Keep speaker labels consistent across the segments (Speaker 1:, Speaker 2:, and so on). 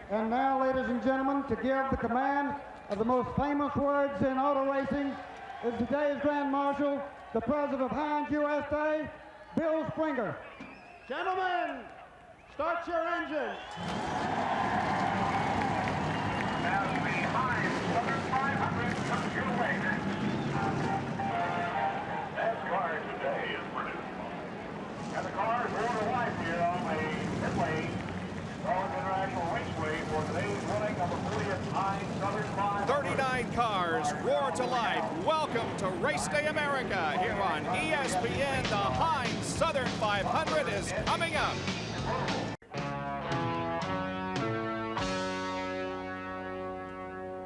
Speaker 1: And now, ladies and gentlemen, to give the command of the most famous words in auto racing is today's Grand Marshal, the President of Heinz USA, Bill Springer. Gentlemen, start your engines.
Speaker 2: Now the Heinz Southern 500 comes your way. NASCAR today is produced. And the cars roar to life here on the pit lane. Darlington International Raceway for today's running of the 40th Heinz Southern 500.
Speaker 3: 39 cars roar to life. Welcome to Race Day America here on ESPN. The Heinz Southern 500 is coming up.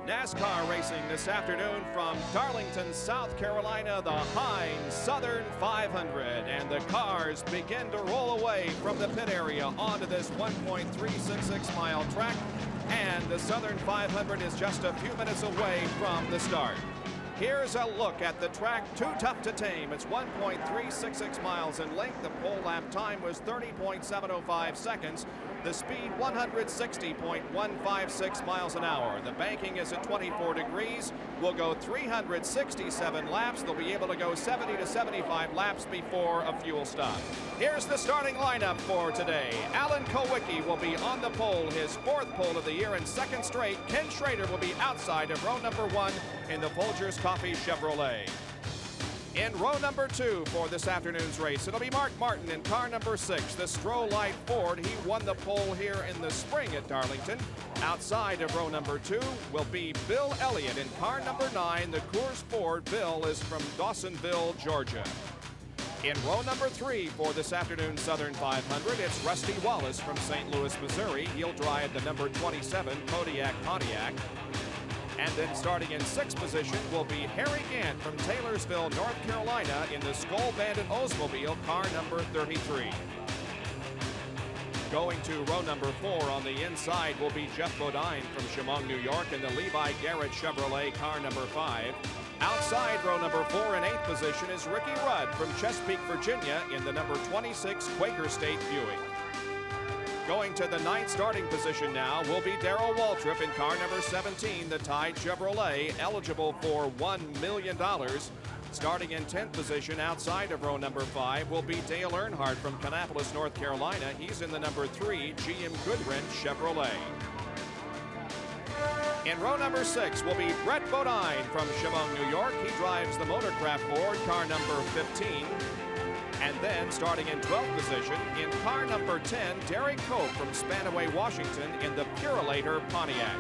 Speaker 3: NASCAR racing this afternoon from Darlington, South Carolina, the Heinz Southern 500. And the cars begin to roll away from the pit area onto this 1.366 mile track. And the Southern 500 is just a few minutes away from the start. Here's a look at the track, too tough to tame. It's 1.366 miles in length. The pole lap time was 30.705 seconds. The speed 160.156 miles an hour. The banking is at 24 degrees. We'll go 367 laps. They'll be able to go 70 to 75 laps before a fuel stop. Here's the starting lineup for today. Alan Kowicki will be on the pole, his fourth pole of the year and second straight. Ken Schrader will be outside of row number 1 in the Folgers Coffee Chevrolet. In row number 2 for this afternoon's race, it'll be Mark Martin in car number 6, the Stroh-Light Ford. He won the pole here in the spring at Darlington. Outside of row number 2 will be Bill Elliott in car number 9, the Coors Ford. Bill is from Dawsonville, Georgia. In row number 3 for this afternoon's Southern 500, it's Rusty Wallace from St. Louis, Missouri. He'll drive the number 27 Kodiak Pontiac. And then starting in 6th position will be Harry Gant from Taylorsville, North Carolina in the Skull Bandit Oldsmobile, car number 33. Going to row number 4 on the inside will be Jeff Bodine from Chemung, New York in the Levi Garrett Chevrolet, car number 5. Outside row number 4 in 8th position is Ricky Rudd from Chesapeake, Virginia in the number 26 Quaker State Buick. Going to the 9th starting position now will be Darrell Waltrip in car number 17, the Tide Chevrolet, eligible for $1 million. Starting in 10th position outside of row number 5 will be Dale Earnhardt from Kannapolis, North Carolina. He's in the number 3 GM Goodwrench Chevrolet. In row number 6 will be Brett Bodine from Chemung, New York. He drives the Motorcraft Ford, car number 15. And then starting in 12th position, in car number 10, Derek Cope from Spanaway, Washington in the Purolator Pontiac.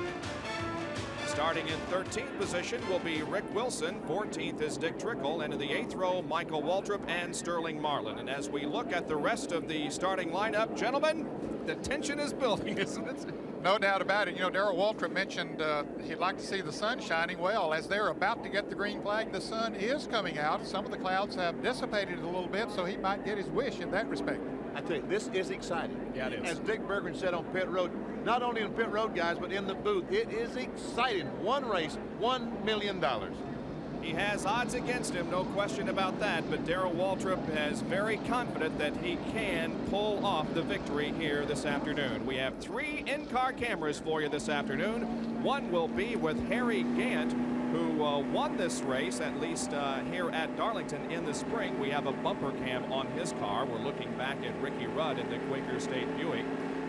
Speaker 3: Starting in 13th position will be Rick Wilson. 14th is Dick Trickle. And in the 8th row, Michael Waltrip and Sterling Marlin. And as we look at the rest of the starting lineup, gentlemen, the tension is building, isn't it?
Speaker 4: No doubt about it. You know, Darrell Waltrip mentioned he'd like to see the sun shining. Well, as they're about to get the green flag, the sun is coming out. Some of the clouds have dissipated a little bit, so he might get his wish in that respect.
Speaker 5: I tell you, this is exciting.
Speaker 3: Yeah, it is.
Speaker 5: As Dick Berggren said on pit road, not only in pit road, guys, but in the booth, it is exciting. One race, $1 million.
Speaker 3: He has odds against him, no question about that, but Darrell Waltrip is very confident that he can pull off the victory here this afternoon. We have 3 in-car cameras for you this afternoon. One will be with Harry Gant, who won this race, at least here at Darlington in the spring. We have a bumper cam on his car. We're looking back at Ricky Rudd in the Quaker State Buick.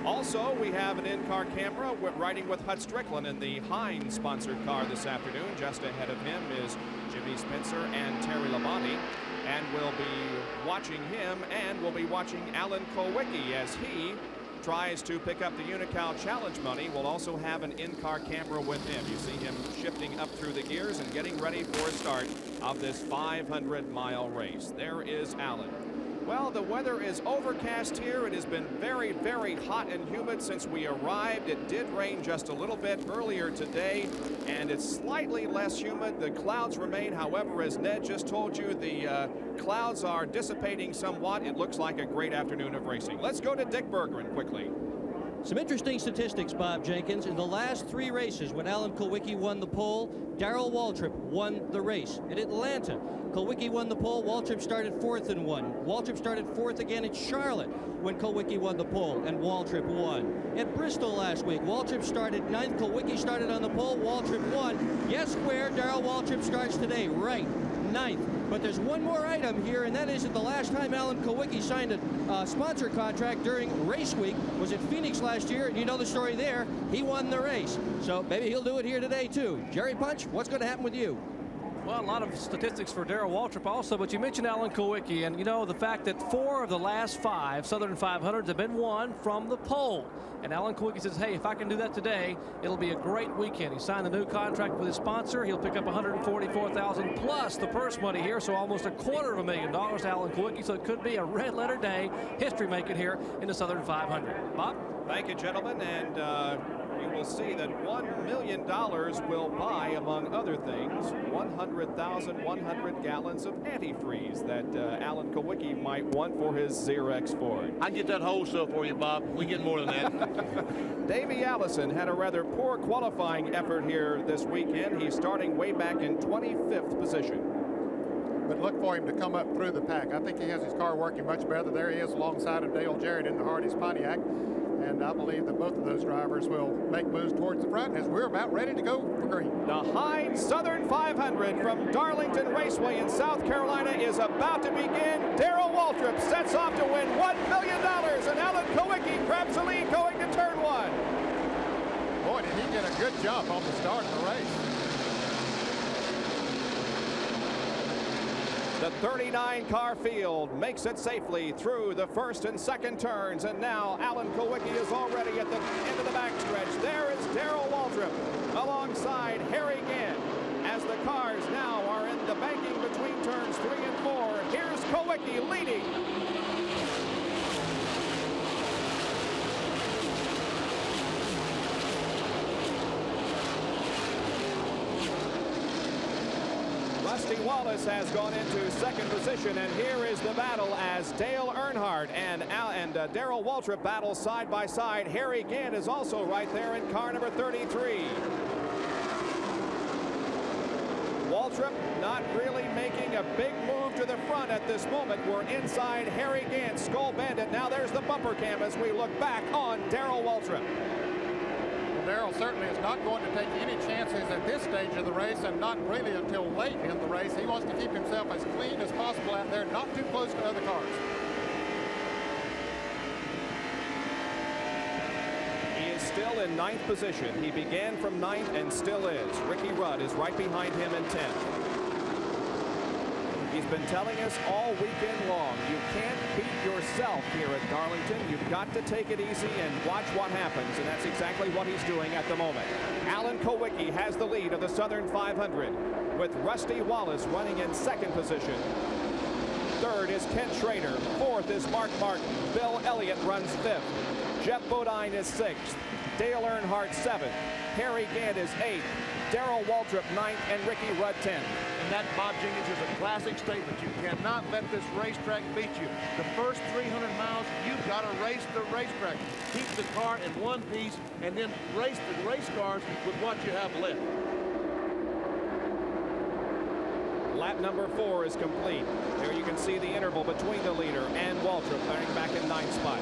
Speaker 3: Also, we have an in-car camera riding with Hut Strickland in the Heinz sponsored car this afternoon. Just ahead of him is Jimmy Spencer and Terry Labonte, and we'll be watching him, and we'll be watching Alan Kowicki as he tries to pick up the Unocal Challenge money. We'll also have an in-car camera with him. You see him shifting up through the gears and getting ready for a start of this 500-mile race. There is Alan. Well, the weather is overcast here. It has been very, very hot and humid since we arrived. It did rain just a little bit earlier today, and it's slightly less humid. The clouds remain. However, as Ned just told you, the clouds are dissipating somewhat. It looks like a great afternoon of racing. Let's go to Dick Berggren quickly.
Speaker 6: Some interesting statistics, Bob Jenkins. In the last 3 races, when Alan Kulwicki won the pole, Darrell Waltrip won the race. In Atlanta, Kulwicki won the pole. Waltrip started 4th and won. Waltrip started 4th again at Charlotte when Kulwicki won the pole, and Waltrip won. At Bristol last week, Waltrip started 9th. Kulwicki started on the pole. Waltrip won. Guess where Darrell Waltrip starts today? Right, 9th. But there's one more item here, and that is that the last time Alan Kulwicki signed a sponsor contract during race week was at Phoenix last year, and you know the story there. He won the race. So maybe he'll do it here today, too. Jerry Punch, what's going to happen with you?
Speaker 7: Well, a lot of statistics for Darrell Waltrip also, but you mentioned Alan Kulwicki, and you know the fact that 4 of the last 5 Southern 500s have been won from the pole. And Alan Kulwicki says, hey, if I can do that today, it'll be a great weekend. He signed a new contract with his sponsor. He'll pick up $144,000 plus the purse money here, so almost $250,000 to Alan Kulwicki. So it could be a red letter day, history making here in the Southern 500. Bob?
Speaker 3: Thank you, gentlemen, and you will see that $1 million will buy, among other things, 100,100 gallons of antifreeze that Alan Kulwicki might want for his ZRX Ford.
Speaker 5: I get that wholesale for you, Bob. We get more than that.
Speaker 3: Davey Allison had a rather poor qualifying effort here this weekend. He's starting way back in 25th position.
Speaker 4: But look for him to come up through the pack. I think he has his car working much better. There he is alongside of Dale Jarrett in the Hardee's Pontiac. And I believe that both of those drivers will make moves towards the front as we're about ready to go for green.
Speaker 3: The Heinz Southern 500 from Darlington Raceway in South Carolina is about to begin. Darrell Waltrip sets off to win $1 million, and Alan Kulwicki grabs the lead going to turn 1.
Speaker 4: Boy, did he get a good jump on the start of the race.
Speaker 3: The 39-car field makes it safely through the first and second turns, and now Alan Kulwicki is already at the end of the backstretch. There is Darrell Waltrip alongside Harry Gant as the cars now are in the banking between turns 3 and 4. Here's Kulwicki leading. Rusty Wallace has gone into second position, and here is the battle as Dale Earnhardt and Darrell Waltrip battle side by side. Harry Gant is also right there in car number 33. Waltrip not really making a big move to the front at this moment. We're inside Harry Gant, Skull Bandit. Now there's the bumper cam as we look back on Darrell Waltrip.
Speaker 4: Darrell certainly is not going to take any chances at this stage of the race, and not really until late in the race. He wants to keep himself as clean as possible out there, not too close to other cars.
Speaker 3: He is still in 9th position. He began from 9th and still is. Ricky Rudd is right behind him in 10th. He's been telling us all weekend long, you can't beat yourself here at Darlington. You've got to take it easy and watch what happens, and that's exactly what he's doing at the moment. Alan Kulwicki has the lead of the Southern 500, with Rusty Wallace running in second position. Third is Ken Schrader. Fourth is Mark Martin. Bill Elliott runs fifth. Jeff Bodine is sixth. Dale Earnhardt seventh. Harry Gant is eighth. Darrell Waltrip ninth, and Ricky Rudd 10th.
Speaker 5: And that, Bob Jenkins, is a classic statement. You cannot let this racetrack beat you. The first 300 miles, you've got to race the racetrack. Keep the car in one piece, and then race the race cars with what you have left.
Speaker 3: Lap number 4 is complete. There you can see the interval between the leader and Waltrip, starting back in 9th spot.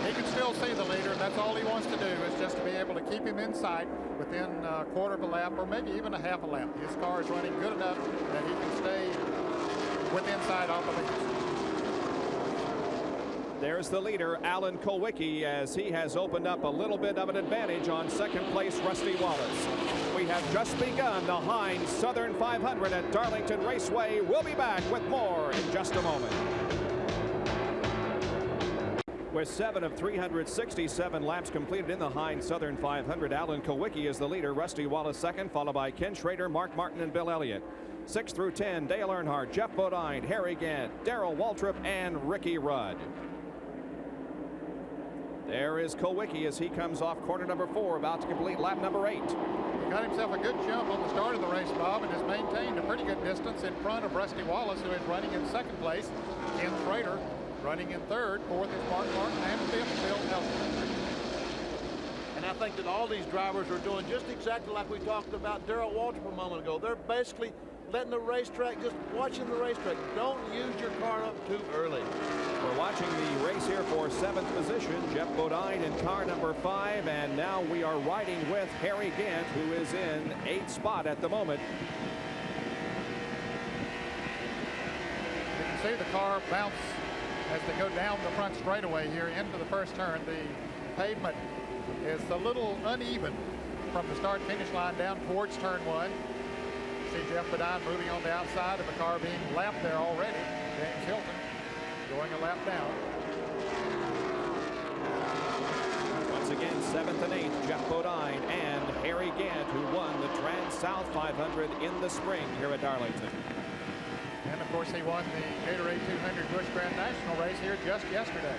Speaker 4: He can still see the leader. That's all he wants to do, is just to be able to keep him in sight within a quarter of a lap, or maybe even a half a lap. His car is running good enough that he can stay within sight off the leaders.
Speaker 3: There's the leader, Alan Kulwicki, as he has opened up a little bit of an advantage on second place, Rusty Wallace. We have just begun the Heinz Southern 500 at Darlington Raceway. We'll be back with more in just a moment. With 7 of 367 laps completed in the Heinz Southern 500, Alan Kulwicki is the leader. Rusty Wallace second, followed by Ken Schrader, Mark Martin, and Bill Elliott. 6 through 10, Dale Earnhardt, Jeff Bodine, Harry Gant, Darrell Waltrip, and Ricky Rudd. There is Kulwicki as he comes off corner number 4, about to complete lap number 8.
Speaker 4: He got himself a good jump on the start of the race, Bob, and has maintained a pretty good distance in front of Rusty Wallace, who is running in second place. Ken Schrader Running in third, fourth is Mark Martin, and fifth, Bill Elliott.
Speaker 5: And I think that all these drivers are doing just exactly like we talked about Darrell Waltrip a moment ago. They're basically letting the racetrack, just watching the racetrack. Don't use your car up too early.
Speaker 3: We're watching the race here for 7th position. Jeff Bodine in car number 5, and now we are riding with Harry Gant, who is in 8th spot at the moment.
Speaker 4: You can see the car bounce as they go down the front straightaway here into the first turn. The pavement is a little uneven from the start-finish line down towards turn 1. See Jeff Bodine moving on the outside of the car being lapped there already. James Hilton going a lap down.
Speaker 3: Once again, 7th and 8th, Jeff Bodine and Harry Gant, who won the Trans-South 500 in the spring here at Darlington.
Speaker 4: And of course, he won the Gatorade 200 Busch Grand National race here just yesterday.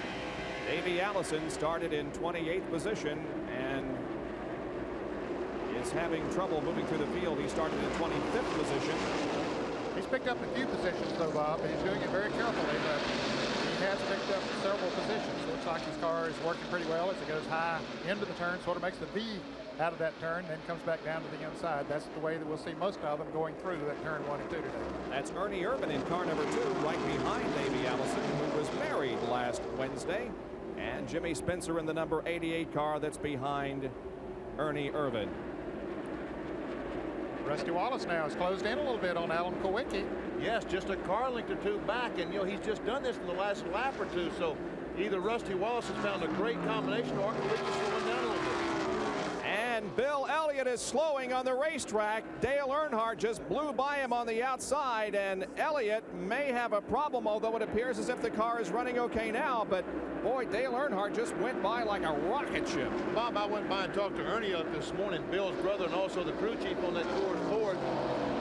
Speaker 3: Davey Allison started in 28th position and is having trouble moving through the field. He started in 25th position.
Speaker 4: He's picked up a few positions, though, Bob. He's doing it very carefully, but he has picked up several positions. Looks like his car is working pretty well as it goes high into the turn, sort of makes the V out of that turn, then comes back down to the inside. That's the way that we'll see most of them going through that turn 1 and 2 today.
Speaker 3: That's Ernie Irvin in car number 2, right behind Davey Allison, who was married last Wednesday. And Jimmy Spencer in the number 88 car that's behind Ernie Irvin.
Speaker 4: Rusty Wallace now has closed in a little bit on Alan Kulwicki.
Speaker 5: Yes, just a car length or two back, and he's just done this in the last lap or two. So either Rusty Wallace has found a great combination, or Kulwicki's slowing down a little bit.
Speaker 3: And Bill Elliott is slowing on the racetrack. Dale Earnhardt just blew by him on the outside, and Elliott may have a problem, although it appears as if the car is running okay now. But boy, Dale Earnhardt just went by like a rocket ship.
Speaker 5: Bob, I went by and talked to Ernie up this morning, Bill's brother, and also the crew chief on that Ford Ford.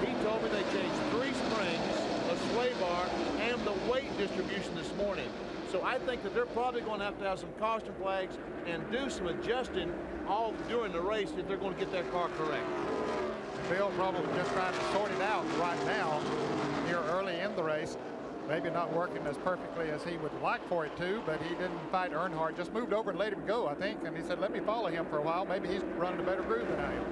Speaker 5: He told me they changed 3 springs, a sway bar, and the weight distribution this morning. So I think that they're probably going to have some caution flags and do some adjusting all during the race if they're going to get that car correct.
Speaker 4: Bill probably just trying to sort it out right now here early in the race. Maybe not working as perfectly as he would like for it to, but he didn't fight Earnhardt. Just moved over and let him go, I think. And he said, let me follow him for a while. Maybe he's running a better groove than I am.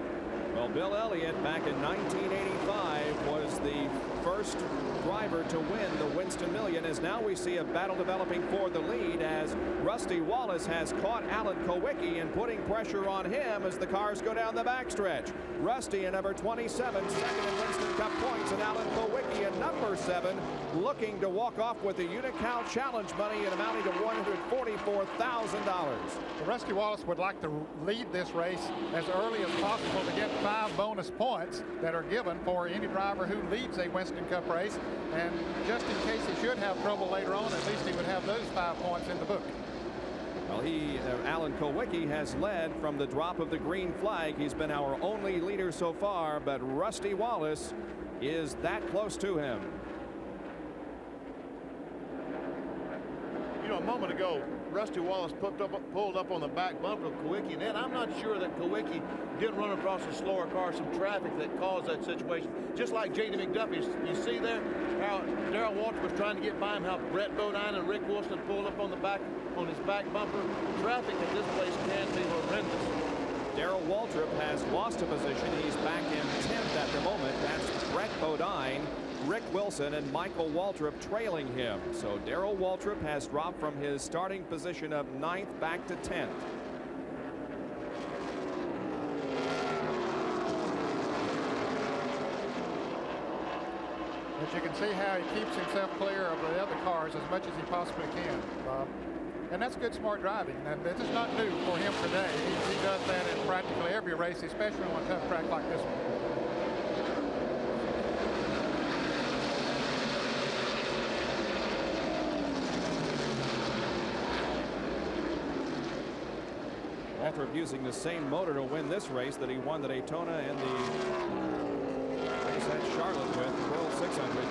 Speaker 3: Well, Bill Elliott back in 1985 was the first driver to win the Winston Million, as now we see a battle developing for the lead as Rusty Wallace has caught Alan Kulwicki and putting pressure on him as the cars go down the backstretch. Rusty in number 27, second in Winston Cup points, and Alan Kulwicki in number 7 looking to walk off with the Unocal Challenge money and amounting to $144,000.
Speaker 4: Rusty Wallace would like to lead this race as early as possible to get 5 bonus points that are given for any driver who leads a Winston Cup race. And just in case he should have trouble later on, at least he would have those 5 points in the book.
Speaker 3: Well, Alan Kulwicki has led from the drop of the green flag. He's been our only leader so far, but Rusty Wallace is that close to him.
Speaker 5: A moment ago, Rusty Wallace pulled up on the back bumper of Kulwicki, and then I'm not sure that Kulwicki didn't run across a slower car, some traffic that caused that situation. Just like J.D. McDuffie, you see there how Darrell Waltrip was trying to get by him, how Brett Bodine and Rick Wilson pulled up on his back bumper. Traffic at this place can be horrendous.
Speaker 3: Darrell Waltrip has lost a position. He's back in 10th at the moment. That's Brett Bodine, Rick Wilson, and Michael Waltrip trailing him. So Darrell Waltrip has dropped from his starting position of 9th back to 10th.
Speaker 4: But you can see how he keeps himself clear of the other cars as much as he possibly can, Bob. And that's good, smart driving. And this is not new for him today. He does that in practically every race, especially on a tough track like this one.
Speaker 3: Waltrip using the same motor to win this race that he won the Daytona and the race at Charlotte with, World 600.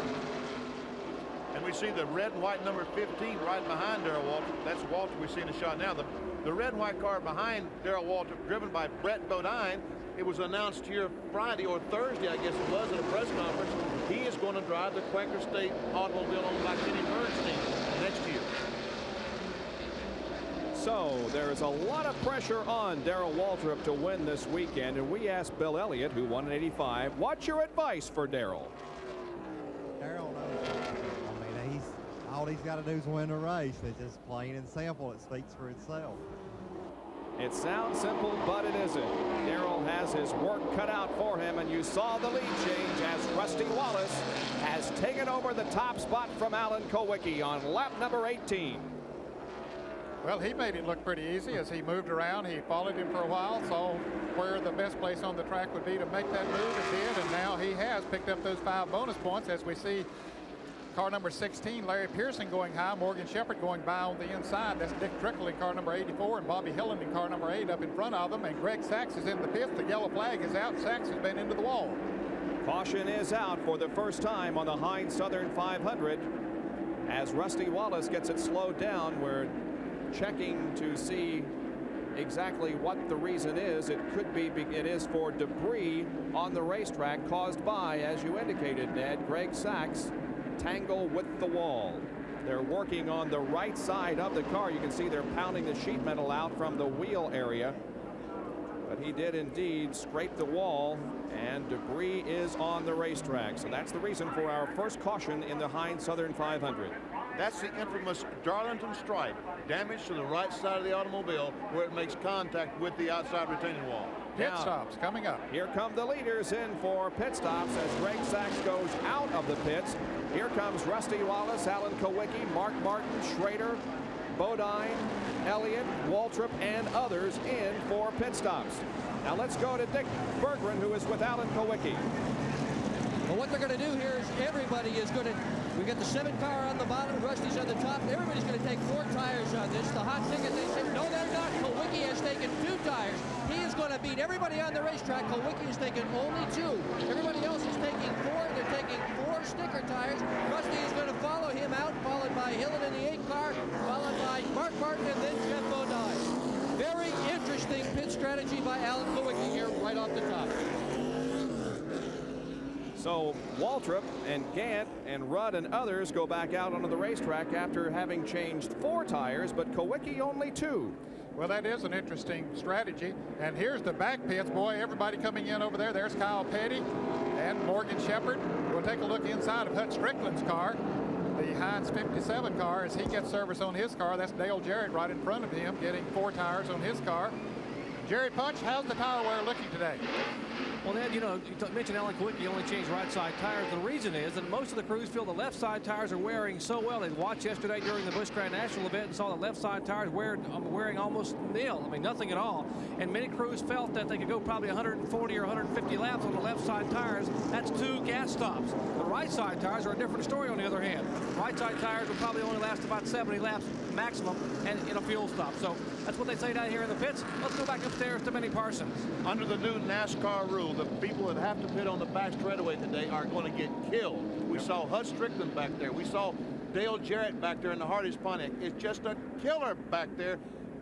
Speaker 5: And we see the red and white number 15 right behind Darrell Waltrip. That's Waltrip we see in the shot now. The red and white car behind Darrell Waltrip, driven by Brett Bodine. It was announced here Friday or Thursday, I guess it was, at a press conference. He is going to drive the Quaker State automobile owned by Kenny Bernstein next year.
Speaker 3: So there's a lot of pressure on Darrell Waltrip to win this weekend, and we asked Bill Elliott, who won in '85, what's your advice for Darrell?
Speaker 8: Darrell knows. I mean, all he's got to do is win a race. It's just plain and simple. It speaks for itself.
Speaker 3: It sounds simple, but it isn't. Darrell has his work cut out for him, and you saw the lead change as Rusty Wallace has taken over the top spot from Alan Kulwicki on lap number 18.
Speaker 4: Well, he made it look pretty easy as he moved around. He followed him for a while, saw where the best place on the track would be to make that move, and did, and now he has picked up those 5 bonus points as we see car number 16, Larry Pearson, going high, Morgan Shepherd going by on the inside. That's Dick Trickle in car number 84, and Bobby Hillen in car number 8 up in front of them, and Greg Sachs is in the pits. The yellow flag is out. Sachs has been into the wall.
Speaker 3: Caution is out for the first time on the Heinz Southern 500 as Rusty Wallace gets it slowed down. We're checking to see exactly what the reason is. It could be, it is for debris on the racetrack caused by, as you indicated, Ned, Greg Sachs tangle with the wall. They're working on the right side of the car. You can see they're pounding the sheet metal out from the wheel area. But he did indeed scrape the wall, and debris is on the racetrack. So that's the reason for our first caution in the Heinz Southern 500.
Speaker 5: That's the infamous Darlington stripe, damage to the right side of the automobile where it makes contact with the outside retaining wall.
Speaker 4: Pit stops coming up.
Speaker 3: Here come the leaders in for pit stops as Greg Sachs goes out of the pits. Here comes Rusty Wallace, Alan Kulwicki, Mark Martin, Schrader, Bodine, Elliott, Waltrip, and others in for pit stops. Now let's go to Dick Berggren, who is with Alan Kulwicki.
Speaker 6: Well, what they're going to do here is everybody is going to, we got the 7 car on the bottom, Rusty's on the top. Everybody's going to take 4 tires on this. The hot ticket, they said, no, they're not. Kulwicki has taken 2 tires. He is going to beat everybody on the racetrack. Kulwicki has taken only 2. Everybody else is taking 4. They're taking 4 sticker tires. Rusty is going to follow him out, followed by Hillen in the 8 car, followed by Mark Martin, and then Jeff Bodine. Very interesting pit strategy by Alan Kulwicki here right off the top.
Speaker 3: So Waltrip and Gant and Rudd and others go back out onto the racetrack after having changed 4 tires, but Kulwicki only 2.
Speaker 4: Well, that is an interesting strategy. And here's the back pits. Boy, everybody coming in over there. There's Kyle Petty and Morgan Shepherd. We'll take a look inside of Hut Strickland's car, the Heinz 57 car, as he gets service on his car. That's Dale Jarrett right in front of him, getting 4 tires on his car. Jerry Punch, how's the tire wear looking today?
Speaker 7: Well, Ned, you know, you mentioned Alan Kulwicki only changed right side tires. The reason is that most of the crews feel the left side tires are wearing so well. They watched yesterday during the Busch Grand National event and saw the left side tires wearing almost nil. I mean, nothing at all. And many crews felt that they could go probably 140 or 150 laps on the left side tires. That's 2 gas stops. The right side tires are a different story on the other hand. Right side tires will probably only last about 70 laps maximum and in a fuel stop. So that's what they say down here in the pits. Let's go back upstairs to Benny Parsons.
Speaker 5: Under the new NASCAR rule, the people that have to pit on the back straightaway today are going to get killed. We saw Hut Strickland back there. We saw Dale Jarrett back there in the Hardee's Pontiac. It's just a killer back there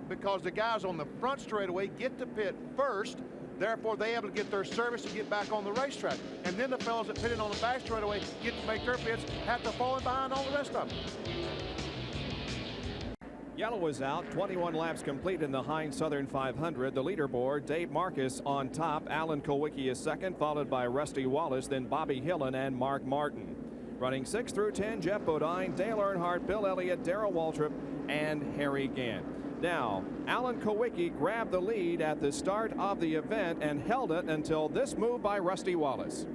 Speaker 5: because the guys on the front straightaway get to pit first. Therefore, they able to get their service and get back on the racetrack. And then the fellows that pitted on the back straightaway get to make their pits, have to fall in behind all the rest of them.
Speaker 3: Yellow is out, 21 laps complete in the Heinz Southern 500. The leaderboard, Dave Marcus on top, Alan Kulwicki is second, followed by Rusty Wallace, then Bobby Hillen and Mark Martin. Running 6 through 10, Jeff Bodine, Dale Earnhardt, Bill Elliott, Darrell Waltrip, and Harry Gant. Now, Alan Kulwicki grabbed the lead at the start of the event and held it until this move by Rusty Wallace.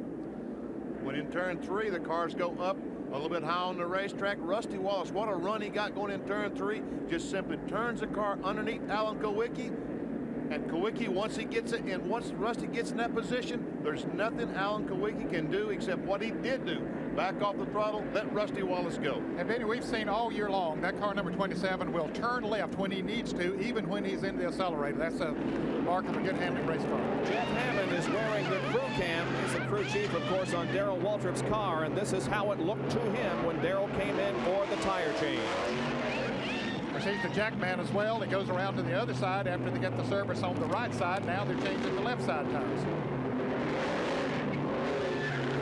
Speaker 5: When in turn 3, the cars go up a little bit high on the racetrack. Rusty Wallace, what a run he got going in turn 3. Just simply turns the car underneath Alan Kulwicki. And Kulwicki, once he gets it, and once Rusty gets in that position, there's nothing Alan Kulwicki can do except what he did do. Back off the throttle, let Rusty Wallace go.
Speaker 4: And Benny, we've seen all year long that car number 27 will turn left when he needs to, even when he's in the accelerator. That's a mark of a good handling race car.
Speaker 3: Jeff Hammond is wearing the crew cam. He's the crew chief, of course, on Darrell Waltrip's car, and this is how it looked to him when Darrell came in for the tire change.
Speaker 4: Receives the jackman as well. It goes around to the other side after they get the service on the right side. Now they're changing the left side tires.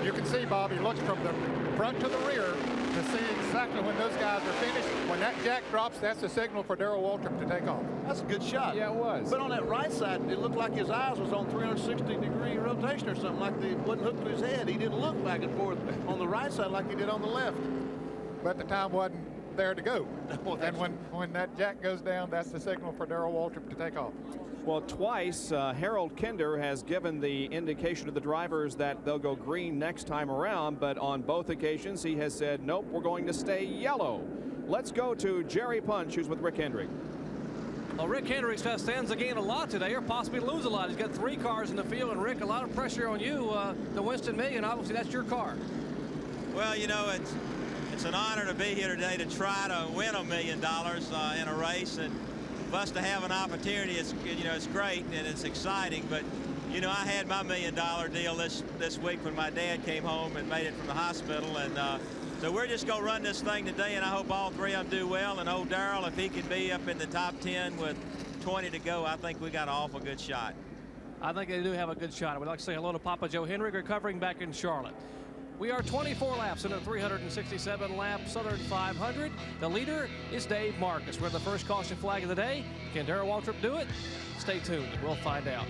Speaker 4: You can see, Bob, he looks from the front to the rear to see exactly when those guys are finished. When that jack drops, that's the signal for Darrell Waltrip to take off.
Speaker 5: That's a good shot.
Speaker 3: Yeah, it was.
Speaker 5: But on that right side, it looked like his eyes was on 360-degree rotation or something, like it wasn't hooked to his head. He didn't look back and forth on the right side like he did on the left.
Speaker 4: But the time wasn't there to go. And when that jack goes down, that's the signal for Darrell Waltrip to take off.
Speaker 3: Well, twice Harold Kinder has given the indication to the drivers that they'll go green next time around, but on both occasions he has said, nope, we're going to stay yellow. Let's go to Jerry Punch, who's with Rick Hendrick.
Speaker 7: Well, Rick Hendricks stands to gain a lot today, or possibly lose a lot. He's got 3 cars in the field, and Rick, a lot of pressure on you. The Winston Million, obviously that's your car.
Speaker 9: Well, you know, it's an honor to be here today to try to win $1 million in a race, and for us to have an opportunity, it's great and it's exciting. But you know, I had my $1 million deal this week when my dad came home and made it from the hospital, and so we're just gonna run this thing today, and I hope all 3 of them do well. And old Darrell, if he can be up in the top 10 with 20 to go, I think we got an awful good shot.
Speaker 7: I think they do have a good shot. I would like to say hello to Papa Joe Hendrick, recovering back in Charlotte. We are 24 laps in a 367-lap Southern 500. The leader is Dave Marcus. We're the first caution flag of the day. Can Darrell Waltrip do it? Stay tuned. We'll find out.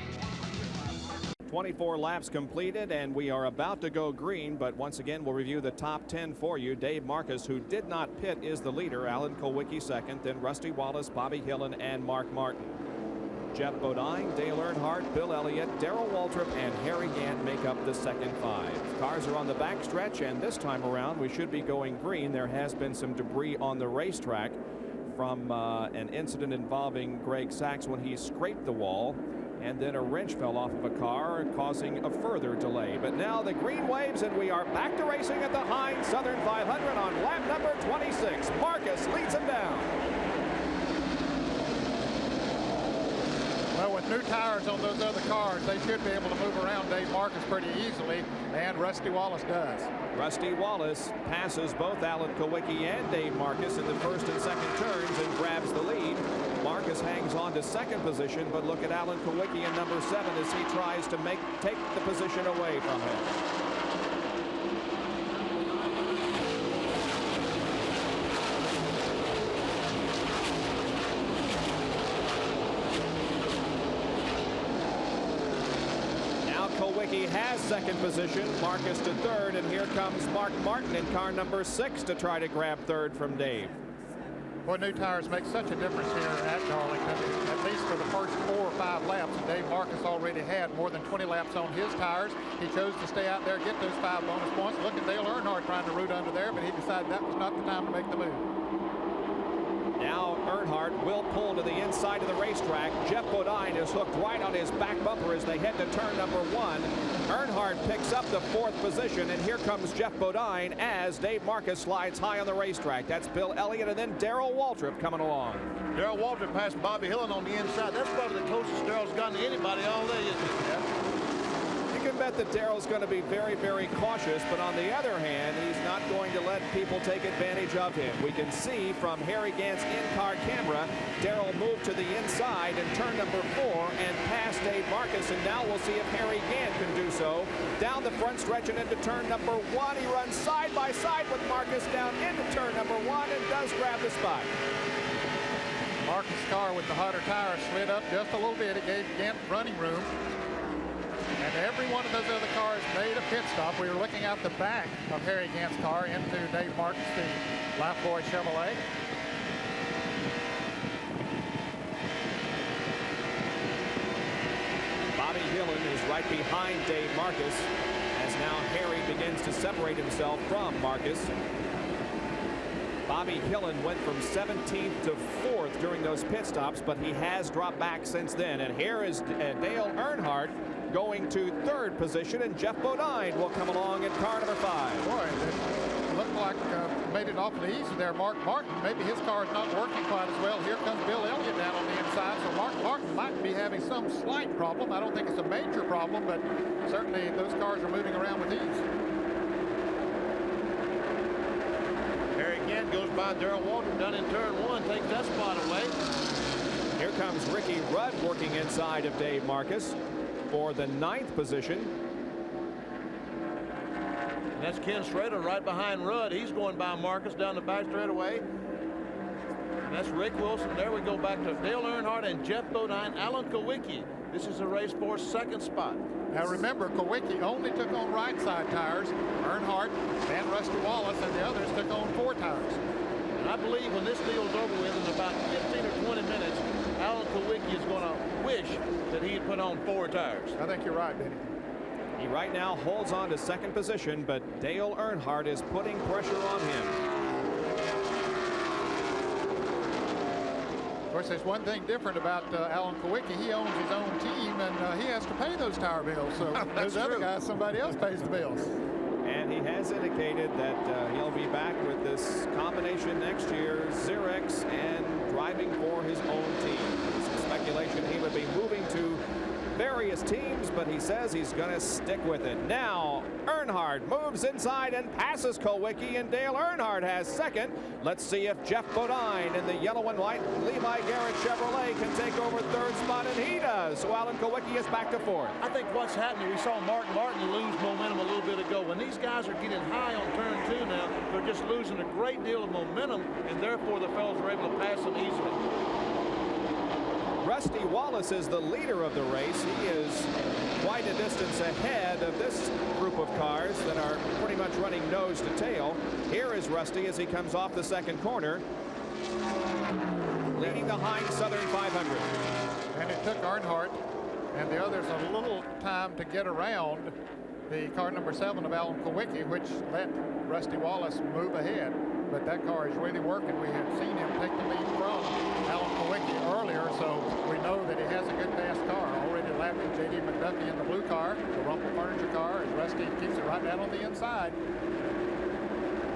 Speaker 3: 24 laps completed, and we are about to go green, but once again we'll review the top 10 for you. Dave Marcus, who did not pit, is the leader. Alan Kulwicki second, then Rusty Wallace, Bobby Hillen, and Mark Martin. Jeff Bodine, Dale Earnhardt, Bill Elliott, Darrell Waltrip, and Harry Gant make up the second 5. Cars are on the back stretch, and this time around we should be going green. There has been some debris on the racetrack from an incident involving Greg Sachs when he scraped the wall, and then a wrench fell off of a car, causing a further delay. But now the green waves, and we are back to racing at the Heinz Southern 500 on lap number 26. Marcus leads him down.
Speaker 4: Well, with new tires on those other cars, they should be able to move around Dave Marcus pretty easily, and Rusty Wallace does.
Speaker 3: Rusty Wallace passes both Alan Kulwicki and Dave Marcus in the first and second turns and grabs the lead. Marcus hangs on to second position, but look at Alan Kulwicki in number 7 as he tries to take the position away from him. Kulwicki has second position, Marcus to third, and here comes Mark Martin in car number 6 to try to grab third from Dave.
Speaker 4: Boy, new tires make such a difference here at Darlington, at least for the first 4 or 5 laps. And Dave Marcus already had more than 20 laps on his tires. He chose to stay out there, get those 5 bonus points. Look at Dale Earnhardt trying to root under there, but he decided that was not the time to make the move.
Speaker 3: Now Earnhardt will pull to the inside of the racetrack. Jeff Bodine is hooked right on his back bumper as they head to turn number 1. Earnhardt picks up the 4th position, and here comes Jeff Bodine as Dave Marcus slides high on the racetrack. That's Bill Elliott and then Darrell Waltrip coming along.
Speaker 5: Darrell Waltrip passed Bobby Hillen on the inside. That's probably the closest Darrell's gotten to anybody all day, isn't it? Yeah.
Speaker 3: You can bet that Darrell's going to be very, very cautious, but on the other hand, he's not going to let people take advantage of him. We can see from Harry Gant's in-car camera, Darrell moved to the inside in turn number 4 and past Dave Marcus, and now we'll see if Harry Gant can do so. Down the front stretch and into turn number 1, he runs side by side with Marcus down into turn number 1 and does grab the spot.
Speaker 4: Marcus' car with the hotter tires slid up just a little bit. It gave Gant running room. And every one of those other cars made a pit stop. We were looking out the back of Harry Gant's car into Dave Marcus, the Lafroy Chevrolet.
Speaker 3: Bobby Hillen is right behind Dave Marcus as now Harry begins to separate himself from Marcus. Bobby Hillen went from 17th to 4th during those pit stops, but he has dropped back since then. And here is Dale Earnhardt going to 3rd position, and Jeff Bodine will come along in car number 5.
Speaker 4: Boy, it looked like made it awfully easy there. Mark Martin, maybe his car is not working quite as well. Here comes Bill Elliott down on the inside, so Mark Martin might be having some slight problem. I don't think it's a major problem, but certainly those cars are moving around with ease.
Speaker 5: Harry Gant goes by Darrell Waltrip down in turn 1, takes that spot away.
Speaker 3: Here comes Ricky Rudd working inside of Dave Marcus for the 9th position.
Speaker 5: And that's Ken Schrader right behind Rudd. He's going by Marcus down the back straightaway. And that's Rick Wilson. There we go back to Dale Earnhardt and Jeff Bodine, Alan Kowicki. This is a race for second spot.
Speaker 4: Now remember, Kowicki only took on right side tires. Earnhardt and Rusty Wallace and the others took on 4 tires.
Speaker 5: And I believe when this deal's over with in about 15 or 20 minutes, Alan Kowicki is going to wish that he had put on 4 tires.
Speaker 4: I think you're right, Benny.
Speaker 3: He right now holds on to second position, but Dale Earnhardt is putting pressure on him.
Speaker 4: Of course, there's one thing different about Alan Kowicki. He owns his own team, and he has to pay those tire bills. So those other guys, somebody else pays the bills.
Speaker 3: And he has indicated that he'll be back with this combination next year, Xerox, and driving for his own team. There's some speculation he would be moving to various teams, but he says he's going to stick with it. Now, Earnhardt moves inside and passes Kowicki, and Dale Earnhardt has second. Let's see if Jeff Bodine in the yellow and white Levi Garrett Chevrolet can take over third spot, and he does. So Alan Kowicki is back to fourth.
Speaker 5: I think what's happening, we saw Mark Martin lose momentum a little bit ago. When these guys are getting high on turn 2 now, they're just losing a great deal of momentum, and therefore the fellows are able to pass them easily.
Speaker 3: Rusty Wallace is the leader of the race. He is quite a distance ahead of this group of cars that are pretty much running nose to tail. Here is Rusty as he comes off the second corner, leading the Heinz Southern 500.
Speaker 4: And it took Earnhardt and the others a little time to get around the car number 7 of Alan Kowicki, which let Rusty Wallace move ahead. But that car is really working. We had seen him take the lead from Alan Kowicki earlier, so we know that he has a good fast car. Already lapping J.D. McDuffie in the blue car, the Rumpel Furniture car, as Rusty keeps it right down on the inside.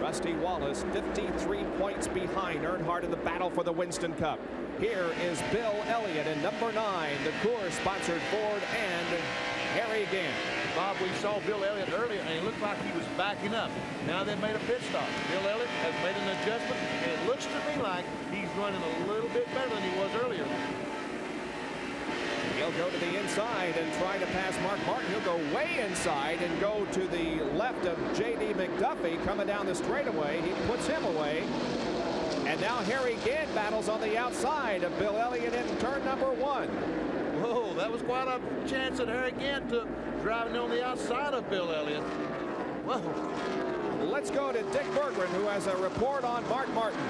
Speaker 3: Rusty Wallace 53 points behind Earnhardt in the battle for the Winston Cup. Here is Bill Elliott in number 9, the Coors-sponsored Ford, and Harry Gant.
Speaker 5: Bob, we saw Bill Elliott earlier, and it looked like he was backing up. Now they've made a pit stop. Bill Elliott has made an adjustment, and it looks to me like he's running a little bit better than he was earlier.
Speaker 3: He'll go to the inside and try to pass Mark Martin. He'll go way inside and go to the left of J.D. McDuffie coming down the straightaway. He puts him away. And now Harry Gant battles on the outside of Bill Elliott in turn number 1.
Speaker 5: Whoa, that was quite a chance that Harry Gant took, driving on the outside of Bill Elliott. Whoa.
Speaker 3: Let's go to Dick Berggren, who has a report on Mark Martin.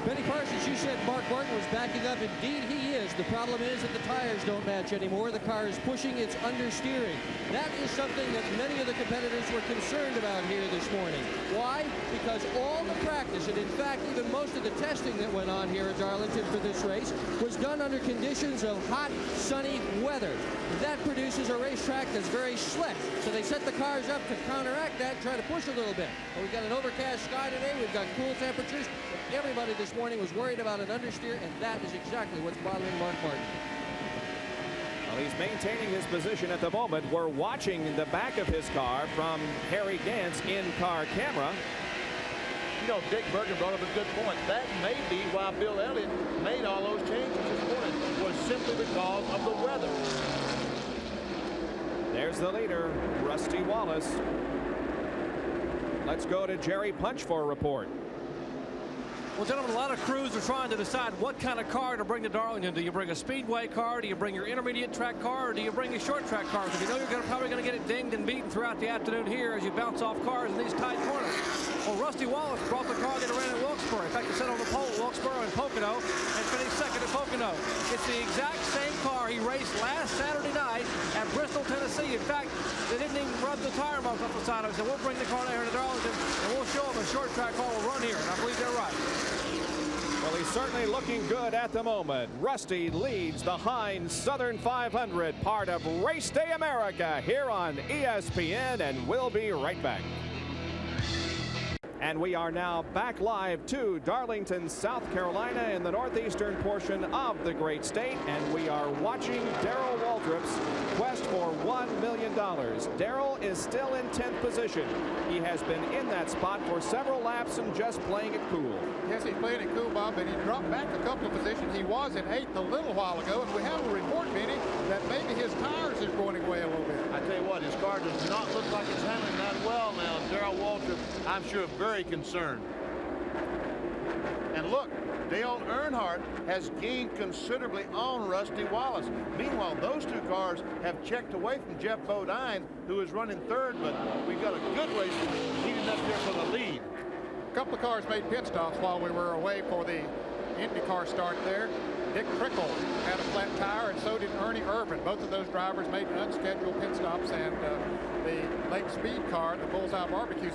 Speaker 6: Benny Parsons, you said Mark Martin was backing up. Indeed, he is. The problem is that the tires don't match anymore. The car is pushing, it's understeering. That is something that many of the competitors were concerned about here this morning. Why? Because all the practice, and in fact, even most of the testing that went on here at Darlington for this race was done under conditions of hot, sunny weather. That produces a racetrack that's very slick. So they set the cars up to counteract that and try to push a little bit. But we've got an overcast sky today. We've got cool temperatures. Everybody this morning was worried about an understeer, and that is exactly what's bothering Mark Martin.
Speaker 3: Well, he's maintaining his position at the moment. We're watching the back of his car from Harry Gant's in-car camera.
Speaker 5: You know, Dick Berggren brought up a good point. That may be why Bill Elliott made all those changes this morning, was simply because of the weather.
Speaker 3: There's the leader, Rusty Wallace. Let's go to Jerry Punch for a report.
Speaker 7: Well, gentlemen, a lot of crews are trying to decide what kind of car to bring to Darlington. Do you bring a speedway car? Do you bring your intermediate track car? Or do you bring a short track car? Because you know you're probably going to get it dinged and beaten throughout the afternoon here as you bounce off cars in these tight corners. Well, Rusty Wallace brought the car that ran at Wilkesboro. In fact, he sat on the pole at Wilkesboro and Pocono and finished second at Pocono. It's the exact same car he raced last Saturday night at Bristol, Tennessee. In fact, they didn't even rub the tire marks off the side of it. They said, we'll bring the car down here to Darlington and we'll show them a short track car will run here. And I believe they're right.
Speaker 3: Well, he's certainly looking good at the moment. Rusty leads the Heinz Southern 500, part of Race Day America here on ESPN, and we'll be right back. And we are now back live to Darlington, South Carolina, in the northeastern portion of the great state, and we are watching Darrell Waltrip's quest for $1 million. Darrell is still in 10th position. He has been in that spot for several laps and just playing it cool.
Speaker 4: Yes, he's playing it cool, Bob, and he dropped back a couple of positions. He was in 8th a little while ago, and we have a report, Benny, that maybe his tires is going away a little bit.
Speaker 5: I tell you what, what, his car does not look like it's handling that well now. Darrell Waltrip, I'm sure, very concerned. And look, Dale Earnhardt has gained considerably on Rusty Wallace. Meanwhile, those two cars have checked away from Jeff Bodine, who is running third, but we've got a good race heating up there for the lead.
Speaker 4: A couple of cars made pit stops while we were away for the IndyCar start there. Dick Trickle had a flat tire, and so did Ernie Irvin. Both of those drivers made unscheduled pit stops, and the Lake Speed car, the Bullseye Barbecue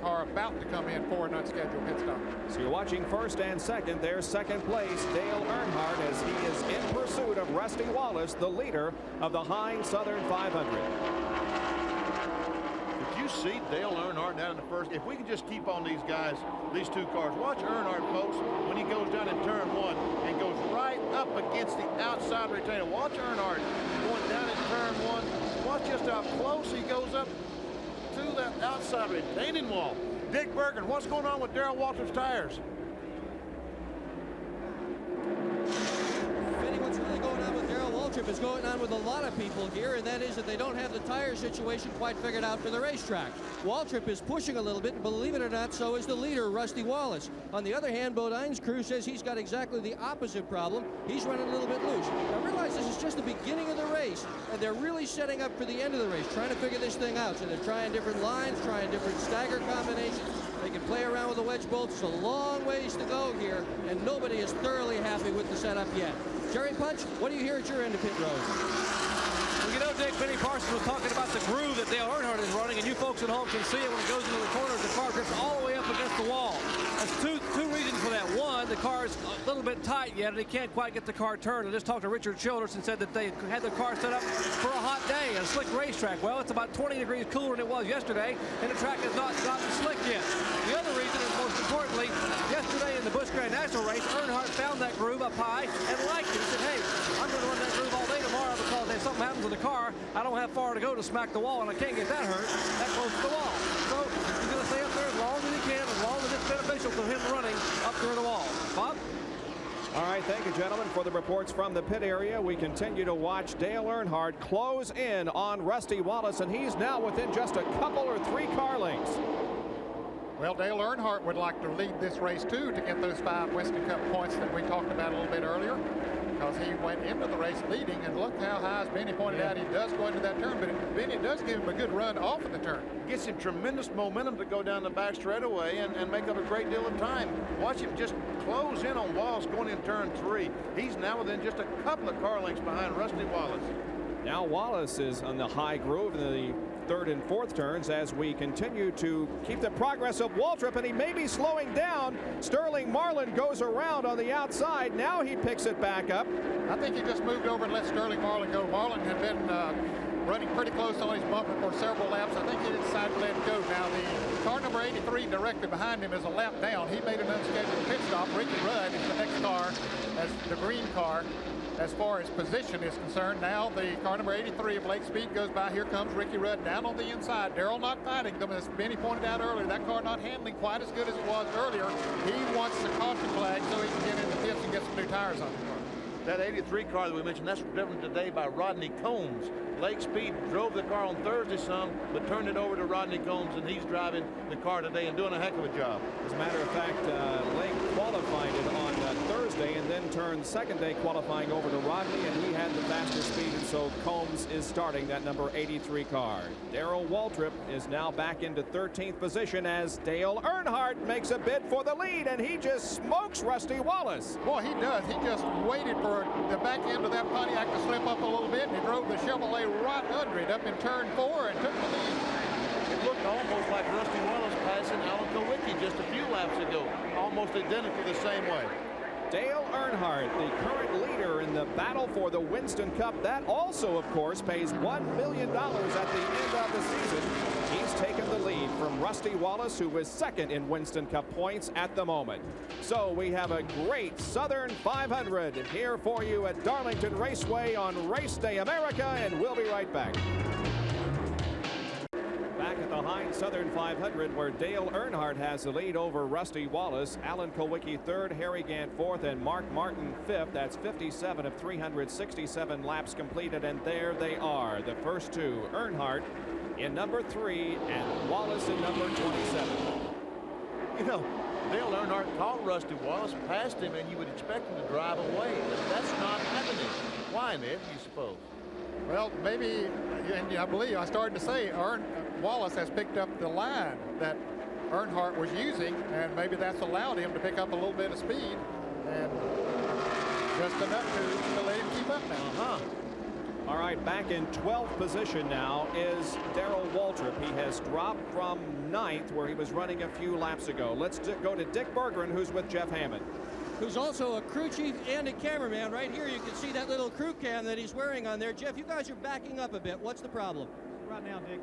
Speaker 4: car, about to come in for an unscheduled pit stop.
Speaker 3: So you're watching first and second. There's second place, Dale Earnhardt, as he is in pursuit of Rusty Wallace, the leader of the Heinz Southern 500.
Speaker 5: Did you see Dale Earnhardt down in the first? If we can just keep on these guys, these two cars. Watch Earnhardt, folks, when he goes down in turn one and goes right up against the outside retainer. Watch Earnhardt going down in turn one. Watch just how close he goes up to that outside retaining wall. Dick Bergen, what's going on with Darrell Waltrip's tires?
Speaker 6: What's really going on with Darrell Waltrip is going on with a lot of people here, and that is that they don't have the tire situation quite figured out for the racetrack. Waltrip is pushing a little bit, and believe it or not, so is the leader, Rusty Wallace. On the other hand, Bodine's crew says he's got exactly the opposite problem. He's running a little bit loose. Now realize this is just the beginning of the race, and they're really setting up for the end of the race, trying to figure this thing out. So they're trying different lines, trying different stagger combinations. They can play around with the wedge bolts. It's a long ways to go here, and nobody is thoroughly happy with the setup yet. Jerry Punch, what do you hear at your end of pit road?
Speaker 7: Well, you know, Dick, Benny Parsons was talking about the groove that Dale Earnhardt is running, and you folks at home can see it when it goes into the corners. The car grips all the way up against the wall. There's two reasons for that. One, the car's a little bit tight yet, and he can't quite get the car turned. I just talked to Richard Childress and said that they had the car set up for a hot day, a slick racetrack. Well, it's about 20 degrees cooler than it was yesterday, and the track has not gotten slick yet. The other reason, and most importantly, yesterday in the Busch Grand National race, Earnhardt found that groove up high and liked it. He said, hey, I'm going to run that groove all day tomorrow because if something happens with the car, I don't have far to go to smack the wall, and I can't get that hurt that close to the wall. So he's going to stay up there as long as he can, as long as it's beneficial to him running up through the wall. Bob?
Speaker 3: All right, thank you, gentlemen, for the reports from the pit area. We continue to watch Dale Earnhardt close in on Rusty Wallace, and he's now within just a couple or three car lengths.
Speaker 4: Well, Dale Earnhardt would like to lead this race, too, to get those 5 Winston Cup points that we talked about a little bit earlier, because he went into the race leading, and look how high, as Benny pointed out, he does go into that turn, but Benny does give him a good run off of the turn.
Speaker 5: Gets him tremendous momentum to go down the back straightaway and make up a great deal of time. Watch him just close in on Wallace going in turn 3. He's now within just a couple of car lengths behind Rusty Wallace.
Speaker 3: Now Wallace is on the high groove in the third and fourth turns as we continue to keep the progress of Waltrip, and he may be slowing down. Sterling Marlin goes around on the outside. Now he picks it back up.
Speaker 4: I think he just moved over and let Sterling Marlin go. Marlin had been running pretty close on his bumper for several laps. I think he decided to let it go. Now the car number 83 directly behind him is a lap down. He made an unscheduled pit stop. Ricky Rudd is the next car, as the green car. As far as position is concerned, now the car number 83 of Lake Speed goes by. Here comes Ricky Rudd down on the inside. Darrell not fighting them, as Benny pointed out earlier. That car not handling quite as good as it was earlier. He wants the caution flag so he can get in the pits and get some new tires on the car.
Speaker 5: That 83 car that we mentioned, that's driven today by Rodney Combs. Lake Speed drove the car on Thursday some, but turned it over to Rodney Combs, and he's driving the car today and doing a heck of a job.
Speaker 3: As a matter of fact, Lake qualified it on Thursday and then turned second day qualifying over to Rodney, and he had the faster speed, and so Combs is starting that number 83 car. Darrell Waltrip is now back into 13th position as Dale Earnhardt makes a bid for the lead, and he just smokes Rusty Wallace.
Speaker 4: Boy, he does. He just waited for the back end of that Pontiac to slip up a little bit, and he drove the Chevrolet right under it up in turn 4 and took the lead.
Speaker 5: It looked almost like Rusty Wallace passing Alan Kulwicki just a few laps ago. Almost identical the same way.
Speaker 3: Dale Earnhardt, the current leader in the battle for the Winston Cup. That also, of course, pays $1 million at the end of the season. He's taken the lead from Rusty Wallace, who is second in Winston Cup points at the moment. So we have a great Southern 500 here for you at Darlington Raceway on Race Day America, and we'll be right back. back at the Heinz Southern 500, where Dale Earnhardt has the lead over Rusty Wallace. Alan Kulwicki third, Harry Gant fourth, and Mark Martin fifth. That's 57 of 367 laps completed, and there they are, the first two. Earnhardt in number 3 and Wallace in number 27.
Speaker 5: You know, Dale Earnhardt caught Rusty Wallace, passed him, and you would expect him to drive away. But that's not happening. Why, Ned, you suppose?
Speaker 4: Well, maybe, and I believe I started to say Wallace has picked up the line that Earnhardt was using, and maybe that's allowed him to pick up a little bit of speed, and just enough to let him keep up now.
Speaker 3: All right, back in 12th position now is Darrell Waltrip. He has dropped from 9th, where he was running a few laps ago. Let's go to Dick Berggren, who's with Jeff Hammond,
Speaker 6: who's also a crew chief and a cameraman. Right here, you can see that little crew cam that he's wearing on there. Jeff, you guys are backing up a bit. What's the problem?
Speaker 10: Right now, Dick,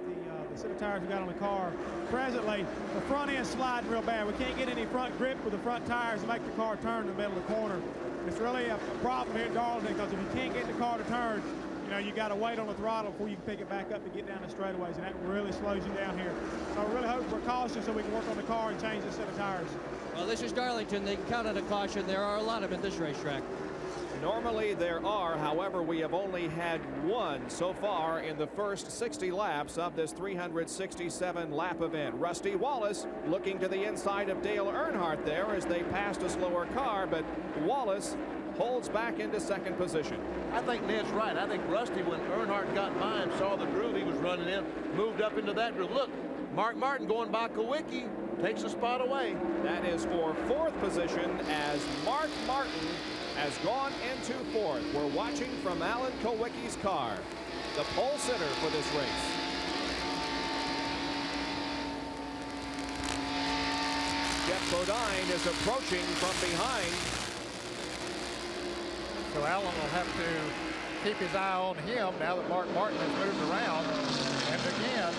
Speaker 10: the set of tires we got on the car, presently, the front end sliding real bad. We can't get any front grip with the front tires to make the car turn in the middle of the corner. It's really a problem here at Darlington, because if you can't get the car to turn, you know, you got to wait on the throttle before you can pick it back up to get down the straightaways, and that really slows you down here. So I really hope we're cautious so we can work on the car and change the set of tires.
Speaker 6: Well, this is Darlington. They can count on a caution. There are a lot of them at this racetrack.
Speaker 3: Normally there are, however, we have only had one so far in the first 60 laps of this 367 lap event. Rusty Wallace looking to the inside of Dale Earnhardt there as they passed a slower car, but Wallace holds back into second position.
Speaker 5: I think Ned's right. I think Rusty, when Earnhardt got by him, saw the groove he was running in, moved up into that groove. Look, Mark Martin going by Kulwicki takes a spot away.
Speaker 3: That is for 4th position as Mark Martin has gone into 4th. We're watching from Alan Kulwicki's car, the pole sitter for this race. Jeff Bodine is approaching from behind.
Speaker 4: So Alan will have to keep his eye on him now that Mark Martin has moved around. And again,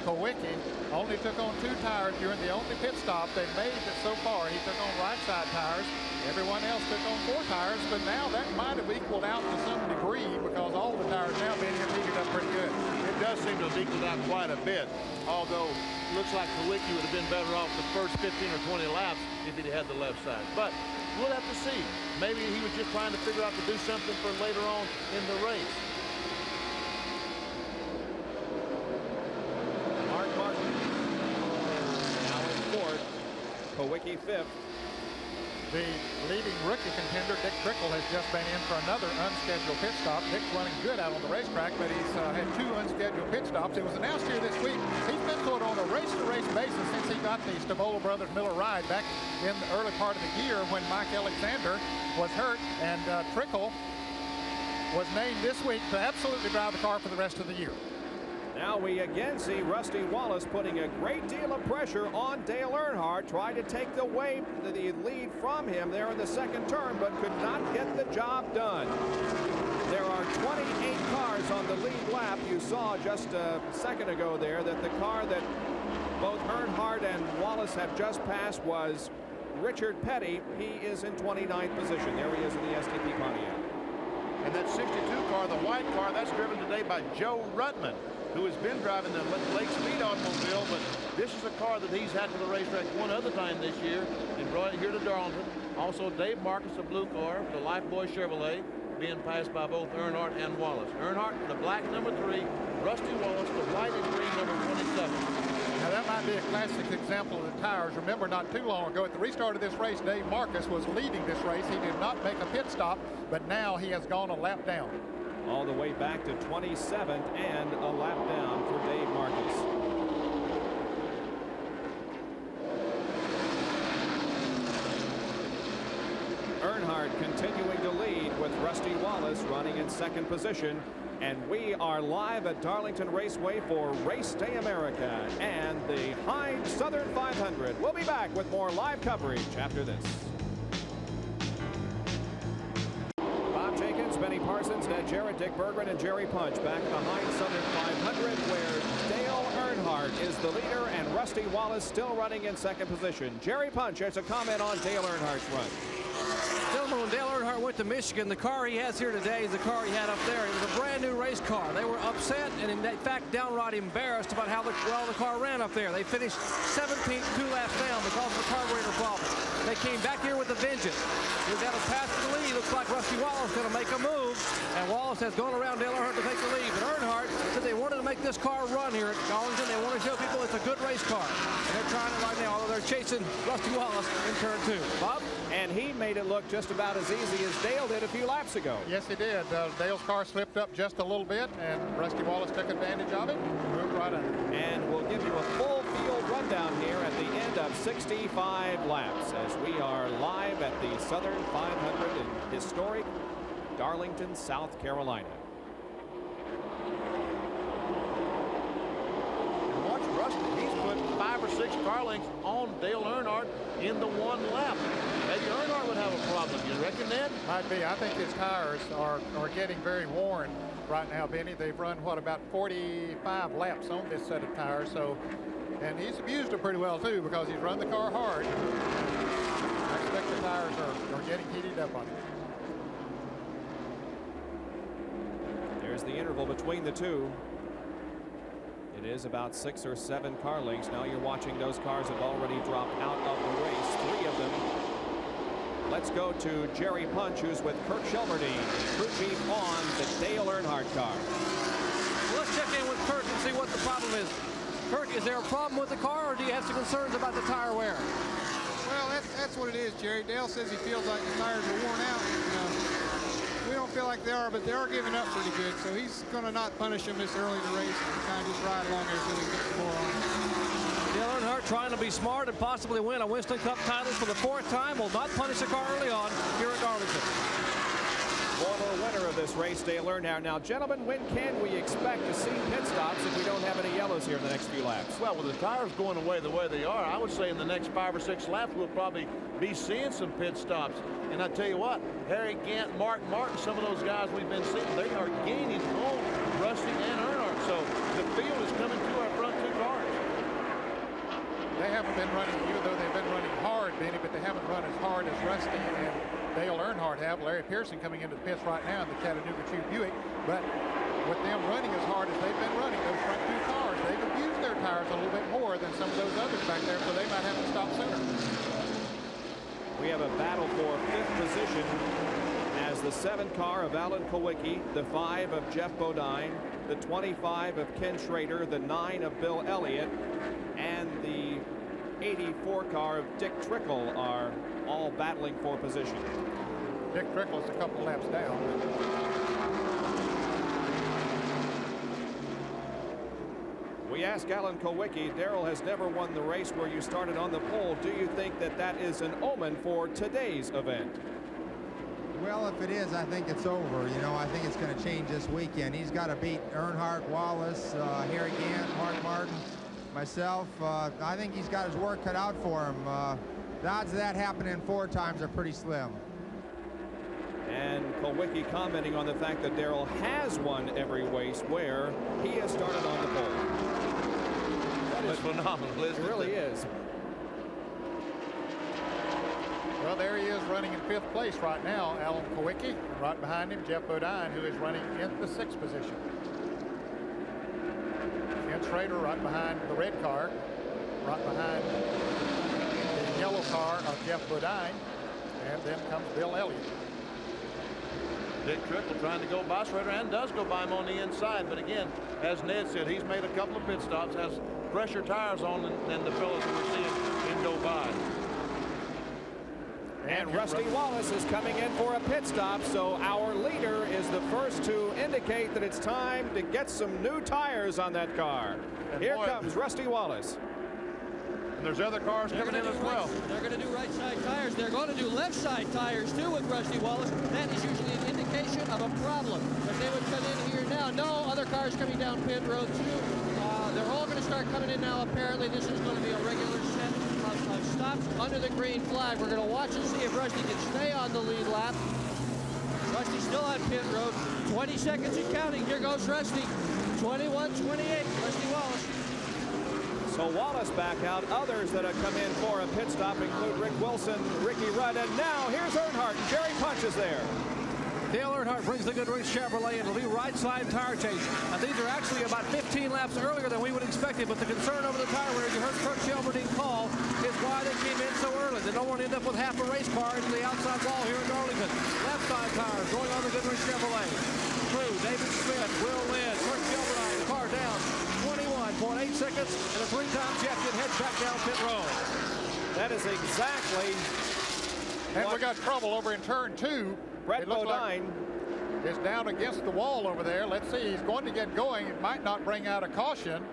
Speaker 4: Kulwicki only took on 2 tires during the only pit stop they made so far. He took on right side tires. Everyone else took on 4 tires, but now that might have equaled out to some degree because all the tires now being heated up pretty good.
Speaker 5: It does seem to have equaled out quite a bit, although it looks like Kulwicki would have been better off the first 15 or 20 laps if he'd had the left side. But we'll have to see. Maybe he was just trying to figure out to do something for later on in the race.
Speaker 3: Mark Martin now in 4th, Kulwicki 5th.
Speaker 4: The leading rookie contender, Dick Trickle, has just been in for another unscheduled pit stop. Dick's running good out on the racetrack, but he's had 2 unscheduled pit stops. It was announced here this week. He's been sort of on a race-to-race basis since he got the Stavola Brothers Miller ride back in the early part of the year when Mike Alexander was hurt, and Trickle was named this week to absolutely drive the car for the rest of the year.
Speaker 3: Now we again see Rusty Wallace putting a great deal of pressure on Dale Earnhardt, trying to take the lead from him there in the second turn, but could not get the job done. There are 28 cars on the lead lap. You saw just a second ago there that the car that both Earnhardt and Wallace have just passed was Richard Petty. He is in 29th position. There he is in the STP Pontiac.
Speaker 5: And that 62 car, the white car, that's driven today by Joe Ruttman, who has been driving the Lake Speed automobile, but this is a car that he's had to the racetrack one other time this year and brought it here to Darlington. Also, Dave Marcus, a blue car, the Lifeboy Chevrolet, being passed by both Earnhardt and Wallace. Earnhardt, the black number 3, Rusty Wallace, the white and green number 27.
Speaker 4: Now that might be a classic example of the tires. Remember, not too long ago at the restart of this race, Dave Marcus was leading this race. He did not make a pit stop, but now he has gone a lap down.
Speaker 3: All the way back to 27th and a lap down for Dave Marcus. Earnhardt continuing to lead with Rusty Wallace running in second position. And we are live at Darlington Raceway for Race Day America and the Heinz Southern 500. We'll be back with more live coverage after this. Benny Parsons, Ned Jarrett, Dick Berggren, and Jerry Punch back at the Heinz Southern 500, where Dale Earnhardt is the leader and Rusty Wallace still running in second position. Jerry Punch has a comment on Dale Earnhardt's run.
Speaker 6: Still
Speaker 7: gentlemen, when Dale Earnhardt went to Michigan, the car he has here today is the car he had up there. It was a brand new race car. They were upset and in fact downright embarrassed about how well the car ran up there. They finished 17th, 2 laps down because of the carburetor problem. They came back here with a vengeance. We've got a pass to the lead. Looks like Rusty Wallace going to make a move, and Wallace has gone around Dale Earnhardt to take the lead. But Earnhardt said they wanted to make this car run here at Darlington. They want to show people it's a good race car, and they're trying it right now, although they're chasing Rusty Wallace in turn 2. Bob?
Speaker 3: And he made it look just about as easy as Dale did a few laps ago.
Speaker 4: Yes, he did. Dale's car slipped up just a little bit, and Rusty Wallace took advantage of it, moved right under.
Speaker 3: And we'll give you a full field rundown here at the end of 65 laps as we are live at the Southern 500 in historic Darlington, South Carolina.
Speaker 5: And watch Rusty. He's put 5 or 6 car lengths on Dale Earnhardt in the 1 lap. Maybe Earnhardt would have a problem. You reckon, Ned?
Speaker 4: Might be. I think his tires are getting very worn right now, Benny. They've run, what, about 45 laps on this set of tires. So, and he's abused it pretty well, too, because he's run the car hard. I expect the tires are getting heated up on him.
Speaker 3: There's the interval between the two. It is about 6 or 7 car lengths. Now you're watching those cars have already dropped out of the race, 3 of them. Let's go to Jerry Punch, who's with Kurt Shelmerdine, crew chief on the Dale Earnhardt car.
Speaker 7: Well, let's check in with Kurt and see what the problem is. Kurt, is there a problem with the car, or do you have some concerns about the tire wear?
Speaker 11: Well, that's what it is, Jerry. Dale says he feels like the tires are worn out. We don't feel like they are, but they are giving up pretty good. So he's going to not punish them this early in the race and kind of just ride along there until he gets some more on.
Speaker 7: Dale Earnhardt trying to be smart and possibly win a Winston Cup title for the 4th time. Will not punish the car early on here at Darlington.
Speaker 3: Former winner of this race, Dale Earnhardt. Now, gentlemen, when can we expect to see pit stops if we don't have any yellows here in the next few laps?
Speaker 5: Well, with the tires going away the way they are, I would say in the next 5 or 6 laps, we'll probably be seeing some pit stops. And I tell you what, Harry Gant, Mark Martin, some of those guys we've been seeing, they are gaining on Rusty and Earnhardt. So the field is coming to our front 2 cars.
Speaker 4: They haven't been running, even though they've been running hard, Benny, but they haven't run as hard as Rusty and Dale Earnhardt have. Larry Pearson coming into the pits right now in the Chattanooga 2 Buick. But with them running as hard as they've been running, those front 2 cars, they've abused their tires a little bit more than some of those others back there, so they might have to stop sooner.
Speaker 3: We have a battle for 5th position as the 7 car of Alan Kulwicki, the 5 of Jeff Bodine, the 25 of Ken Schrader, the 9 of Bill Elliott, and the 84 car of Dick Trickle are all battling for position.
Speaker 4: Dick Trickle's a couple laps down.
Speaker 3: We ask Alan Kulwicki, Darrell has never won the race where you started on the pole. Do you think that that is an omen for today's event?
Speaker 12: Well, if it is, I think it's over. You know, I think it's going to change this weekend. He's got to beat Earnhardt, Wallace, Harry Gant, Mark Martin, myself. I think he's got his work cut out for him. The odds of that happening 4 times are pretty slim.
Speaker 3: And Kulwicki commenting on the fact that Darrell has won every race where he has started on the pole.
Speaker 5: That is phenomenal, isn't it?
Speaker 3: It really is.
Speaker 4: Well, there he is running in 5th place right now, Alan Kulwicki. Right behind him, Jeff Bodine, who is running in the 6th position. Ken Schrader right behind the red car, right behind the yellow car of Jeff Bodine, and then comes Bill Elliott.
Speaker 5: Dick Trickle trying to go by Schrader and does go by him on the inside. But again, as Ned said, he's made a couple of pit stops, has fresher tires on than the fellas that we're seeing him go by.
Speaker 3: And Rusty Wallace is coming in for a pit stop, so our leader is the first to indicate that it's time to get some new tires on that car.
Speaker 5: And
Speaker 3: Here
Speaker 5: boy,
Speaker 3: comes Rusty Wallace.
Speaker 5: And there's other cars coming in as well.
Speaker 6: They're going to do right side tires. They're going to do left side tires too with Rusty Wallace. That is usually an indication of a problem. But they would come in here now. No other cars coming down pit road too. They're all going to start coming in now. Apparently this is going to be a regular set of stops under the green flag. We're going to watch and see if Rusty can stay on the lead lap. Rusty's still on pit road. 20 seconds and counting. Here goes Rusty. 21-28. Rusty Wallace.
Speaker 3: So Wallace back out. Others that have come in for a pit stop include Rick Wilson, Ricky Rudd, and now here's Earnhardt. Jerry Punch is there.
Speaker 7: Dale Earnhardt brings the Goodrich Chevrolet into the right side tire change. Now, these are actually about 15 laps earlier than we would expect it, but the concern over the tire wear, you heard Kurt Shelberdine call, is why they came in so early. They don't want to end up with half a race car into the outside wall here in Darlington. Left side tires going on the Goodrich Chevrolet. Through David Smith, Will Lynn, Kurt Shelberdine, the car down 21.8 seconds, and a three-time champion heads back down pit road.
Speaker 3: That is exactly.
Speaker 4: And we got trouble over in turn 2.
Speaker 3: Brett Bodine
Speaker 4: is down against the wall over there. Let's see, he's going to get going. It might not bring out a caution,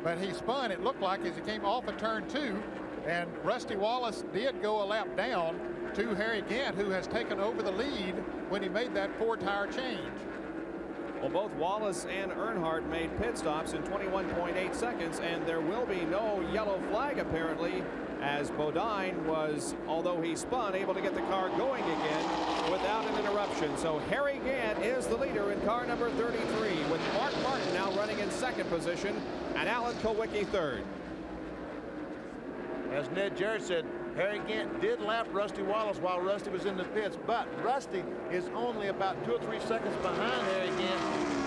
Speaker 4: but he spun, it looked like, as he came off of turn 2. And Rusty Wallace did go a lap down to Harry Gant, who has taken over the lead when he made that 4-tire change.
Speaker 3: Well, both Wallace and Earnhardt made pit stops in 21.8 seconds, and there will be no yellow flag apparently, as Bodine was, although he spun, able to get the car going again without an interruption. So Harry Gant is the leader in car number 33, with Mark Martin now running in second position and Alan Kulwicki third.
Speaker 5: As Ned Jarrett said, Harry Gant did lap Rusty Wallace while Rusty was in the pits, but Rusty is only about 2 or 3 seconds behind Harry Gant,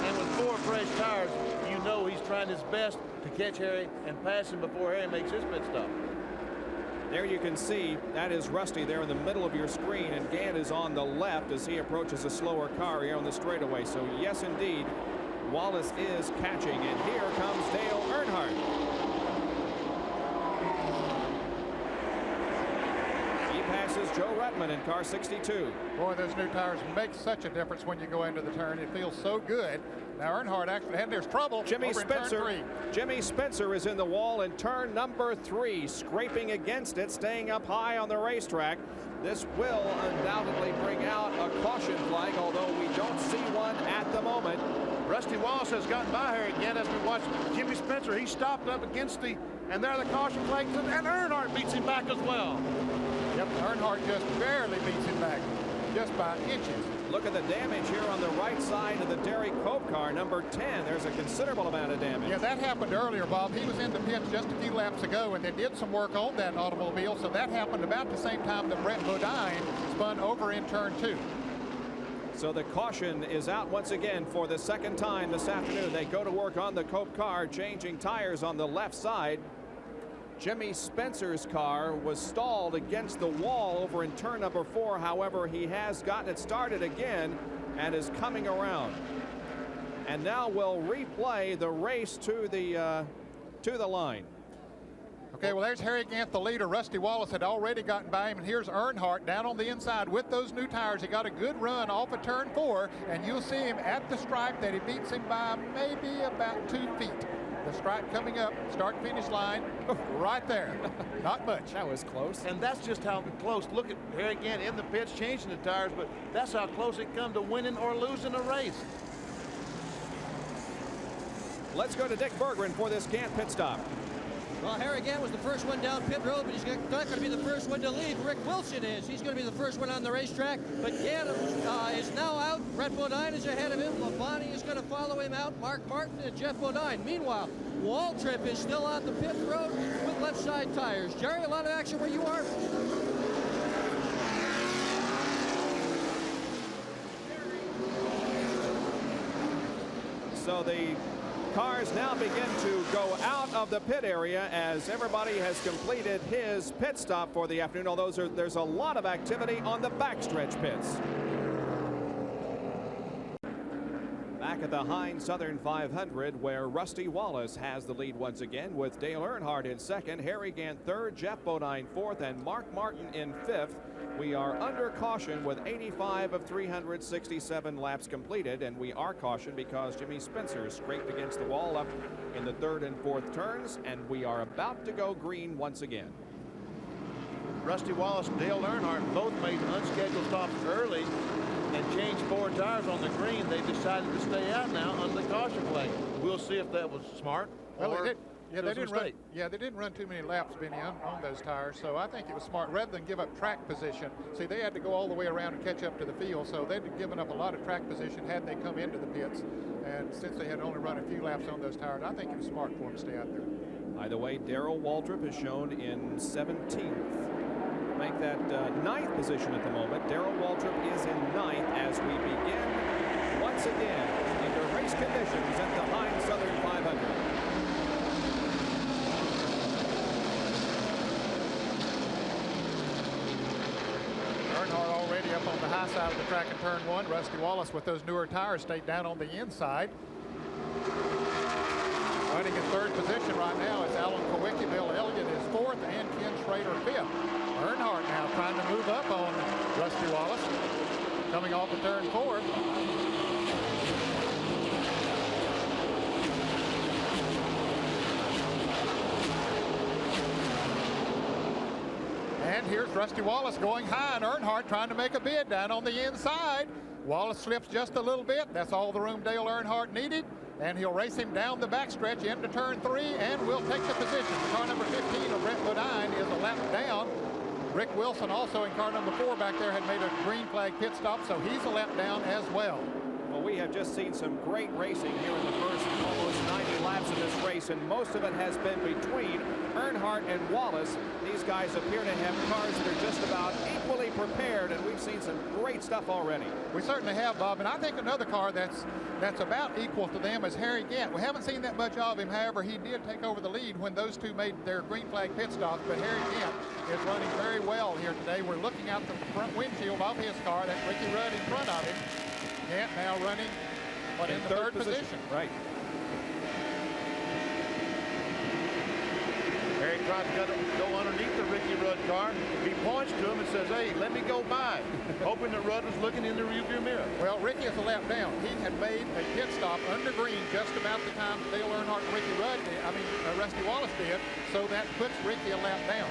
Speaker 5: and with 4 fresh tires, you know he's trying his best to catch Harry and pass him before Harry makes his pit stop.
Speaker 3: There you can see that is Rusty there in the middle of your screen, and Gant is on the left as he approaches a slower car here on the straightaway. So yes, indeed, Wallace is catching, and here comes Dale Earnhardt. He passes Joe Ruttman in car 62.
Speaker 4: Boy, those new tires make such a difference when you go into the turn. It feels so good. Now Earnhardt actually, and there's trouble.
Speaker 3: Jimmy Spencer is in the wall in turn number 3, scraping against it, staying up high on the racetrack. This will undoubtedly bring out a caution flag, although we don't see one at the moment.
Speaker 5: Rusty Wallace has gotten by Harry again as we watch Jimmy Spencer. He stopped up against and there the caution flags, and Earnhardt beats him back as well.
Speaker 4: Yep, Earnhardt just barely beats him back, just by inches.
Speaker 3: Look at the damage here on the right side of the Derek Cope car, number 10. There's a considerable amount of damage.
Speaker 4: Yeah, that happened earlier, Bob. He was in the pits just a few laps ago, and they did some work on that automobile, so that happened about the same time that Brett Bodine spun over in turn 2.
Speaker 3: So the caution is out once again for the second time this afternoon. They go to work on the Cope car, changing tires on the left side. Jimmy Spencer's car was stalled against the wall over in turn number 4. However, he has gotten it started again and is coming around. And now we'll replay the race to the line.
Speaker 4: Okay, well, there's Harry Gant, the leader. Rusty Wallace had already gotten by him, and here's Earnhardt down on the inside with those new tires. He got a good run off of turn 4, and you'll see him at the stripe that he beats him by maybe about 2 feet. The stripe coming up, start-finish line, right there. Not much.
Speaker 3: That was close.
Speaker 5: And that's just how close. Look at Harry Gant in the pits changing the tires, but that's how close it come to winning or losing a race.
Speaker 3: Let's go to Dick Berggren for this Gant pit stop.
Speaker 6: Well, Harry Gant was the first one down pit road, but he's not going to be the first one to leave. Rick Wilson is. He's going to be the first one on the racetrack. But Gant is now out. Brett Bodine is ahead of him. Labonte is going to follow him out. Mark Martin and Jeff Bodine. Meanwhile, Waltrip is still on the pit road with left side tires. Jerry, a lot of action where you are.
Speaker 3: So the cars now begin to go out of the pit area as everybody has completed his pit stop for the afternoon, although there's a lot of activity on the backstretch pits. Back at the Heinz Southern 500, where Rusty Wallace has the lead once again, with Dale Earnhardt in second, Harry Gant third, Jeff Bodine fourth, and Mark Martin in fifth. We are under caution with 85 of 367 laps completed, and we are cautioned because Jimmy Spencer scraped against the wall up in the third and fourth turns, and we are about to go green once again.
Speaker 5: Rusty Wallace and Dale Earnhardt both made unscheduled stops early and changed 4 tires on the green. They decided to stay out now under the caution flag. We'll see if that was smart.
Speaker 4: Well, they didn't run too many laps, Benny, on those tires, so I think it was smart. Rather than give up track position, see, they had to go all the way around and catch up to the field, so they'd given up a lot of track position had they come into the pits. And since they had only run a few laps on those tires, I think it was smart for them to stay out there.
Speaker 3: Either way, Darrell Waltrip is shown in 17th. Make that 9th position at the moment. Darrell Waltrip is in 9th as we begin once again under race conditions at the Heinz Southern 500.
Speaker 4: Earnhardt already up on the high side of the track in turn 1. Rusty Wallace with those newer tires stayed down on the inside. Running in 3rd position right now is Alan Kowicki. Bill Elliott is 4th and Ken Schrader 5th. Earnhardt now trying to move up on Rusty Wallace. Coming off of turn 4. And here's Rusty Wallace going high, and Earnhardt trying to make a bid down on the inside. Wallace slips just a little bit. That's all the room Dale Earnhardt needed. And he'll race him down the backstretch into turn 3 and will take the position. Car number 15 of Brett Bodine is a lap down. Rick Wilson also in car number 4 back there had made a green flag pit stop, so he's a lap down as well.
Speaker 3: Well, we have just seen some great racing here in the first almost 90 laps of this race, and most of it has been between Earnhardt and Wallace. These guys appear to have cars that are just about equally prepared, and we've seen some great stuff already.
Speaker 4: We certainly have, Bob, and I think another car that's about equal to them is Harry Gant. We haven't seen that much of him. However, he did take over the lead when those two made their green flag pit stops, but Harry Gant is running very well here today. We're looking out the front windshield of his car. That's Ricky Rudd in front of him. Gant now running, but in the 3rd position.
Speaker 3: Right.
Speaker 5: Harry tries to go underneath the Ricky Rudd car. He points to him and says, "Hey, let me go by," hoping that Rudd was looking in the rearview mirror.
Speaker 4: Well, Ricky is a lap down. He had made a pit stop under green just about the time Dale Earnhardt and Ricky Rudd did, Rusty Wallace did, so that puts Ricky a lap down.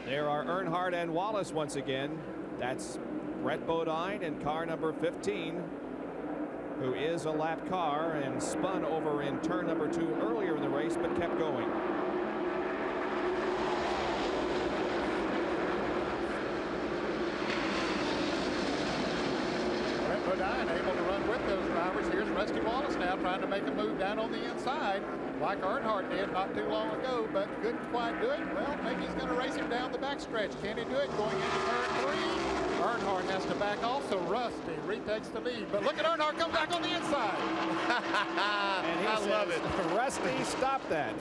Speaker 3: There are Earnhardt and Wallace once again. That's Brett Bodine in car number 15, who is a lap car and spun over in turn number 2 earlier in the race, but kept going.
Speaker 4: Brett Bodine able to run with those drivers. Here's Rusty Wallace now trying to make a move down on the inside, like Earnhardt did not too long ago, but couldn't quite do it. Well, maybe he's going to race him down the backstretch. Can he do it? Going into turn 3. Earnhardt has to back off, so Rusty retakes the lead. But look at Earnhardt come back on the inside.
Speaker 3: And he says, love it. Rusty, stop that.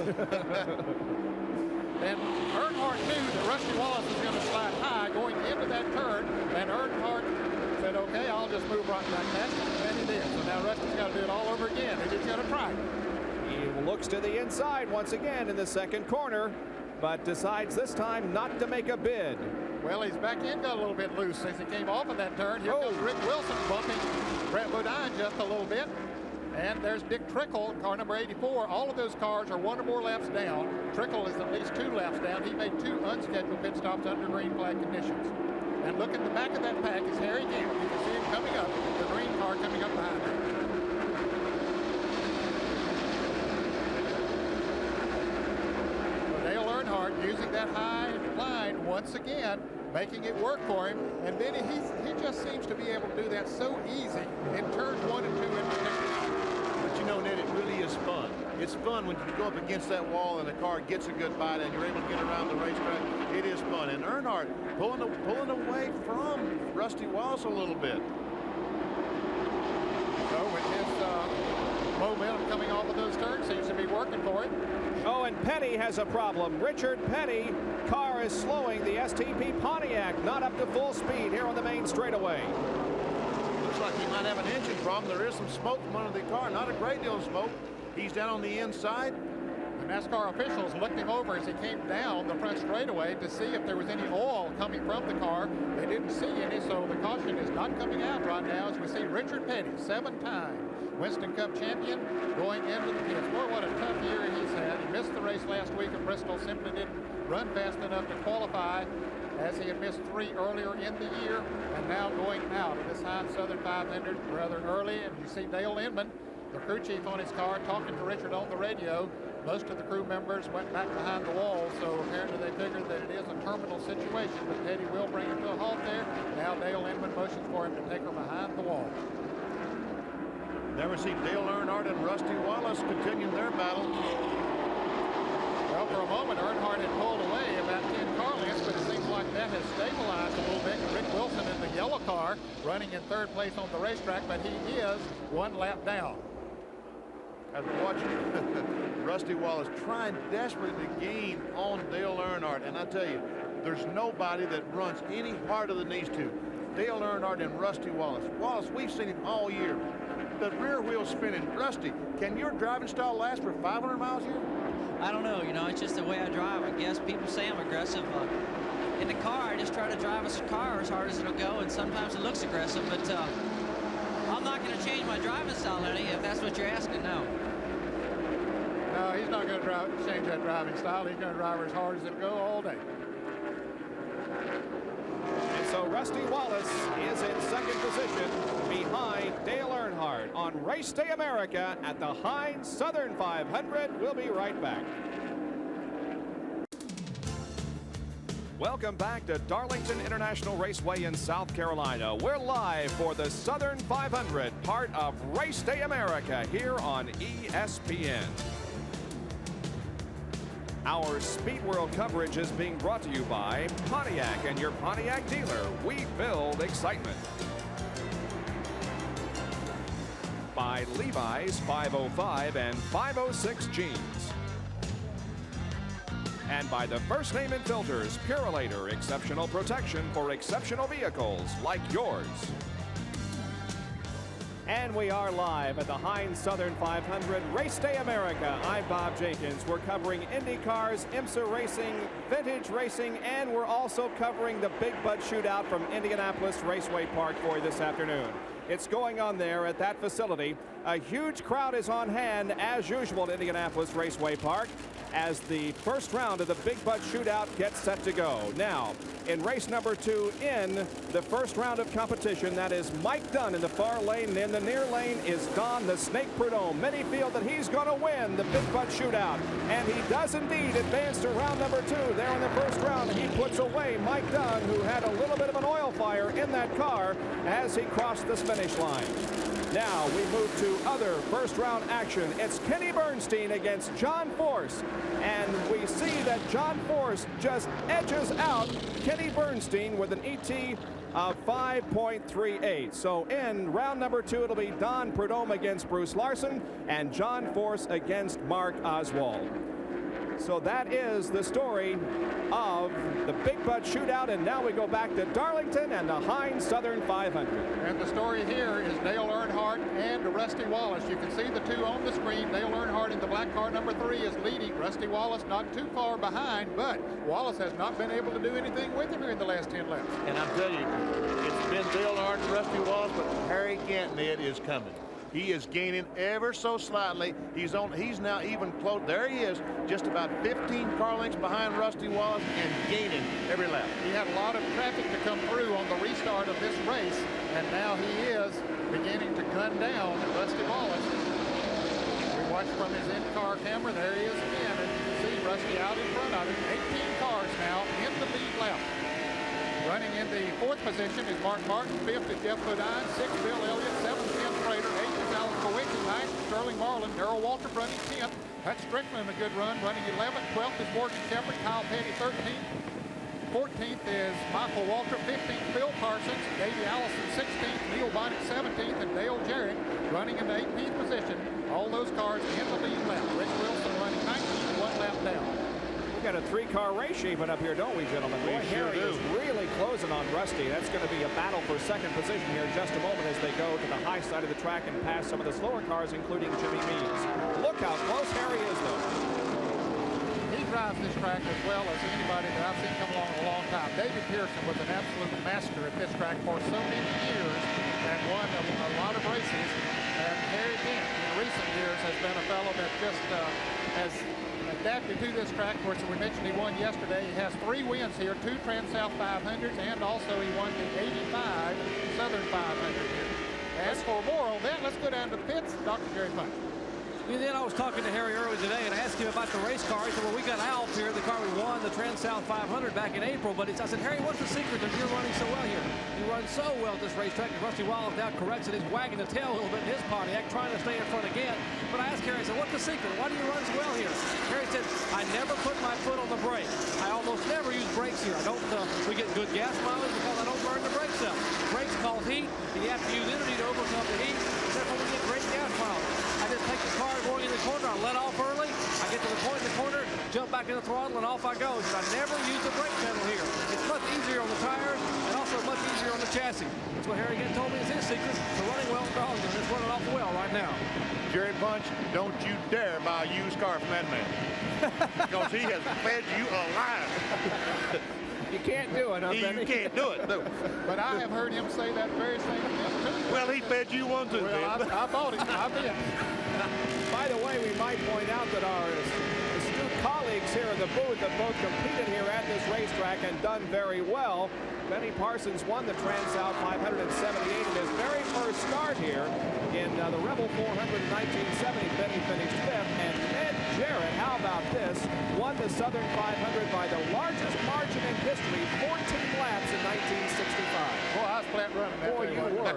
Speaker 4: And Earnhardt knew that Rusty Wallace was going to slide high going into that turn, and Earnhardt said, okay, I'll just move right back past him, and he did. So now Rusty's got to do it all over again. He's just going to try.
Speaker 3: He looks to the inside once again in the 2nd corner, but decides this time not to make a bid.
Speaker 4: Well, his back end got a little bit loose as he came off of that turn. Here comes Rick Wilson bumping Brett Bodine just a little bit. And there's Dick Trickle, car number 84. All of those cars are 1 or more laps down. Trickle is at least 2 laps down. He made 2 unscheduled pit stops under green flag conditions. And look at the back of that pack is Harry Gant. You can see him coming up, the green car coming up behind him. Dale Earnhardt using that high line once again, making it work for him. And then he just seems to be able to do that so easy in turns 1 and 2 in particular.
Speaker 5: But you know, Ned, it really is fun. It's fun when you go up against that wall and the car gets a good bite and you're able to get around the racetrack. It is fun. And Earnhardt pulling away from Rusty Wallace a little bit.
Speaker 4: So with his momentum coming off of those turns, seems to be working for him.
Speaker 3: Oh, and Petty has a problem. Richard Petty, car is slowing. The STP Pontiac not up to full speed here on the main straightaway.
Speaker 5: Looks like he might have an engine problem. There is some smoke from under the car. Not a great deal of smoke. He's down on the inside.
Speaker 4: The NASCAR officials looked him over as he came down the front straightaway to see if there was any oil coming from the car. They didn't see any, so the caution is not coming out right now as we see Richard Petty, 7-time Winston Cup champion, going into the pits. Boy, what a tough year he's had. He missed the race last week at Bristol, simply didn't run fast enough to qualify, as he had missed 3 earlier in the year, and now going out of this Heinz Southern 500 rather early. And you see Dale Inman, the crew chief on his car, talking to Richard on the radio. Most of the crew members went back behind the wall, so apparently they figured that it is a terminal situation, but Petty will bring it to a halt there. Now Dale Inman motions for him to take her behind the wall.
Speaker 5: Never see Dale Earnhardt and Rusty Wallace continuing their battle.
Speaker 4: Well, for a moment, Earnhardt had pulled away about 10 car lengths, but it seems like that has stabilized a little bit. Rick Wilson in the yellow car running in third place on the racetrack, but he is one lap down.
Speaker 5: As we're watching Rusty Wallace trying desperately to gain on Dale Earnhardt, and I tell you, there's nobody that runs any harder than these two. Dale Earnhardt and Rusty Wallace. Wallace, we've seen him all year. The rear wheel spinning. Rusty, can your driving style last for 500 miles a year?
Speaker 13: I don't know. You know, it's just the way I drive. I guess people say I'm aggressive. In the car, I just try to drive a car as hard as it'll go, and sometimes it looks aggressive, but I'm not going to change my driving style any, if that's what you're asking. No.
Speaker 4: No, he's not going to change that driving style. He's going to drive as hard as it'll go all day.
Speaker 3: And so Rusty Wallace is in second position behind Dale Earnhardt on Race Day America at the Heinz Southern 500. We'll be right back. Welcome back to Darlington International Raceway in South Carolina. We're live for the Southern 500, part of Race Day America here on ESPN. Our Speed World coverage is being brought to you by Pontiac and your Pontiac dealer. We build excitement. By Levi's 505 and 506 jeans. And by the First Name and Filters Purolator, exceptional protection for exceptional vehicles like yours. And we are live at the Heinz Southern 500 Race Day America. I'm Bob Jenkins. We're covering Indy cars, IMSA racing, vintage racing, and we're also covering the Big Bud Shootout from Indianapolis Raceway Park for you this afternoon. It's going on there at that facility. A huge crowd is on hand, as usual, at Indianapolis Raceway Park as the first round of the Big Bud Shootout gets set to go. Now, in race number 2 in the first round of competition, that is Mike Dunn in the far lane, and in the near lane is Don the Snake Prudhomme. Many feel that he's going to win the Big Bud Shootout, and he does indeed advance to round number 2. There in the first round, he puts away Mike Dunn, who had a little bit of an oil fire in that car as he crossed the finish line. Now we move to other first round action. It's Kenny Bernstein against John Force. And we see that John Force just edges out Kenny Bernstein with an ET of 5.38. So in round number 2, it'll be Don Prudhomme against Bruce Larson and John Force against Mark Oswald. So that is the story of the Big Bud Shootout, and now we go back to Darlington and the Heinz Southern 500.
Speaker 4: And the story here is Dale Earnhardt and Rusty Wallace. You can see the two on the screen. Dale Earnhardt in the black car number 3 is leading. Rusty Wallace not too far behind, but Wallace has not been able to do anything with him here in the last 10 laps.
Speaker 5: And I'm telling you, it's been Dale Earnhardt and Rusty Wallace, but Harry Gantonette is coming. He is gaining ever so slightly. He's now even close. There he is, just about 15 car lengths behind Rusty Wallace and gaining every lap.
Speaker 4: He had a lot of traffic to come through on the restart of this race, and now he is beginning to gun down Rusty Wallace. We watch from his in-car camera. There he is again, and you can see Rusty out in front of him. 18 cars now in the lead lap. Running in the 4th position is Mark Martin. 5th is Jeff Bodine. 6th, Bill Elliott. 7th, Ken Prater. 8th is Alan Kowicki. 9th, Sterling Marlin. Darrell Waltrip running 10th. Hutch Strickland a good run, running 11th. 12th is Morgan Shepherd. Kyle Petty 13th. 14th is Michael Waltrip. 15th, Phil Parsons. Davey Allison 16th. Neil Bonnet 17th. And Dale Jarrett running in the 18th position. All those cars in the lead lap. Rick Wilson running 19th, 1 lap down.
Speaker 3: We've got a 3-car race shaping up here, don't we, gentlemen? Boy, Harry is really closing on Rusty. That's going to be a battle for second position here in just a moment as they go to the high side of the track and pass some of the slower cars, including Jimmy Means. Look how close Harry is, though.
Speaker 4: He drives this track as well as anybody that I've seen come along in a long time. David Pearson was an absolute master at this track for so many years and won a lot of races. And Harry Kent in recent years has been a fellow that just has adapted to this track. Of course, we mentioned he won yesterday. He has 3 wins here, 2 Trans-South 500s, and also he won the 85 Southern 500 here. As for more on that, let's go down to the pits. Dr. Jerry Punch.
Speaker 7: And then I was talking to Harry earlier today, and I asked him about the race car. He said, well, we got Alf here, the car we won, the Trans-South 500 back in April. But I said, Harry, what's the secret that you're running so well here? You run so well at this racetrack. And Rusty Wallace now corrects it. He's wagging the tail a little bit in his Pontiac, trying to stay in front again. But I asked Harry, I said, what's the secret? Why do you run so well here? Harry said, I never put my foot on the brake. I almost never use brakes here. I don't, we get good gas mileage because I don't burn the brake cell. Brakes cause heat, and you have to use energy to overcome the heat. Therefore, we get great gas mileage. I just take the car going in the corner. I let off early. I get to the point in the corner, jump back in the throttle, and off I go. So I never use the brake pedal here. It's much easier on the tires and also much easier on the chassis. That's what Harry again told me is his secret to running well in Darlington. It's running awful well right now.
Speaker 5: Jerry Bunch, don't you dare buy a used car from that man. Because he has fed you alive.
Speaker 3: You can't do it, huh, Benny?
Speaker 5: You can't do it, no.
Speaker 4: But I have heard him say that very same thing, too.
Speaker 5: Well, he fed you one, too,
Speaker 4: well,
Speaker 5: Ben.
Speaker 4: I bought it. I did.
Speaker 3: By the way, we might point out that our astute colleagues here in the booth have both competed here at this racetrack and done very well. Benny Parsons won the Trans-South 578 in his very first start here in the Rebel 400 in 1970. Benny finished 5th, and Ned Jarrett, how about this, won the Southern 500 by the largest margin in history, 14 laps in 1965.
Speaker 4: Boy, I was flat running that
Speaker 3: Boy,
Speaker 4: day,
Speaker 3: you were.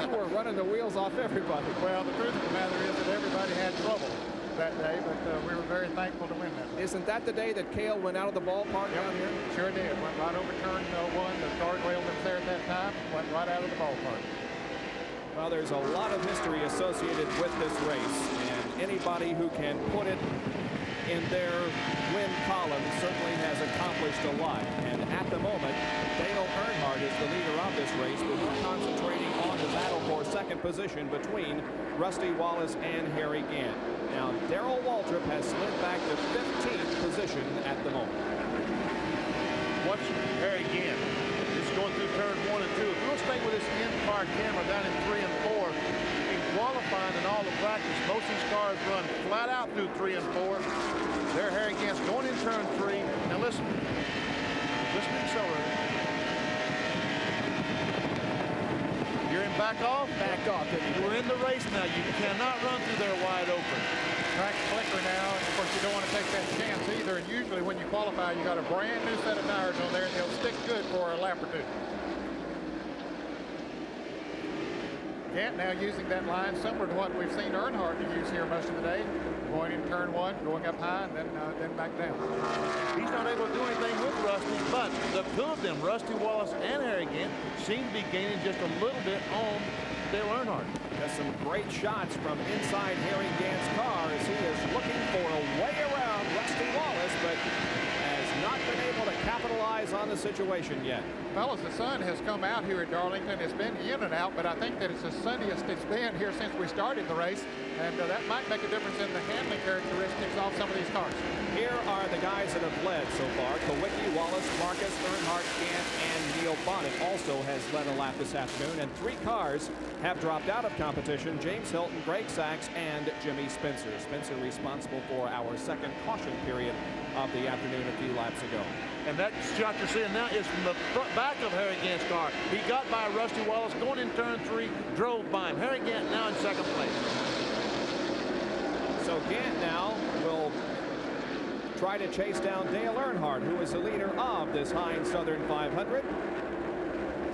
Speaker 3: You were running the wheels off everybody.
Speaker 4: Well, the truth of the matter is that everybody had trouble that day, but we were very thankful to win that.
Speaker 3: Isn't that the day that Cale went out of the ballpark down here?
Speaker 4: Sure did. Went right over turn 1. The guardrail that was there at that time went right out of the ballpark.
Speaker 3: Well, there's a lot of history associated with this race, and anybody who can put it in their win column certainly has accomplished a lot. And at the moment, Dale Earnhardt is the leader of this race, but we're concentrating on the battle for second position between Rusty Wallace and Harry Gant. Now, Darrell Waltrip has slid back to 15th position at the moment.
Speaker 5: Watch Harry Gant. Just going through turn 1 and 2. If we'll stay with this in-car camera down in 3 and 4, in qualifying and all the practice, most of these cars run flat out through 3 and 4. There, Harry Gant's going in turn 3. Now listen. Listen to the accelerator. You're in back off?
Speaker 3: Back off.
Speaker 5: We're in the race now. You cannot run through there wide open.
Speaker 4: Track slicker now, and of course you don't want to take that chance either. And usually when you qualify, you got a brand new set of tires on there, and they'll stick good for a lap or two. Gant now using that line similar to what we've seen Earnhardt use here most of the day. Going in turn 1, going up high, and then back down.
Speaker 5: He's not able to do anything with Rusty, but the two of them, Rusty Wallace and Harry Gant, seem to be gaining just a little bit on Dale Earnhardt.
Speaker 3: Has some great shots from inside Harry Gant's car as he is looking for a way around Rusty Wallace, but has not been able to capitalize on the situation yet.
Speaker 4: Fellas, the sun has come out here at Darlington. It's been in and out, but I think that it's the sunniest it's been here since we started the race, and that might make a difference in the handling characteristics of some of these cars.
Speaker 3: Here are the guys that have led so far. Kulwicki, Wallace, Marcus, Earnhardt, Gant, and Neil Bonnet also has led a lap this afternoon, and 3 cars have dropped out of competition. James Hilton, Greg Sachs, and Jimmy Spencer. Spencer responsible for our second caution period of the afternoon a few laps ago.
Speaker 5: And that shot you're seeing now is from the back of Harry Gant's car. He got by Rusty Wallace going in turn 3, drove by him. Harry Gant now in second place.
Speaker 3: So Gant now will try to chase down Dale Earnhardt, who is the leader of this Heinz Southern 500.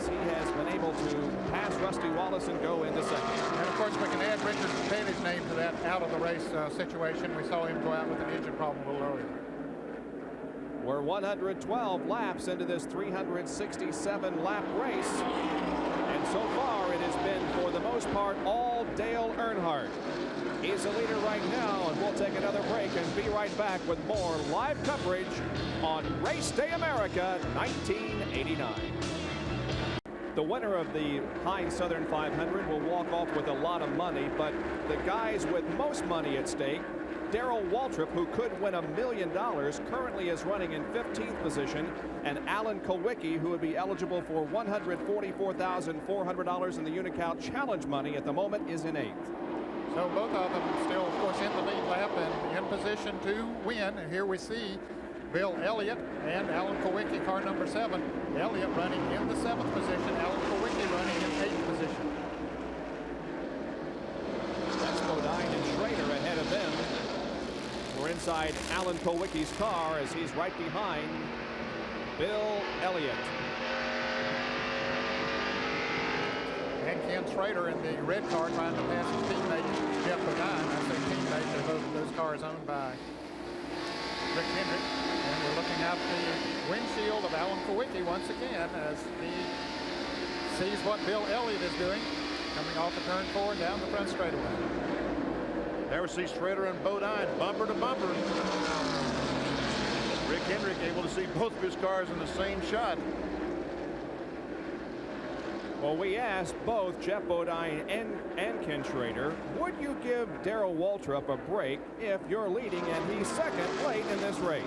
Speaker 3: He has been able to pass Rusty Wallace and go into second.
Speaker 4: And of course, we can add Richard Petty's name to that out of the race situation. We saw him go out with an engine problem a little earlier.
Speaker 3: We're 112 laps into this 367 lap race. And so far, it has been, for the most part, all Dale Earnhardt. He's the leader right now, and we'll take another break and be right back with more live coverage on Race Day America 1989. The winner of the Heinz Southern 500 will walk off with a lot of money, but the guys with most money at stake, Darrell Waltrip, who could win $1 million, currently is running in 15th position, and Alan Kulwicki, who would be eligible for $144,400 in the Unical Challenge money at the moment, is in 8th.
Speaker 4: So both of them still, of course, in the lead lap and in position to win. And here we see Bill Elliott and Alan Kulwicki, car number 7. Elliott running in the 7th position, Alan Kulwicki running in 8th position.
Speaker 3: That's Bodine and Schrader ahead of them. inside Alan Kulwicki's car as he's right behind Bill Elliott.
Speaker 4: And Ken Schrader in the red car trying to pass his teammate Jeff Bodine. I say teammate, those cars owned by Rick Hendrick. And we're looking out the windshield of Alan Kulwicki once again as he sees what Bill Elliott is doing, coming off the turn 4 and down the front straightaway.
Speaker 5: There we see Schrader and Bodine bumper to bumper. Rick Hendrick able to see both of his cars in the same shot.
Speaker 3: Well, we asked both Jeff Bodine and Ken Schrader, would you give Darrell Waltrip a break if you're leading and he's second late in this race?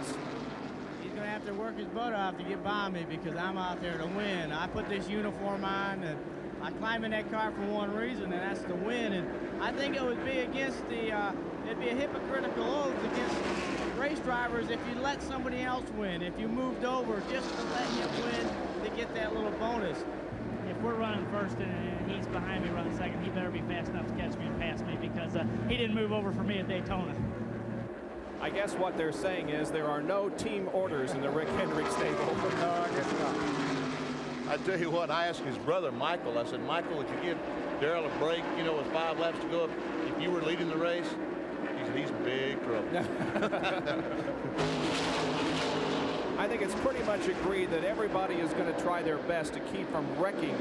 Speaker 14: He's going to have to work his butt off to get by me because I'm out there to win. I put this uniform on and I climb in that car for one reason, and that's to win. And I think it would be against the, it'd be a hypocritical oath against race drivers if you let somebody else win. If you moved over just to let him win to get that little bonus.
Speaker 15: If we're running first and he's behind me running second, he better be fast enough to catch me and pass me because he didn't move over for me at Daytona.
Speaker 3: I guess what they're saying is there are no team orders in the Rick Hendrick stable.
Speaker 4: No, I guess not.
Speaker 5: I tell you what, I asked his brother Michael, I said, Michael, would you give Darrell a break, you know, with 5 laps to go if you were leading the race? He said, he's in big trouble.
Speaker 3: I think it's pretty much agreed that everybody is going to try their best to keep from wrecking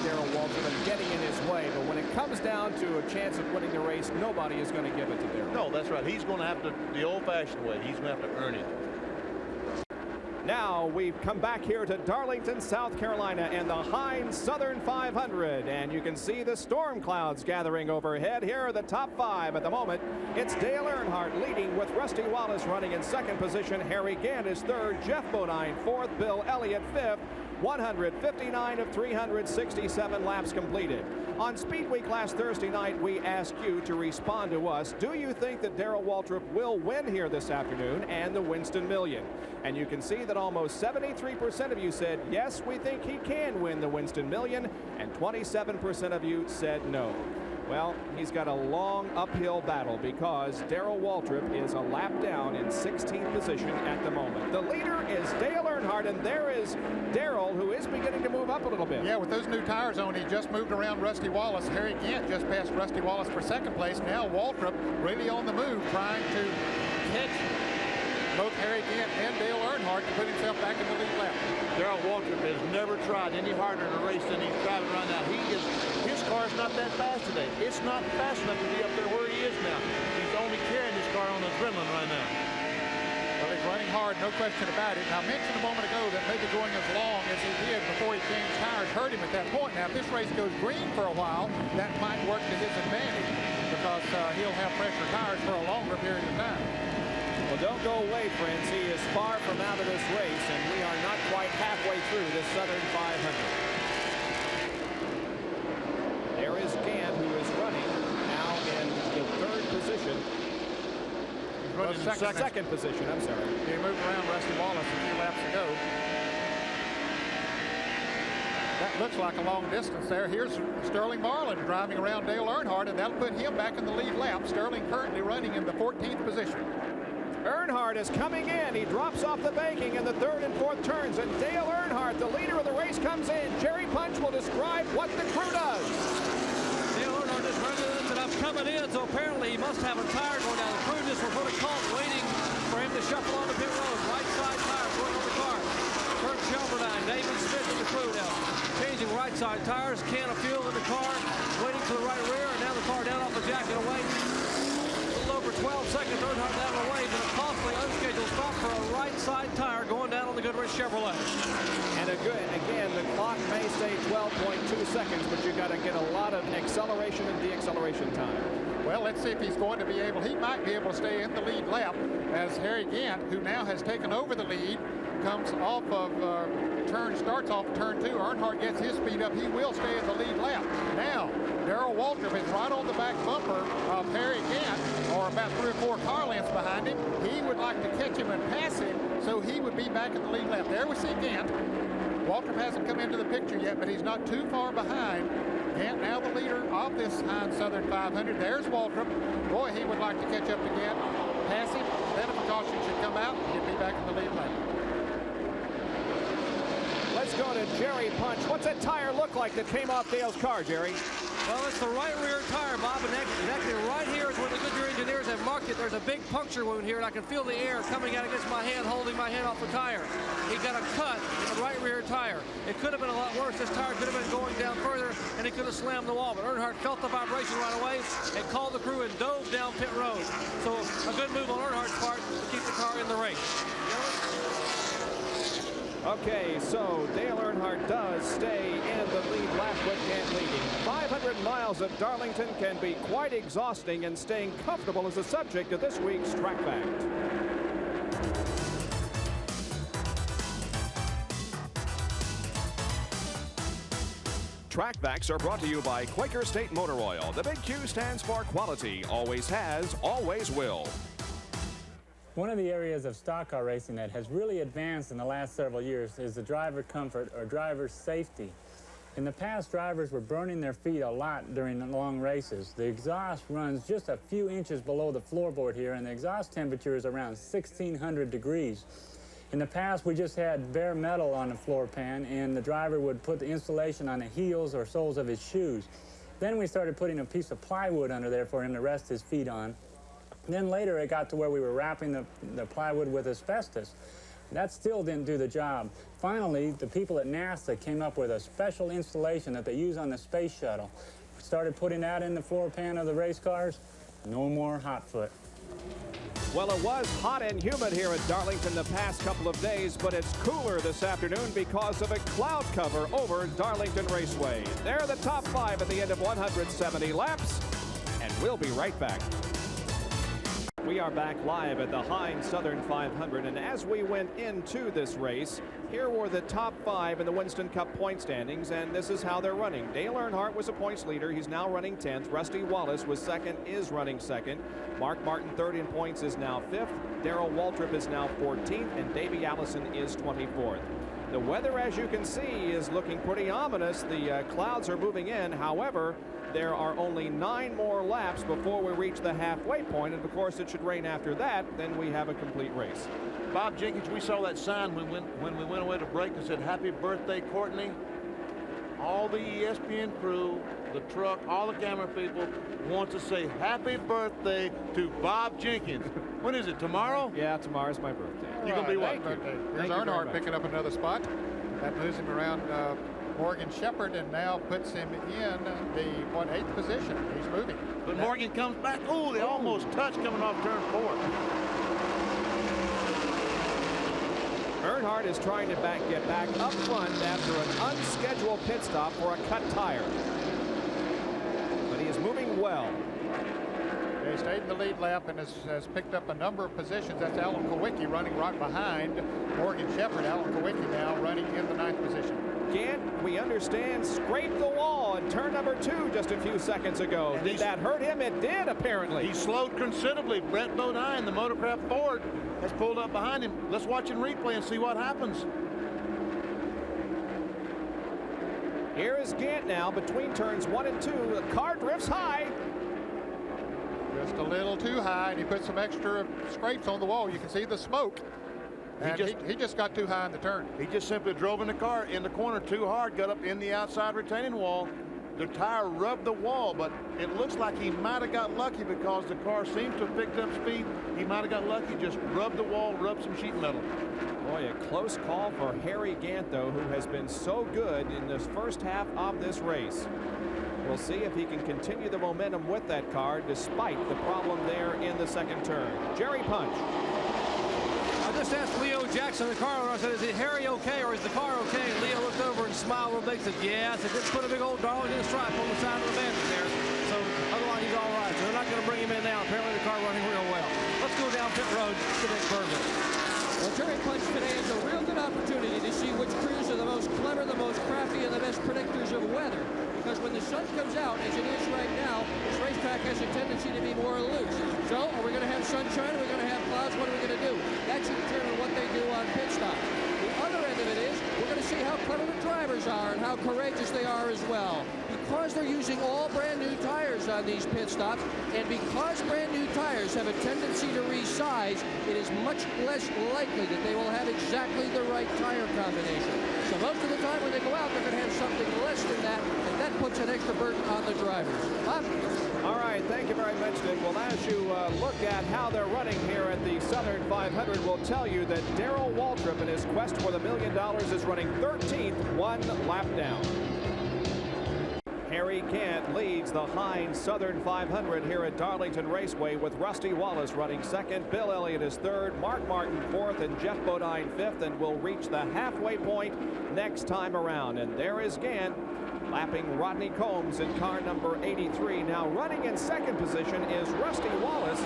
Speaker 3: Darrell Waltrip and getting in his way. But when it comes down to a chance of winning the race, nobody is going to give it to Darrell.
Speaker 5: No, that's right. He's going to have to, the old-fashioned way, he's going to have to earn it.
Speaker 3: Now we've come back here to Darlington, South Carolina, and the Heinz Southern 500, and you can see the storm clouds gathering overhead. Here are the top 5 at the moment. It's Dale Earnhardt leading with Rusty Wallace running in second position. Harry Gant is third, Jeff Bodine fourth, Bill Elliott fifth. 159 of 367 laps completed. On Speed Week last Thursday night, we asked you to respond to us. Do you think that Darrell Waltrip will win here this afternoon and the Winston Million? And you can see that almost 73% of you said, yes, we think he can win the Winston Million, and 27% of you said no. Well, he's got a long uphill battle because Darrell Waltrip is a lap down in 16th position at the moment. The leader is Dale Earnhardt, and there is Darrell, who is beginning to move up a little bit.
Speaker 4: Yeah, with those new tires on, he just moved around Rusty Wallace. Harry Gant just passed Rusty Wallace for second place. Now Waltrip really on the move, trying to catch both Harry Gant and Dale Earnhardt to put himself back in the lead lap.
Speaker 5: Darrell Waltrip has never tried any harder in a race than he's driving right now. His car's not that fast today. It's not fast enough to be up there where he is now. He's only carrying his car on adrenaline right now.
Speaker 4: Well, he's running hard, no question about it. Now, I mentioned a moment ago that maybe going as long as he did before he changed tires hurt him at that point. Now, if this race goes green for a while, that might work to his advantage because he'll have fresher tires for a longer period of time.
Speaker 3: Well, don't go away, friends. He is far from out of this race, and we are not quite halfway through this Southern 500. There is Gant, who is running now in the third position.
Speaker 4: He's running in
Speaker 3: second position, I'm sorry.
Speaker 4: He moved around Rusty Wallace a few laps ago. That looks like a long distance there. Here's Sterling Marlin driving around Dale Earnhardt, and that'll put him back in the lead lap. Sterling currently running in the 14th position.
Speaker 3: Earnhardt is coming in. He drops off the banking in the third and fourth turns, and Dale Earnhardt, the leader of the race, comes in. Jerry Punch will describe what the crew does.
Speaker 7: Dale Earnhardt is running in, and I'm coming in, so apparently he must have a tire going down. The crew just were put a call waiting for him to shuffle on the pit road. Right side tire going on the car. Kurt Shelberdine, David Smith in the crew now. Changing right side tires, can of fuel in the car, waiting for the right rear, and now the car down off the jacket away. Over 12 seconds, Earnhardt down the way, but a costly unscheduled stop for a right side tire going down on the Goodrich Chevrolet.
Speaker 3: And again, the clock may say 12.2 seconds, but you got to get a lot of acceleration and deacceleration time.
Speaker 4: Well, let's see if he's going to be able, he might be able to stay in the lead lap as Harry Gant, who now has taken over the lead, comes off of starts off turn 2. Earnhardt gets his speed up. He will stay in the lead lap. Now, Darrell Waltrip is right on the back bumper of Harry Gant, or about 3 or 4 car lengths behind him. He would like to catch him and pass him, so he would be back in the lead lap. There we see Gant. Waltrip hasn't come into the picture yet, but he's not too far behind Gant now the leader of this Heinz Southern 500. There's Waltrip. Boy, he would like to catch up to Gant. Pass him. Then if a caution should come out, he'd be back in the lead lane.
Speaker 3: Let's go to Jerry Punch. What's that tire look like that came off Dale's car, Jerry?
Speaker 7: Well, it's the right rear tire, Bob, and actually right here is where the Goodyear engineers have marked it. There's a big puncture wound here, and I can feel the air coming out against my hand, holding my hand off the tire. He got a cut in the right rear tire. It could have been a lot worse. This tire could have been going down further, and he could have slammed the wall. But Earnhardt felt the vibration right away and called the crew and dove down pit road. So a good move on Earnhardt's part to keep the car in the race.
Speaker 3: Okay, so Dale Earnhardt does stay in the lead lap with Gant leading. 500 miles of Darlington can be quite exhausting, and staying comfortable is the subject of this week's Track Fact. Track Facts are brought to you by Quaker State Motor Oil. The big Q stands for quality, always has, always will.
Speaker 16: One of the areas of stock car racing that has really advanced in the last several years is the driver comfort or driver safety. In the past, drivers were burning their feet a lot during the long races. The exhaust runs just a few inches below the floorboard here, and the exhaust temperature is around 1,600 degrees. In the past, we just had bare metal on the floor pan, and the driver would put the insulation on the heels or soles of his shoes. Then we started putting a piece of plywood under there for him to rest his feet on. Then later it got to where we were wrapping the plywood with asbestos. That still didn't do the job. Finally, the people at NASA came up with a special installation that they use on the space shuttle. Started putting that in the floor pan of the race cars. No more hot foot.
Speaker 3: Well, it was hot and humid here at Darlington the past couple of days, but it's cooler this afternoon because of a cloud cover over Darlington Raceway. They're the top 5 at the end of 170 laps, and we'll be right back. We are back live at the Heinz Southern 500, and as we went into this race, here were the top 5 in the Winston Cup point standings, and this is how they're running. Dale Earnhardt was a points leader. He's now running 10th. Rusty Wallace was second, is running second. Mark Martin, third in points, is now 5th. Darrell Waltrip is now 14th, and Davey Allison is 24th. The weather, as you can see, is looking pretty ominous. The clouds are moving in. However, there are only 9 more laps before we reach the halfway point, and of course it should rain after that. Then we have a complete race.
Speaker 5: Bob Jenkins, we saw that sign when we went away to break that said "Happy Birthday, Courtney." All the ESPN crew, the truck, all the camera people want to say happy birthday to Bob Jenkins. When is it, tomorrow?
Speaker 3: Yeah, tomorrow's my birthday.
Speaker 4: You're
Speaker 5: going to be what?
Speaker 4: Here's Earnhardt picking up another spot. That moves him around Morgan Shepherd and now puts him in the 8th position. He's moving.
Speaker 5: But Morgan comes back. Oh, they almost touch coming off turn 4.
Speaker 3: Earnhardt is trying to get back up front after an unscheduled pit stop for a cut tire. But he is moving well.
Speaker 4: He stayed in the lead lap and has picked up a number of positions. That's Alan Kowicki running right behind Morgan Shepherd. Alan Kowicki now running in the 9th position.
Speaker 3: Gant, we understand, scraped the wall in turn number 2 just a few seconds ago. Did that hurt him? It did, apparently.
Speaker 5: He slowed considerably. Brett Bodine, the Motorcraft Ford, has pulled up behind him. Let's watch in replay and see what happens.
Speaker 3: Here is Gant now between turns 1 and 2. The car drifts high.
Speaker 4: Just a little too high, and he put some extra scrapes on the wall. You can see the smoke. And he just got too high in the turn.
Speaker 5: He just simply drove in the car in the corner too hard, got up in the outside retaining wall. The tire rubbed the wall, but it looks like he might have got lucky because the car seems to have picked up speed. He might have got lucky, just rubbed the wall, rubbed some sheet metal.
Speaker 3: Boy, a close call for Harry Gant, though, who has been so good in this first half of this race. We'll see if he can continue the momentum with that car despite the problem there in the second turn. Jerry Punch.
Speaker 7: I just asked Leo Jackson, the car owner, I said, is Harry okay or is the car okay? And Leo looked over and smiled a little bit and said, yeah. I said, just put a big old Darlington stripe on the side of the bandit there. So otherwise he's all right. So they're not going to bring him in now. Apparently the car running real well. Let's go down pit road to Dick Berger.
Speaker 6: Well, Jerry Punch today is a real good opportunity to see which crews are the most clever, the most crafty, and the best predictors of weather. Because when the sun comes out, as it is right now, this racetrack has a tendency to be more loose. So, are we going to have sunshine? Are we going to have clouds? What are we going to do? That should determine what they do on pit stop. The other end of it is, we're going to
Speaker 17: see how clever the drivers are and how courageous they are as well. Because they're using all brand new tires on these pit stops, and because brand new tires have a tendency to resize, it is much less likely that they will have exactly the right tire combination. So most of the time when they go out, they're going to have something less than that, and that puts an extra burden on the drivers. Bob?
Speaker 3: All right, thank you very much, Dick. Well, as you look at how they're running here at the Southern 500, we'll tell you that Darrell Waltrip in his quest for the $1 million is running 13th, 1 lap down. Harry Gant leads the Heinz Southern 500 here at Darlington Raceway with Rusty Wallace running second. Bill Elliott is third, Mark Martin fourth, and Jeff Bodine fifth, and will reach the halfway point next time around. And there is Gant lapping Rodney Combs in car number 83. Now running in second position is Rusty Wallace.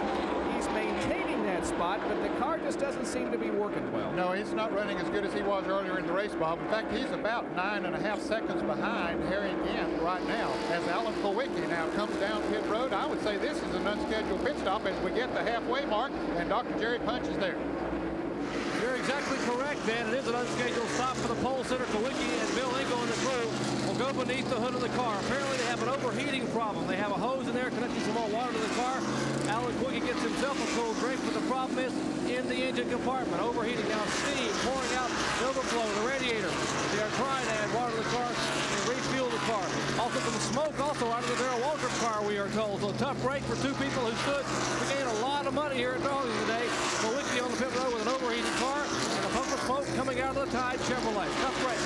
Speaker 3: He's maintaining that spot, but the car just doesn't seem to be working well.
Speaker 4: No, he's not running as good as he was earlier in the race, Bob. In fact, he's about 9.5 seconds behind Harry Gant right now. As Alan Kulwicki now comes down pit road, I would say this is an unscheduled pit stop as we get the halfway mark, and Dr. Jerry Punch is there.
Speaker 7: You're exactly correct, man. It is an unscheduled stop for the pole sitter. Kulwicki and Bill Engel and the crew will go beneath the hood of the car. Apparently they have an overheating problem. They have a hose in there connecting some more water to the car. Alan Kulwicki gets himself a cool drink, but the problem is in the engine compartment. Overheating. Now steam pouring out the overflow, the radiator. They are trying to add water to the car and refuel the car. Also some smoke also out of the Darrell Waltrip car, we are told. So a tough break for two people who stood to gain a lot of money here at Darlington today. Kulwicki on the pit road with an overheating car and a puff of smoke coming out of the Tide Chevrolet. Tough break.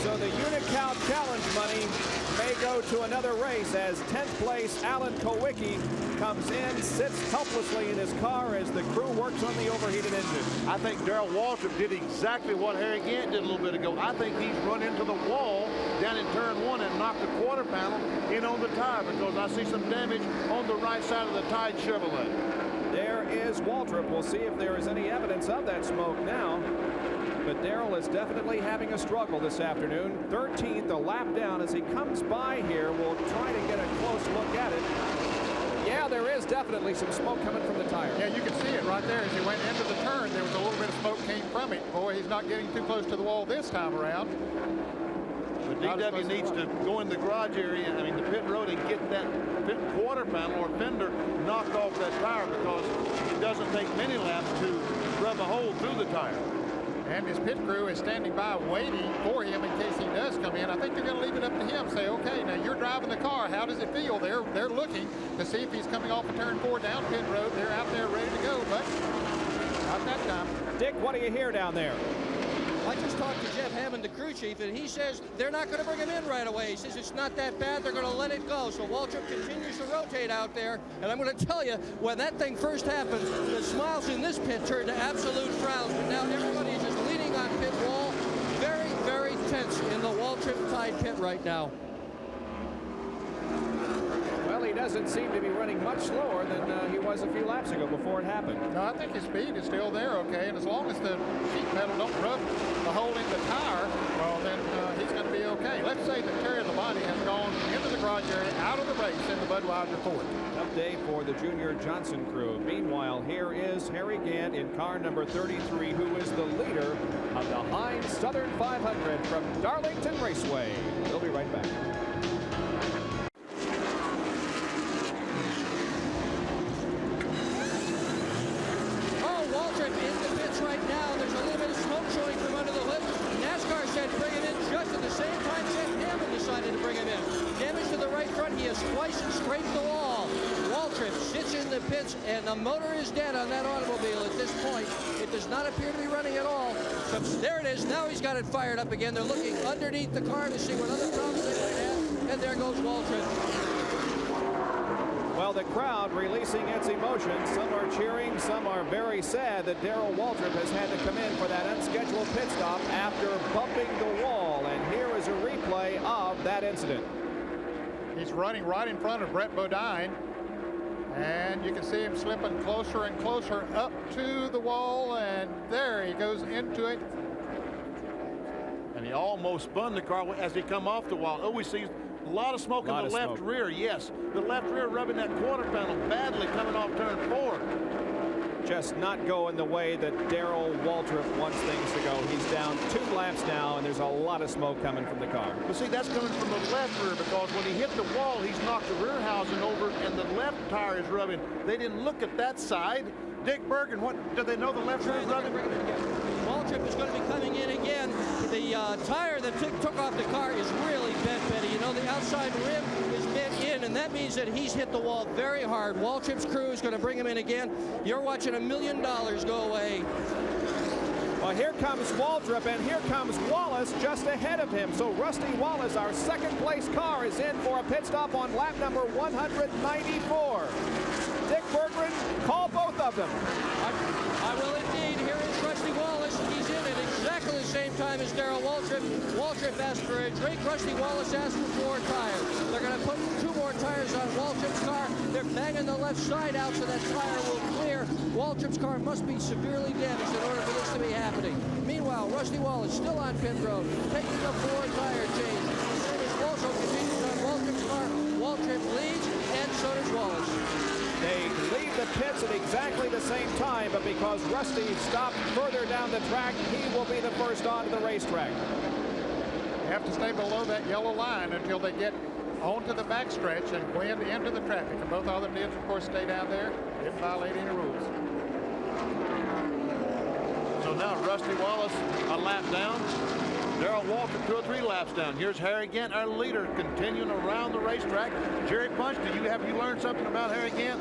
Speaker 3: So the Unicount Challenge money may go to another race as 10th place Alan Kulwicki comes in, sits helplessly in his car as the crew works on the overheated engine.
Speaker 5: I think Darrell Waltrip did exactly what Harry Gant did a little bit ago. I think he's run into the wall down in turn one and knocked the quarter panel in on the tire because I see some damage on the right side of the Tide Chevrolet.
Speaker 3: There is Waltrip. We'll see if there is any evidence of that smoke now. But Darrell is definitely having a struggle this afternoon. 13th, a lap down as he comes by here. We'll try to get a close look at it. Yeah, there is definitely some smoke coming from the tire.
Speaker 4: Yeah, you can see it right there as he went into the turn. There was a little bit of smoke came from it. Boy, he's not getting too close to the wall this time around.
Speaker 5: But DW needs to go in the garage area, I mean the pit road, and get that quarter panel or fender knocked off that tire because it doesn't take many laps to rub a hole through the tire.
Speaker 4: And his pit crew is standing by waiting for him in case he does come in. I think they're going to leave it up to him. Say, okay, now you're driving the car. How does it feel? They're looking to see if he's coming off of turn 4 down pit road. They're out there ready to go, but not that time.
Speaker 3: Dick, what do you hear down there?
Speaker 17: I just talked to Jeff Hammond, the crew chief, and he says they're not going to bring him in right away. He says it's not that bad. They're going to let it go. So Waltrip continues to rotate out there. And I'm going to tell you, when that thing first happened, the smiles in this pit turned to absolute frowns. But now everybody is just leaning on pit wall. Very, very tense in the Waltrip Tide pit right now.
Speaker 3: Well, he doesn't seem to be running much slower than he was a few laps ago before it happened.
Speaker 4: No, I think his speed is still there, okay, and as long as the sheet metal don't rub the hole in the tire, well, then he's going to be okay. Let's say that Terry Labonte has gone into the garage area, out of the race in the Budweiser Ford.
Speaker 3: Tough day for the Junior Johnson crew. Meanwhile, here is Harry Gant in car number 33, who is the leader of the Heinz Southern 500 from Darlington Raceway. We'll be right back.
Speaker 17: Right now, there's a little bit of smoke showing from under the hood. NASCAR said bring him in just at the same time Jeff Hammond decided to bring him in. Damage to the right front. He has twice scraped the wall. Waltrip sits in the pits, and the motor is dead on that automobile at this point. It does not appear to be running at all. So there it is. Now he's got it fired up again. They're looking underneath the car to see what other problems they might have. And there goes Waltrip.
Speaker 3: Well, the crowd releasing its emotions. Some are cheering, some are very sad that Darrell Waltrip has had to come in for that unscheduled pit stop after bumping the wall. And here is a replay of that incident.
Speaker 4: He's running right in front of Brett Bodine, and you can see him slipping closer and closer up to the wall, and there he goes into it.
Speaker 5: And he almost spun the car as he come off the wall. Oh, we see a lot of smoke in the left rear. Yes, the left rear rubbing that quarter panel badly coming off turn 4.
Speaker 3: just not going the way that Darrell Waltrip wants things to go. He's down 2 laps now, and there's a lot of smoke coming from the car.
Speaker 5: But see, that's coming from the left rear, because when he hit the wall, he's knocked the rear housing over, and the left tire is rubbing. They didn't look at that side. Dick Bergen, what do they know the left rear is rubbing?
Speaker 17: Waltrip is going to be coming in again. The tire that took off the car is really bent, Betty. You know, the outside rim is bent in, and that means that he's hit the wall very hard. Waltrip's crew is going to bring him in again. You're watching $1 million go away.
Speaker 3: Well, here comes Waltrip, and here comes Wallace just ahead of him. So Rusty Wallace, our second-place car, is in for a pit stop on lap number 194. Dick Berggren, call both of them.
Speaker 17: I will indeed. Here is Rusty Wallace. He's in at exactly the same time as Darrell Waltrip. Waltrip asked for a drink. Rusty Wallace asked for 4 tires. They're going to put 2 more tires on Waltrip's car. They're banging the left side out so that tire will clear. Waltrip's car must be severely damaged in order for this to be happening. Meanwhile, Rusty Wallace still on pit road, taking a 4 tire change. Service also continues on Waltrip's car. Waltrip leads, and so does Wallace.
Speaker 3: They leave the pits at exactly the same time, but because Rusty stopped further down the track, he will be the first onto the racetrack.
Speaker 4: You have to stay below that yellow line until they get onto the backstretch and blend into the traffic. And both of them did, of course, stay down there. Didn't violate any rules.
Speaker 5: So now Rusty Wallace a lap down. Darrell Waltrip 2 or 3 laps down. Here's Harry Gant, our leader, continuing around the racetrack. Jerry Punch, have you learned something about Harry Gant?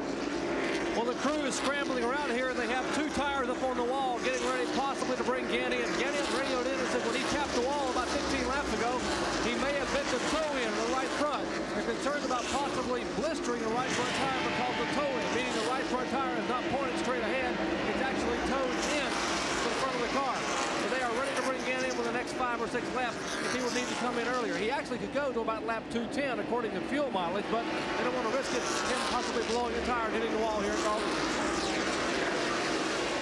Speaker 7: Well, the crew is scrambling around here, and they have 2 tires up on the wall, getting ready possibly to bring Gant in. Gant radioed in and said when he tapped the wall about 15 laps ago, he may have bent the toe in the right front. They're concerned about possibly blistering the right front tire because of the toe in, meaning the right front tire is not pointed straight ahead. It's actually towed in to the front of the car. So they are ready to bring Gant in with the next 5 or 6 laps if he would need to come in earlier. He actually could go to about lap 210 according to fuel mileage, but they don't want to risk it, him possibly blowing a tire and hitting the wall here at Darlington.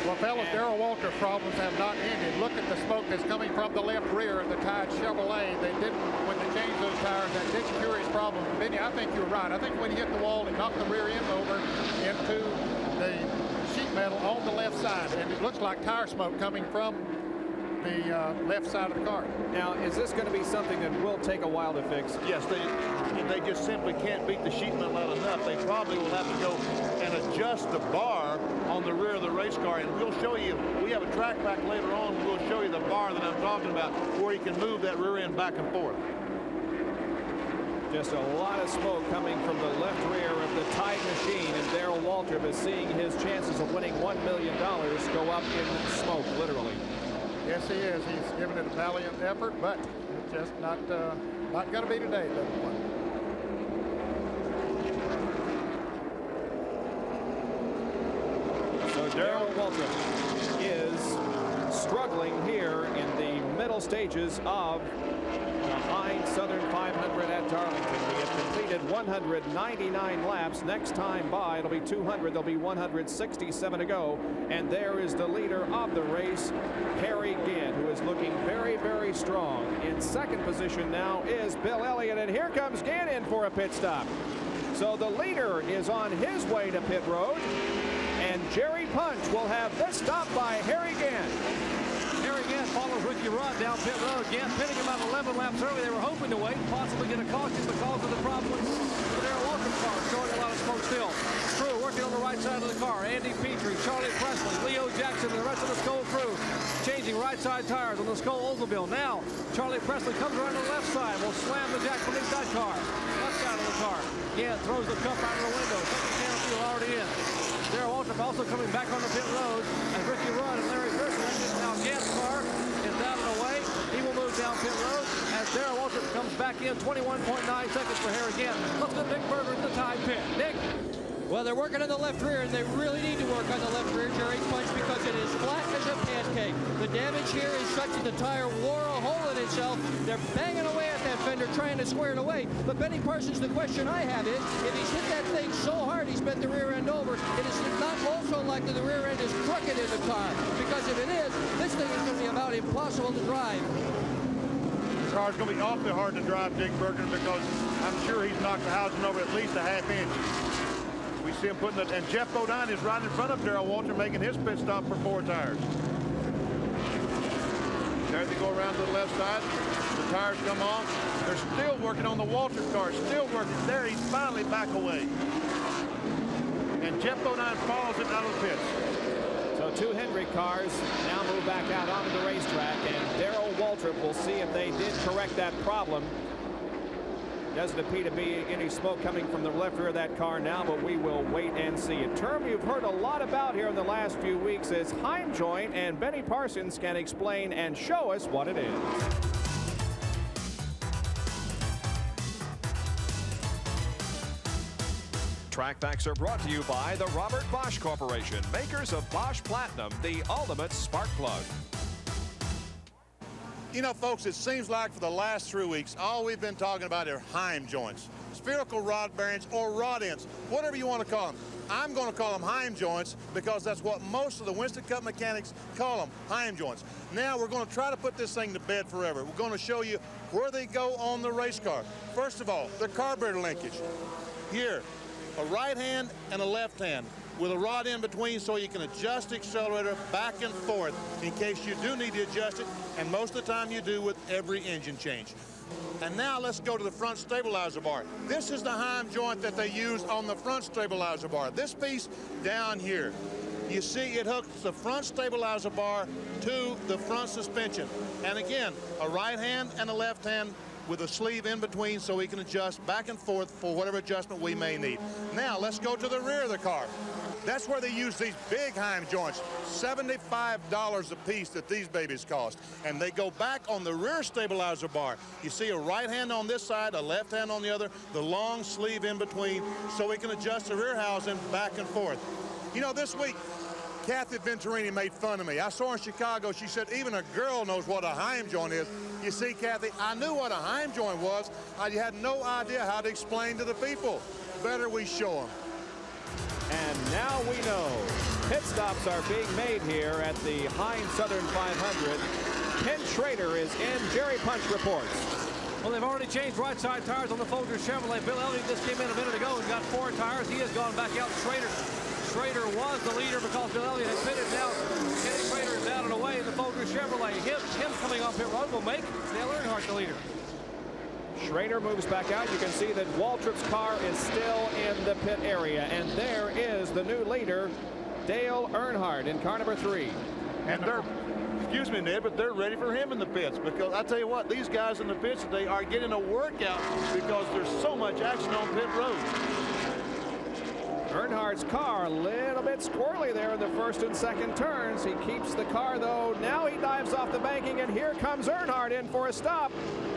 Speaker 4: Well, fellas, Darrell Waltrip's problems have not ended. Look at the smoke that's coming from the left rear of the Tide Chevrolet. They didn't, when they changed those tires, that didn't cure his problem. Benny, I think you're right. I think when he hit the wall, it knocked the rear end over into the sheet metal on the left side, and it looks like tire smoke coming from the left side of the car.
Speaker 3: Now, is this going to be something that will take a while to fix?
Speaker 5: Yes, they just simply can't beat the sheet metal out enough. They probably will have to go and adjust the bar on the rear of the race car, and we'll show you, we have a track back later on, we'll show you the bar that I'm talking about where you can move that rear end back and forth.
Speaker 3: Just a lot of smoke coming from the left rear of the Tide machine, and Darrell Waltrip is seeing his chances of winning $1 million go up in smoke, literally.
Speaker 4: Yes, he is. He's given it a valiant effort, but it's just not going to be today, it doesn't look.
Speaker 3: So Darrell Waltrip is struggling here in the middle stages of the Heinz Southern 500 at Darlington. We have completed 199 laps. Next time by, it'll be 200. There'll be 167 to go. And there is the leader of the race, Harry Gant, who is looking very, very strong. In second position now is Bill Elliott, and here comes Gant in for a pit stop. So the leader is on his way to pit road, and Jerry Punch will have this stop by Harry Gant.
Speaker 7: Harry Gant follows Ricky Rudd down pit road. Gant pitting about 11 laps early. They were hoping to wait, possibly get a caution because of the problem with the Darrell Waltrip car, showing a lot of smoke still. Crew working on the right side of the car. Andy Petrie, Charlie Presley, Leo Jackson, and the rest of the Skoll crew changing right side tires on the Skoll Oldsmobile. Now, Charlie Presley comes around to the left side. Will slam the jack beneath that car. Left side of the car. Gant throws the cup out of the window. Second canopy already in. Darrell Waltrip also coming back on the pit road as Ricky Rudd and Larry Pearson. Now Gant's car is down and away. He will move down pit road as Darrell Waltrip comes back in. 21.9 seconds for Harry Gant. Let's get Nick Berger in the Tide pit. Nick?
Speaker 17: Well, they're working on the left rear, and they really need to work on the left rear, Jerry Punch, because it is flat as a pancake. The damage here is such that the tire wore a hole in itself. They're banging away at that fender, trying to square it away. But Benny Parsons, the question I have is, if he's hit that thing so hard he's bent the rear end over, it is not also likely the rear end is crooked in the car. Because if it is, this thing is going to be about impossible to drive.
Speaker 5: This car's going to be awfully hard to drive, Dick Bergen, because I'm sure he's knocked the housing over at least a half inch. We see him putting it, and Jeff Bodine is right in front of Darrell Waltrip making his pit stop for 4 tires. There they go around to the left side. The tires come off. They're still working on the Waltrip car, still working. There, he's finally back away. And Jeff Bodine follows him out of the pits.
Speaker 3: So 2 Hendrick cars now move back out onto the racetrack, and Darrell Waltrip will see if they did correct that problem. Doesn't appear to be any smoke coming from the left rear of that car now, but we will wait and see. A term you've heard a lot about here in the last few weeks is Heim joint, and Benny Parsons can explain and show us what it is. Track Facts are brought to you by the Robert Bosch Corporation, makers of Bosch Platinum, the ultimate spark plug.
Speaker 5: You know, folks, it seems like for the last 3 weeks, all we've been talking about are Heim joints, spherical rod bearings or rod ends, whatever you want to call them. I'm going to call them Heim joints because that's what most of the Winston Cup mechanics call them, Heim joints. Now we're going to try to put this thing to bed forever. We're going to show you where they go on the race car. First of all, the carburetor linkage. Here, a right hand and a left hand with a rod in between so you can adjust the accelerator back and forth in case you do need to adjust it, and most of the time you do with every engine change. And now let's go to the front stabilizer bar. This is the Heim joint that they use on the front stabilizer bar. This piece down here. You see it hooks the front stabilizer bar to the front suspension. And again, a right hand and a left hand with a sleeve in between so we can adjust back and forth for whatever adjustment we may need. Now let's go to the rear of the car. That's where they use these big Heim joints, $75 a piece that these babies cost. And they go back on the rear stabilizer bar. You see a right hand on this side, a left hand on the other, the long sleeve in between so we can adjust the rear housing back and forth. You know, this week, Kathy Venturini made fun of me. I saw her in Chicago. She said, even a girl knows what a Heim joint is. You see, Kathy, I knew what a Heim joint was. I had no idea how to explain to the people. Better we show them.
Speaker 3: And now we know pit stops are being made here at the Heinz Southern 500. Ken Schrader is in. Jerry Punch reports.
Speaker 7: Well, they've already changed right side tires on the Folger Chevrolet. Bill Elliott just came in a minute ago and got 4 tires. He has gone back out. Schrader was the leader because Bill Elliott has pitted. Now Kenny Schrader is out and away in the Folger Chevrolet. Him coming off pit road will make Dale Earnhardt the leader.
Speaker 3: Schrader moves back out. You can see that Waltrip's car is still in the pit area. And there is the new leader, Dale Earnhardt, in car number 3.
Speaker 5: And they're, excuse me, Ned, but they're ready for him in the pits because I tell you what, these guys in the pits today are getting a workout because there's so much action on pit road.
Speaker 3: Earnhardt's car a little bit squirrely there in the first and second turns. He keeps the car, though. Now he dives off the banking, and here comes Earnhardt in for a stop.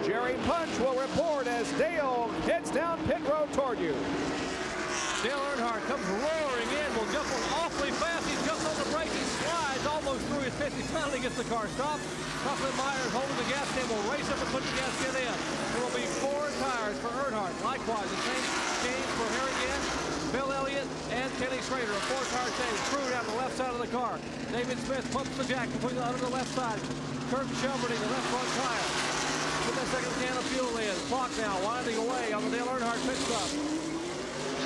Speaker 3: Jerry Punch will report as Dale heads down pit road toward you.
Speaker 7: Dale Earnhardt comes roaring in. Will jump awfully fast. He jumps on the brake. He slides almost through his 50. Finally gets the car stopped. Coughlin Myers holding the gas can. Will race up and put the gasket in. There will be 4 tires for Earnhardt. Likewise, the same change for Harry Gant, Bill Elliott, and Kenny Schrader. A 4-tire change. Crew down the left side of the car. David Smith pumps the jack between the under the left side. Kirk Shelburne, the left front tire. Put that second can of fuel in. Clock now winding away on the Dale Earnhardt pit stop.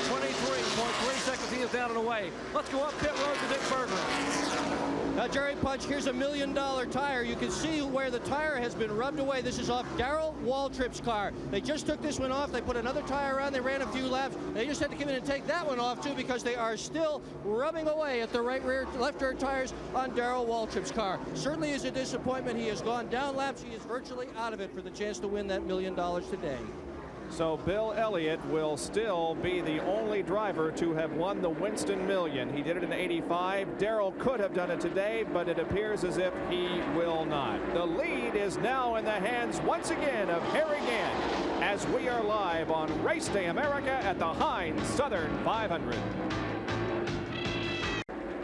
Speaker 7: 23.3 seconds. He is down and away. Let's go up pit road to Dick Bergeron.
Speaker 17: Now, Jerry Punch, here's a $1 million tire. You can see where the tire has been rubbed away. This is off Darrell Waltrip's car. They just took this one off. They put another tire on. They ran a few laps. They just had to come in and take that one off, too, because they are still rubbing away at the right rear, left rear tires on Darrell Waltrip's car. Certainly is a disappointment. He has gone down laps. He is virtually out of it for the chance to win that $1 million today.
Speaker 3: So Bill Elliott will still be the only driver to have won the Winston Million. He did it in '85. Darrell could have done it today, but it appears as if he will not. The lead is now in the hands once again of Harry Gant as we are live on Race Day America at the Heinz Southern 500.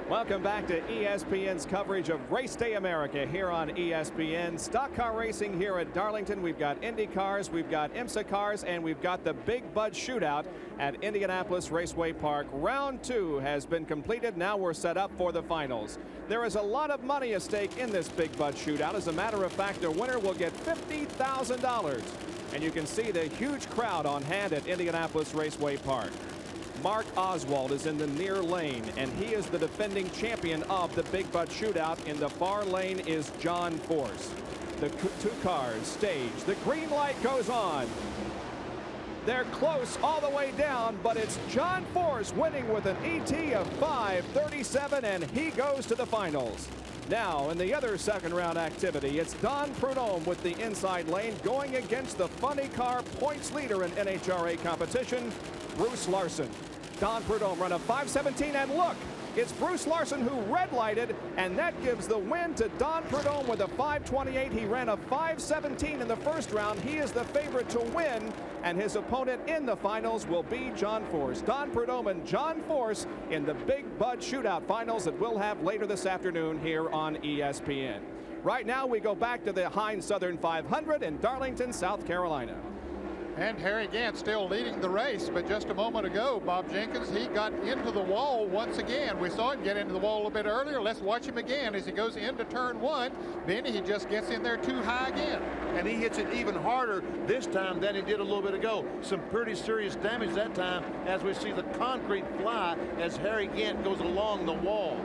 Speaker 3: Welcome back to ESPN's coverage of Race Day America here on ESPN. Stock car racing here at Darlington. We've got Indy cars, we've got IMSA cars, and we've got the Big Bud Shootout at Indianapolis Raceway Park. Round 2 has been completed. Now we're set up for the finals. There is a lot of money at stake in this Big Bud Shootout. As a matter of fact, the winner will get $50,000. And you can see the huge crowd on hand at Indianapolis Raceway Park. Mark Oswald is in the near lane, and he is the defending champion of the Big Bud Shootout. In the far lane is John Force. The two cars stage. The green light goes on. They're close all the way down, but it's John Force winning with an ET of 5:37, and he goes to the finals. Now, in the other second round activity, it's Don Prudhomme with the inside lane going against the funny car points leader in NHRA competition, Bruce Larson. Don Prudhomme run a 5:17, and look, it's Bruce Larson who red lighted, and that gives the win to Don Prudhomme with a 5:28. He ran a 5:17 in the first round. He is the favorite to win, and his opponent in the finals will be John Force. Don Prudhomme and John Force in the Big Bud Shootout finals that we'll have later this afternoon here on ESPN. Right now, we go back to the Heinz Southern 500 in Darlington, South Carolina.
Speaker 4: And Harry Gant still leading the race, but just a moment ago, Bob Jenkins, he got into the wall once again. We saw him get into the wall a little bit earlier. Let's watch him again as he goes into turn one. Benny, he just gets in there too high again.
Speaker 5: And he hits it even harder this time than he did a little bit ago. Some pretty serious damage that time as we see the concrete fly as Harry Gant goes along the wall.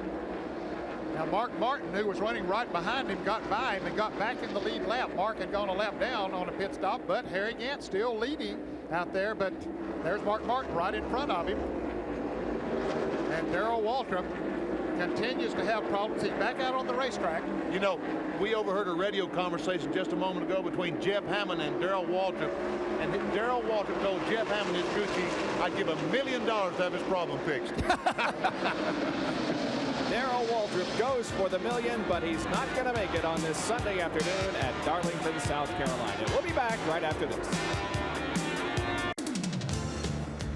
Speaker 4: Now, Mark Martin, who was running right behind him, got by him and got back in the lead lap. Mark had gone a lap down on a pit stop, but Harry Gant still leading out there. But there's Mark Martin right in front of him. And Darrell Waltrip continues to have problems. He's back out on the racetrack.
Speaker 5: You know, we overheard a radio conversation just a moment ago between Jeff Hammond and Darrell Waltrip. And Darrell Waltrip told Jeff Hammond, his crew chief, I'd give $1 million to have his problem fixed.
Speaker 3: Darrell Waltrip goes for the $1 million, but he's not going to make it on this Sunday afternoon at Darlington, South Carolina. We'll be back right after this.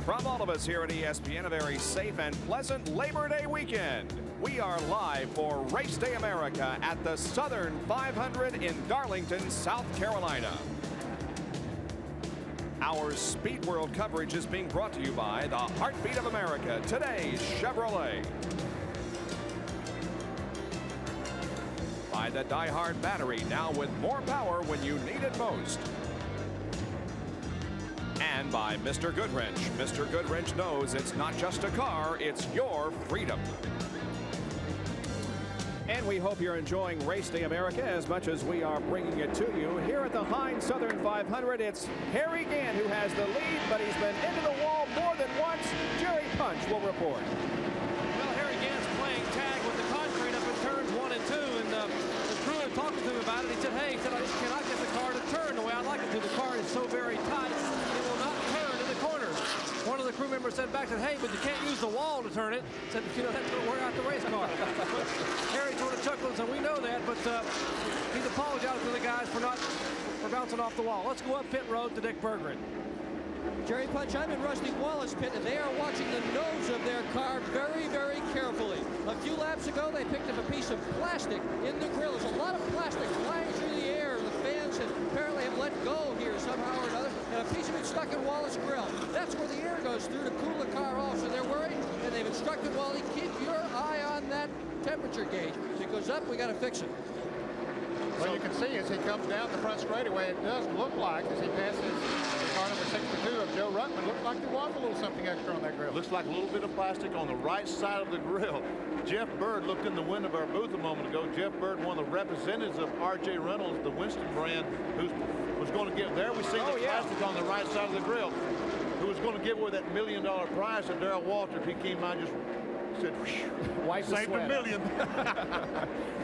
Speaker 3: From all of us here at ESPN, a very safe and pleasant Labor Day weekend. We are live for Race Day America at the Southern 500 in Darlington, South Carolina. Our Speed World coverage is being brought to you by the Heartbeat of America, today's Chevrolet. By the Die-Hard battery, now with more power when you need it most. And by Mr. Goodwrench. Mr. Goodwrench knows it's not just a car, it's your freedom. And we hope you're enjoying Race Day America as much as we are bringing it to you. Here at the Heinz Southern 500, it's Harry Gant who has the lead, but he's been into the wall more than once. Jerry Punch will report.
Speaker 7: Well, Harry Gant's playing tag with the concrete up in turns 1 and 2, and the crew had talked to him about it. He said, hey, I just cannot get the car to turn the way I like it to. The car is so very tight, it will not turn in the corners. One of the crew members said back, hey, but you can't use the wall to turn it. Said, you know, that's going to wear out the race car. Harry sort of chuckled, and we know that, but he's apologized to the guys for bouncing off the wall. Let's go up pit road to Dick Berggren.
Speaker 17: Jerry Punch, I'm in Rusty Wallace pit, and they are watching the nose of their car very, very carefully. A few laps ago, they picked up a piece of plastic in the grill. There's a lot of plastic flying through the air. The fans apparently have let go here somehow or another, and a piece of it stuck in Wallace grill. That's where the air goes through to cool the car off, so they're worried, and they've instructed Wally, keep your eye on that temperature gauge. If it goes up, we got to fix it.
Speaker 4: Well, you can see as he comes down the front straightaway, it does look like, as he passes car number 62 of Joe Ruttman, looks like there was a little something extra on that grill.
Speaker 5: Looks like a little bit of plastic on the right side of the grill. Jeff Bird looked in the window of our booth a moment ago. Jeff Bird, one of the representatives of R.J. Reynolds, the Winston brand, who was going to give, there we see the plastic on the right side of the grill, who was going to give away that $1 million prize to Darrell Waltrip. He came out and just said, saved $1 million.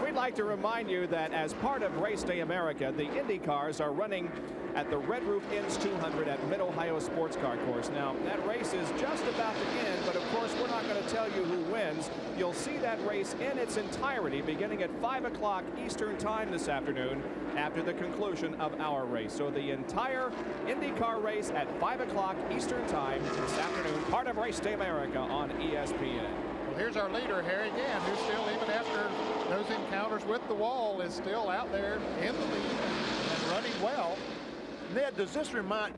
Speaker 3: We'd like to remind you that as part of Race Day America, the Indy cars are running at the Red Roof Inns 200 at Mid-Ohio Sports Car Course. Now, that race is just about to end, but of course, we're not going to tell you who wins. You'll see that race in its entirety beginning at 5 o'clock Eastern Time this afternoon after the conclusion of our race. So the entire IndyCar race at 5 o'clock Eastern Time this afternoon, part of Race Day America on ESPN.
Speaker 4: Well, here's our leader, Harry Gant, who's still, even after those encounters with the wall, is still out there in the lead and running well.
Speaker 5: Ned, does this remind,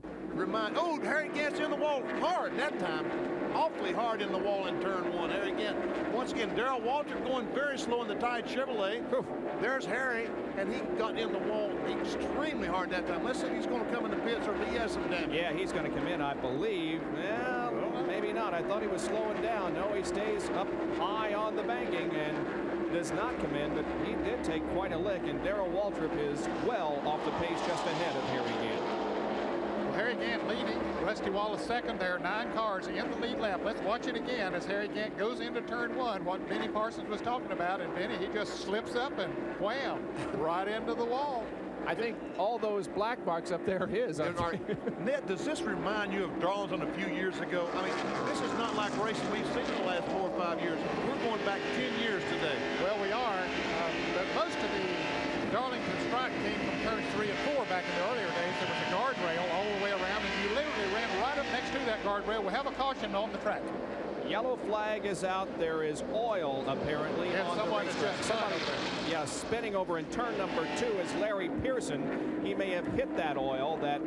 Speaker 5: oh, Harry Gant's in the wall hard that time. Awfully hard in the wall in turn 1. Harry Gant, once again, Darrell Waltrip going very slow in the Tide Chevrolet. There's Harry, and he got in the wall extremely hard that time. Let's see if he's going to come in the pits or if he has some damage.
Speaker 3: Yeah, he's going to come in, I believe. Well, maybe not. I thought he was slowing down. No, he stays up high on the banking and does not come in, but he did take quite a lick, and Darrell Waltrip is well off the pace just ahead of Harry Gant.
Speaker 4: Well, Harry Gant leading, Rusty Wallace second. There are 9 cars in the lead lap. Let's watch it again as Harry Gant goes into turn 1, what Benny Parsons was talking about, and Benny, he just slips up and wham, right into the wall.
Speaker 3: I think all those black marks up there are his.
Speaker 5: Ned, does this remind you of Darlington a few years ago? I mean, this is not like racing we've seen in the last 4 or 5 years. We're going back 10 years today.
Speaker 4: Well, we are. But most of the Darlington stripe came from turns 3 and 4 back in the earlier days. There was a guardrail all the way around, and you literally ran right up next to that guardrail. We'll have a caution on the track.
Speaker 3: Yellow flag is out. There is oil apparently on the racetrack. Yeah, spinning over in turn number 2 is Larry Pearson. He may have hit that oil. That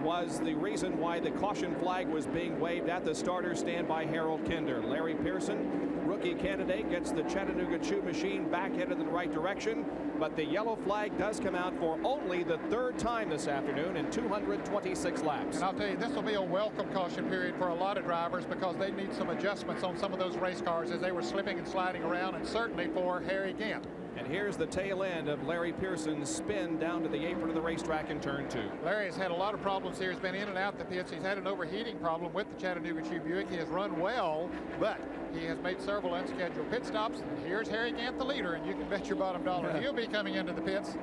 Speaker 3: was the reason why the caution flag was being waved at the starter stand by Harold Kinder. Larry Pearson, rookie candidate, gets the Chattanooga Chew machine back headed in the right direction, but the yellow flag does come out for only the 3rd time this afternoon in 226 laps.
Speaker 4: And I'll tell you, this will be a welcome caution period for a lot of drivers because they need some adjustments on some of those race cars as they were slipping and sliding around, and certainly for Harry Gant.
Speaker 3: And here's the tail end of Larry Pearson's spin down to the apron of the racetrack in turn 2.
Speaker 4: Larry has had a lot of problems here. He's been in and out the pits. He's had an overheating problem with the Chattanooga Chew Buick. He has run well, but he has made several unscheduled pit stops. And here's Harry Gant, the leader, and you can bet your bottom dollar he'll be coming into the pits.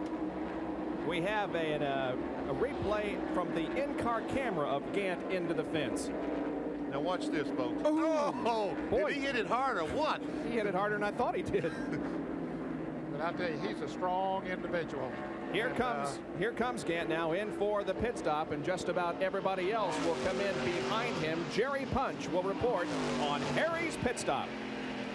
Speaker 3: We have a replay from the in-car camera of Gant into the fence.
Speaker 5: Now watch this, folks.
Speaker 3: Oh, boy.
Speaker 5: Did he hit it hard or what?
Speaker 3: He hit it harder than I thought he did.
Speaker 4: But I'll tell you, he's a strong individual.
Speaker 3: Here comes Gant now in for the pit stop, and just about everybody else will come in behind him. Jerry Punch will report on Harry's pit stop.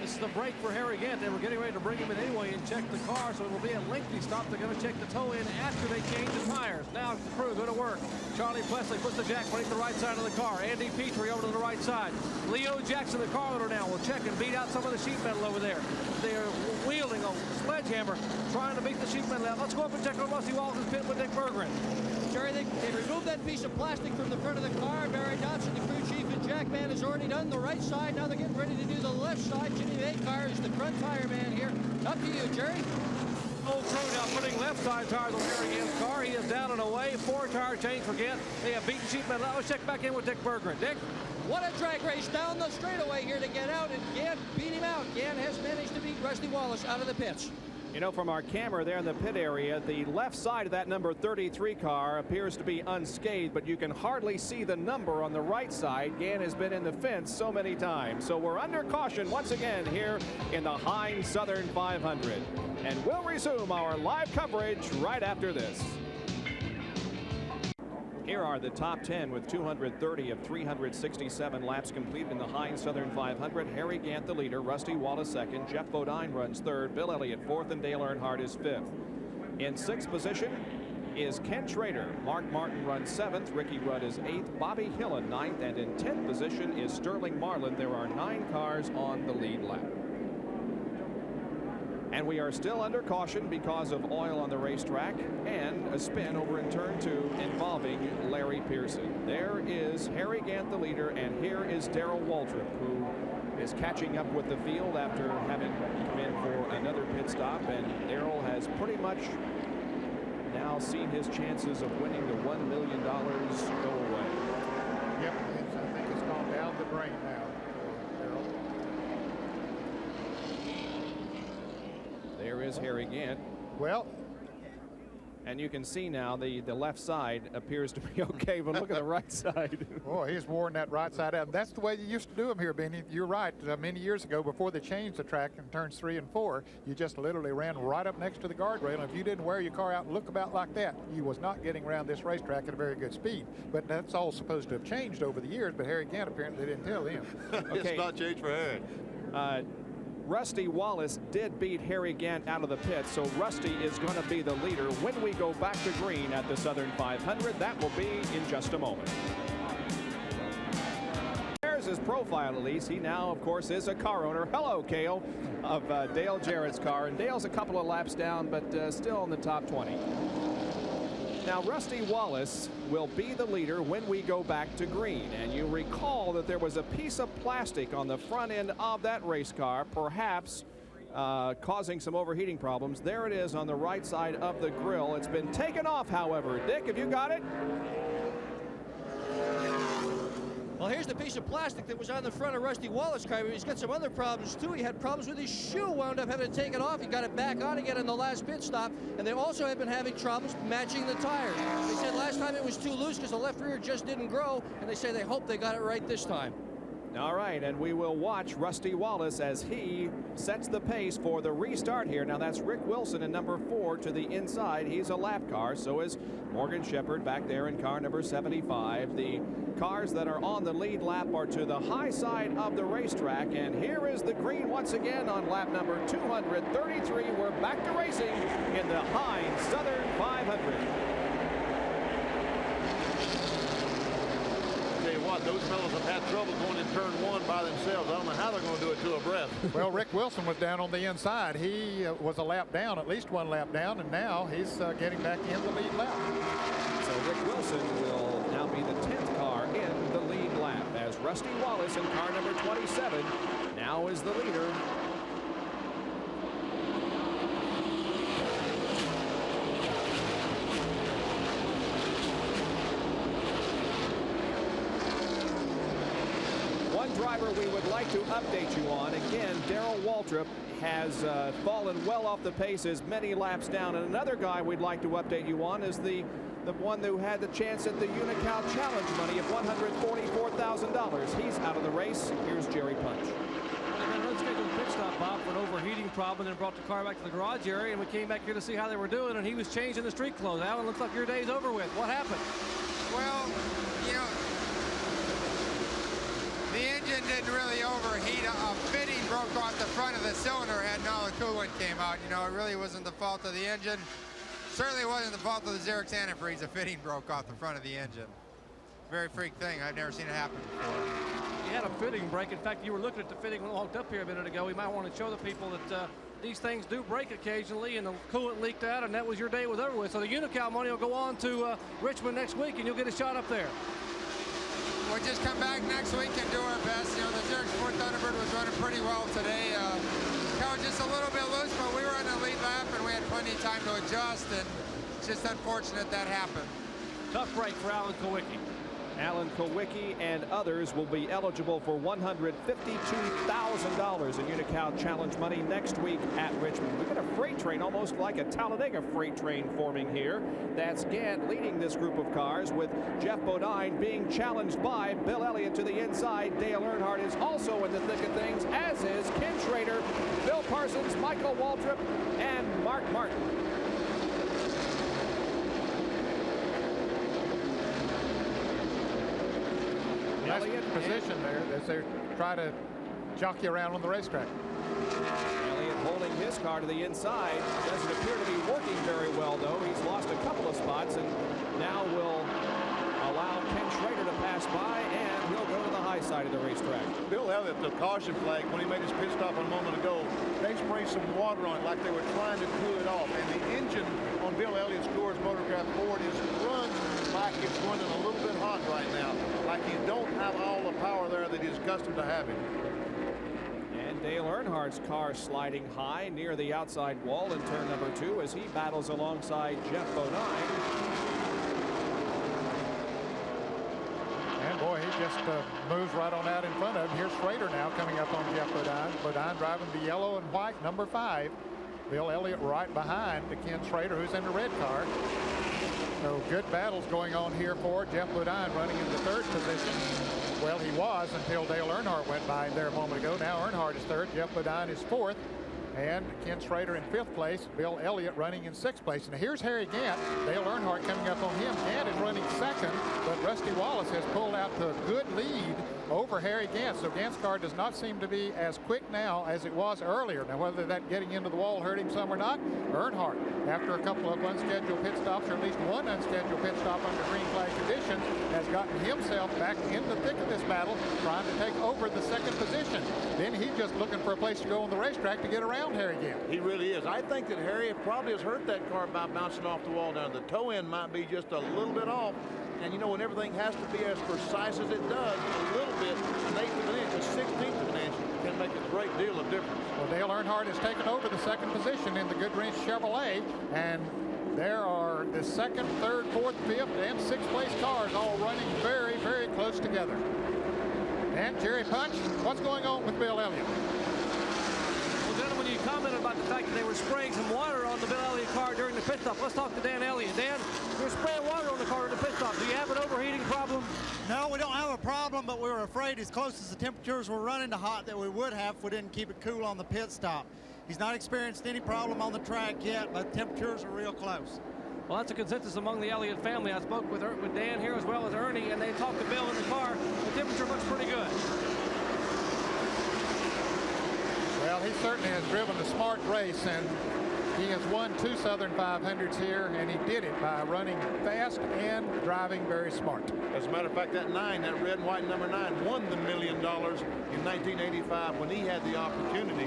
Speaker 7: This is the break for Harry Gant. They were getting ready to bring him in anyway and check the car, so it will be a lengthy stop. They're going to check the toe in after they change the tires. Now the crew go to work. Charlie Plessley puts the jack underneath the right side of the car. Andy Petrie over to the right side. Leo Jackson, the car owner now, will check and beat out some of the sheet metal over there. They are wielding a sledgehammer, trying to beat the sheet metal out. Let's go up and check on Rusty Wallace's pit with Dick Berggren.
Speaker 17: Jerry, they removed that piece of plastic from the front of the car. Barry Dodson, the crew chief, and Jack Man has already done the right side. Now they're getting ready to do the left side. Jimmy Vacar is the front tire man here. Up to you, Jerry.
Speaker 7: Old crew now putting left side tires on Harry Gant's car. He is down and away. 4 tire change for Gant. They have beaten sheet metal out. Let's check back in with Dick Berggren. Dick?
Speaker 17: What a drag race down the straightaway here to get out, and Gant beat him out. Gant has managed to beat Rusty Wallace out of the pits.
Speaker 3: You know, from our camera there in the pit area, the left side of that number 33 car appears to be unscathed, but you can hardly see the number on the right side. Gant has been in the fence so many times. So we're under caution once again here in the Heinz Southern 500. And we'll resume our live coverage right after this. Here are the top 10 with 230 of 367 laps completed in the Heinz Southern 500. Harry Gant, the leader. Rusty Wallace second. Jeff Bodine runs third. Bill Elliott fourth, and Dale Earnhardt is fifth. In sixth position is Ken Schrader. Mark Martin runs seventh. Ricky Rudd is eighth. Bobby Hillen ninth, and in 10th position is Sterling Marlin. There are 9 cars on the lead lap. And we are still under caution because of oil on the racetrack and a spin over in turn 2 involving Larry Pearson. There is Harry Gant, the leader, and here is Darrell Waltrip, who is catching up with the field after having come in for another pit stop. And Darrell has pretty much now seen his chances of winning the $1 million go away.
Speaker 4: Yep, I think it's gone down the drain now.
Speaker 3: There is Harry Gant.
Speaker 4: Well,
Speaker 3: and you can see now the left side appears to be okay, but look at the right side.
Speaker 4: Oh, he's worn that right side out. That's the way you used to do them here, Benny. You're right. Many years ago, before they changed the track in turns 3 and 4, you just literally ran right up next to the guardrail. And if you didn't wear your car out and look about like that, you was not getting around this racetrack at a very good speed. But that's all supposed to have changed over the years, but Harry Gant apparently didn't tell him.
Speaker 5: It's not changed for Harry.
Speaker 3: Rusty Wallace did beat Harry Gant out of the pit, so Rusty is going to be the leader when we go back to green at the Southern 500. That will be in just a moment. There's his profile, at least. He now, of course, is a car owner. Hello, Cale, of Dale Jarrett's car. And Dale's a couple of laps down, but still in the top 20. Now, Rusty Wallace will be the leader when we go back to green. And you recall that there was a piece of plastic on the front end of that race car, perhaps causing some overheating problems. There it is on the right side of the grill. It's been taken off, however. Dick, have you got it?
Speaker 17: Well, here's the piece of plastic that was on the front of Rusty Wallace's car. He's got some other problems, too. He had problems with his shoe, wound up having to take it off. He got it back on again in the last pit stop, and they also have been having troubles matching the tires. They said last time it was too loose because the left rear just didn't grow, and they say they hope they got it right this time.
Speaker 3: All right, and we will watch Rusty Wallace as he sets the pace for the restart here. Now, that's Rick Wilson in number 4 to the inside. He's a lap car. So is Morgan Shepherd back there in car number 75. The cars that are on the lead lap are to the high side of the racetrack. And here is the green once again on lap number 233. We're back to racing in the Heinz Southern 500.
Speaker 5: Those fellows have had trouble going in turn 1 by themselves. I don't know how they're going to do it 2 abreast.
Speaker 4: Well, Rick Wilson was down on the inside. He was a lap down, at least 1 lap down, and now he's getting back in the lead lap.
Speaker 3: So Rick Wilson will now be the 10th car in the lead lap as Rusty Wallace in car number 27 now is the leader. Driver we would like to update you on. Again, Darrell Waltrip has fallen well off the pace, is many laps down. And another guy we'd like to update you on is the one who had the chance at the Unocal Challenge money of $144,000. He's out of the race. Here's Jerry Punch.
Speaker 7: Let's get to the pit stop, Bob, for an overheating problem, and brought the car back to the garage area, and we came back here to see how they were doing, and he was changing the street clothes. Alan, looks like your day's over with. What happened?
Speaker 12: Well, you know, the engine didn't really overheat. A fitting broke off the front of the cylinder head and all the coolant came out. You know, it really wasn't the fault of the engine. Certainly wasn't the fault of the Xerox antifreeze. A fitting broke off the front of the engine. Very freak thing. I've never seen it happen before.
Speaker 7: You had a fitting break. In fact, you were looking at the fitting when we walked up here a minute ago. We might want to show the people that these things do break occasionally, and the coolant leaked out, and that was your day was over with. So the Unocal money will go on to Richmond next week, and you'll get a shot up there.
Speaker 12: We'll just come back next week and do our best. You know, the Xerox Ford Thunderbird was running pretty well today. Car was just a little bit loose, but we were on the lead lap, and we had plenty of time to adjust, and it's just unfortunate that happened.
Speaker 7: Tough break for Alan Kulwicki.
Speaker 3: Alan Kulwicki and others will be eligible for $152,000 in Unocal Challenge money next week at Richmond. We've got a freight train, almost like a Talladega freight train forming here. That's Gant leading this group of cars, with Jeff Bodine being challenged by Bill Elliott to the inside. Dale Earnhardt is also in the thick of things, as is Ken Schrader, Bill Parsons, Michael Waltrip, and Mark Martin.
Speaker 4: Elliott position there as they try to jockey around on the racetrack.
Speaker 3: Elliott holding his car to the inside. Doesn't appear to be working very well, though. He's lost a couple of spots and now will allow Ken Schrader to pass by, and he'll go to the high side of the racetrack.
Speaker 5: Bill Elliott, the caution flag, when he made his pit stop a moment ago, they sprayed some water on it like they were trying to cool it off. And the engine on Bill Elliott's Coors Motorcraft Ford runs like it's running a little bit hot right now, like you don't have all the power there that he's accustomed to having.
Speaker 3: And Dale Earnhardt's car sliding high near the outside wall in turn number 2 as he battles alongside Jeff Bodine.
Speaker 4: And boy, he just moves right on out in front of him. Here's Schrader now coming up on Jeff Bodine. Bodine driving the yellow and white number 5. Bill Elliott right behind the Ken Schrader, who's in the red car. So good battles going on here for Jeff Bodine, running in the 3rd position. Well, he was until Dale Earnhardt went by there a moment ago. Now Earnhardt is 3rd, Jeff Bodine is 4th, and Ken Schrader in 5th place. Bill Elliott running in 6th place. And here's Harry Gant. Dale Earnhardt coming up on him. Gant is running 2nd, but Rusty Wallace has pulled out to a good lead over Harry Gant. So Gant's car does not seem to be as quick now as it was earlier. Now, whether that getting into the wall hurt him some or not, Earnhardt, after a couple of unscheduled pit stops, or at least one unscheduled pit stop under green flag conditions, has gotten himself back in the thick of this battle, trying to take over the second position. Then he's just looking for a place to go on the racetrack to get around Harry Gant.
Speaker 5: He really is. I think that Harry probably has hurt that car by bouncing off the wall down. The toe end might be just a little bit off. And you know, when everything has to be as precise as it does, a little bit, an eighth of an inch, a 16th of an inch can make a great deal of difference.
Speaker 4: Well, Dale Earnhardt has taken over the second position in the Goodwrench Chevrolet, and there are the second, third, fourth, fifth, and sixth place cars all running very, very close together. And Jerry Punch, what's going on with Bill Elliott?
Speaker 7: Well, gentlemen, you commented about the fact that they were spraying some water on the Bill Elliott car during the pit stop. Let's talk to Dan Elliott. Dan, you were spraying water on the car in the pit stop. Do you have an overheating problem?
Speaker 18: No, we don't have a problem, but we were afraid as close as the temperatures were running to hot that we would have if we didn't keep it cool on the pit stop. He's not experienced any problem on the track yet, but temperatures are real close.
Speaker 7: Well, that's a consensus among the Elliott family. I spoke with Dan here as well as Ernie, and they talked to Bill in the car. The temperature looks pretty good.
Speaker 4: Well, he certainly has driven a smart race, and he has won 2 Southern 500s here, and he did it by running fast and driving very smart.
Speaker 5: As a matter of fact, that red and white number 9, won the $1 million in 1985 when he had the opportunity.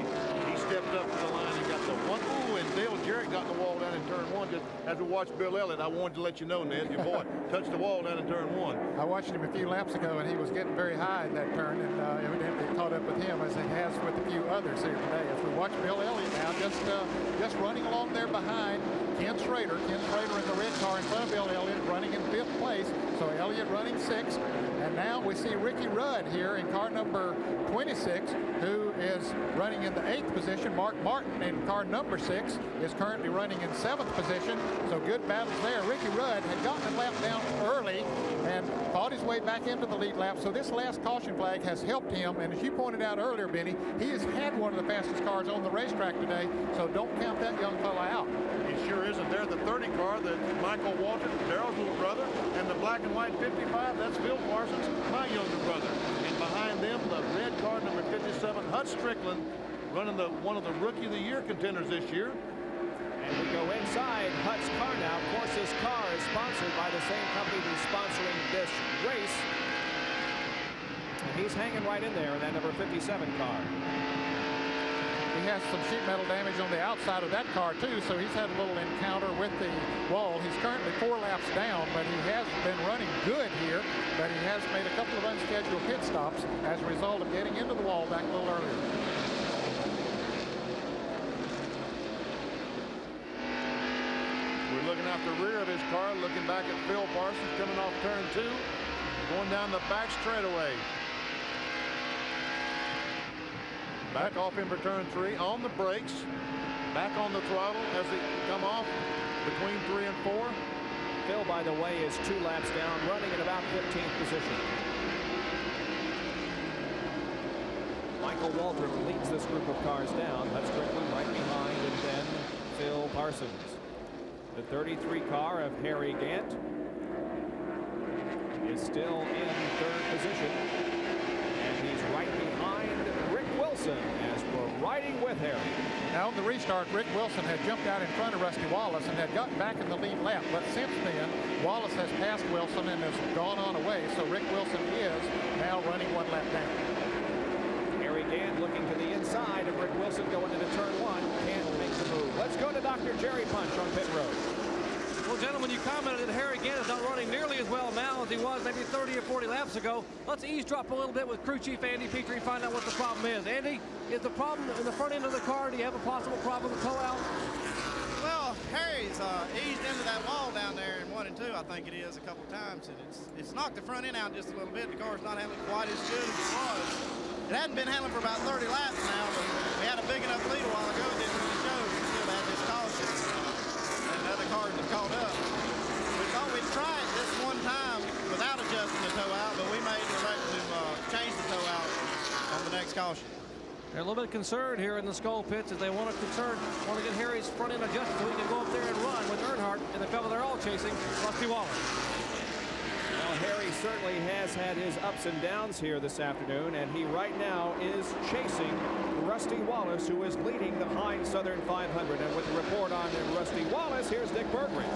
Speaker 5: He stepped up to the line and got the one. Ooh, and Dale Jarrett got the wall down in turn 1. Just as we watched Bill Elliott, I wanted to let you know, Ned, your boy touched the wall down in turn 1.
Speaker 4: I watched him a few laps ago, and he was getting very high in that turn, and evidently caught up with him as he has with a few others here today. As we watch Bill Elliott now, just running along there behind Ken Schrader. Ken Schrader in the red car in front of Bill Elliott, running in 5th place. So Elliott running 6th. And now we see Ricky Rudd here in car number 26, who is running in the 8th position. Mark Martin in car number 6 is currently running in 7th position. So good battles there. Ricky Rudd had gotten a lap down early and fought his way back into the lead lap. So this last caution flag has helped him. And as you pointed out earlier, Benny, he has had one of the fastest cars on the racetrack today. So don't count that young fella out.
Speaker 5: He sure is. And there's the 30 car that Michael Waltrip, Darrell's little brother, and the black and white 55, that's Phil Parsons, my younger brother. And behind them, the red car number 57, Hut Strickland, running one of the Rookie of the Year contenders this year.
Speaker 3: And we go inside Hut's car now. Of course, this car is sponsored by the same company that's sponsoring this race. And he's hanging right in there in that number 57 car.
Speaker 4: He has some sheet metal damage on the outside of that car too, so he's had a little encounter with the wall. He's currently 4 laps down, but he has been running good here, but he has made a couple of unscheduled pit stops as a result of getting into the wall back a little earlier.
Speaker 5: We're looking out the rear of his car, looking back at Phil Parsons coming off turn 2, going down the back straightaway. Back off into turn 3, on the brakes, back on the throttle as they come off between 3 and 4.
Speaker 3: Phil, by the way, is 2 laps down, running in about 15th position. Michael Waltrip leads this group of cars down. Hut Strickland right behind, and then Phil Parsons. The 33 car of Harry Gant is still in 3rd position, and he's right behind Rick Wilson as we're riding with Harry.
Speaker 4: Now on the restart, Rick Wilson had jumped out in front of Rusty Wallace and had gotten back in the lead lap, but since then Wallace has passed Wilson and has gone on away, so Rick Wilson is now running 1 lap down.
Speaker 3: Harry Gant looking to the inside of Rick Wilson going into turn 1. Can't make the move. Let's go to Dr. Jerry Punch on pit road.
Speaker 7: Well, gentlemen, you commented that Harry Gant is not running nearly as well now as he was maybe 30 or 40 laps ago. Let's eavesdrop a little bit with crew chief Andy Petrie and find out what the problem is. Andy, is the problem in the front end of the car? Do you have a possible problem with tow out?
Speaker 18: Well, Harry's eased into that wall down there in 1 and 2, I think it is, a couple times, and it's knocked the front end out just a little bit. The car's not handling quite as good as it was. It hadn't been handling for about 30 laps now, but we had a big enough lead a while ago. It didn't really show. We still had this caution, and the other cars have caught up. We thought we'd try it this one time without adjusting the tow out, but we made the elect to change the tow out on the next caution.
Speaker 7: They're a little bit concerned here in the Skull Pits as they want to get Harry's front end adjusted so he can go up there and run with Earnhardt and the fellow they're all chasing, Rusty Wallace.
Speaker 9: Well,
Speaker 3: Harry certainly has had his ups and downs here this afternoon, and he right now is chasing Rusty Wallace, who is leading the Heinz Southern 500. And with the report on Rusty Wallace, here's Dick Berggren.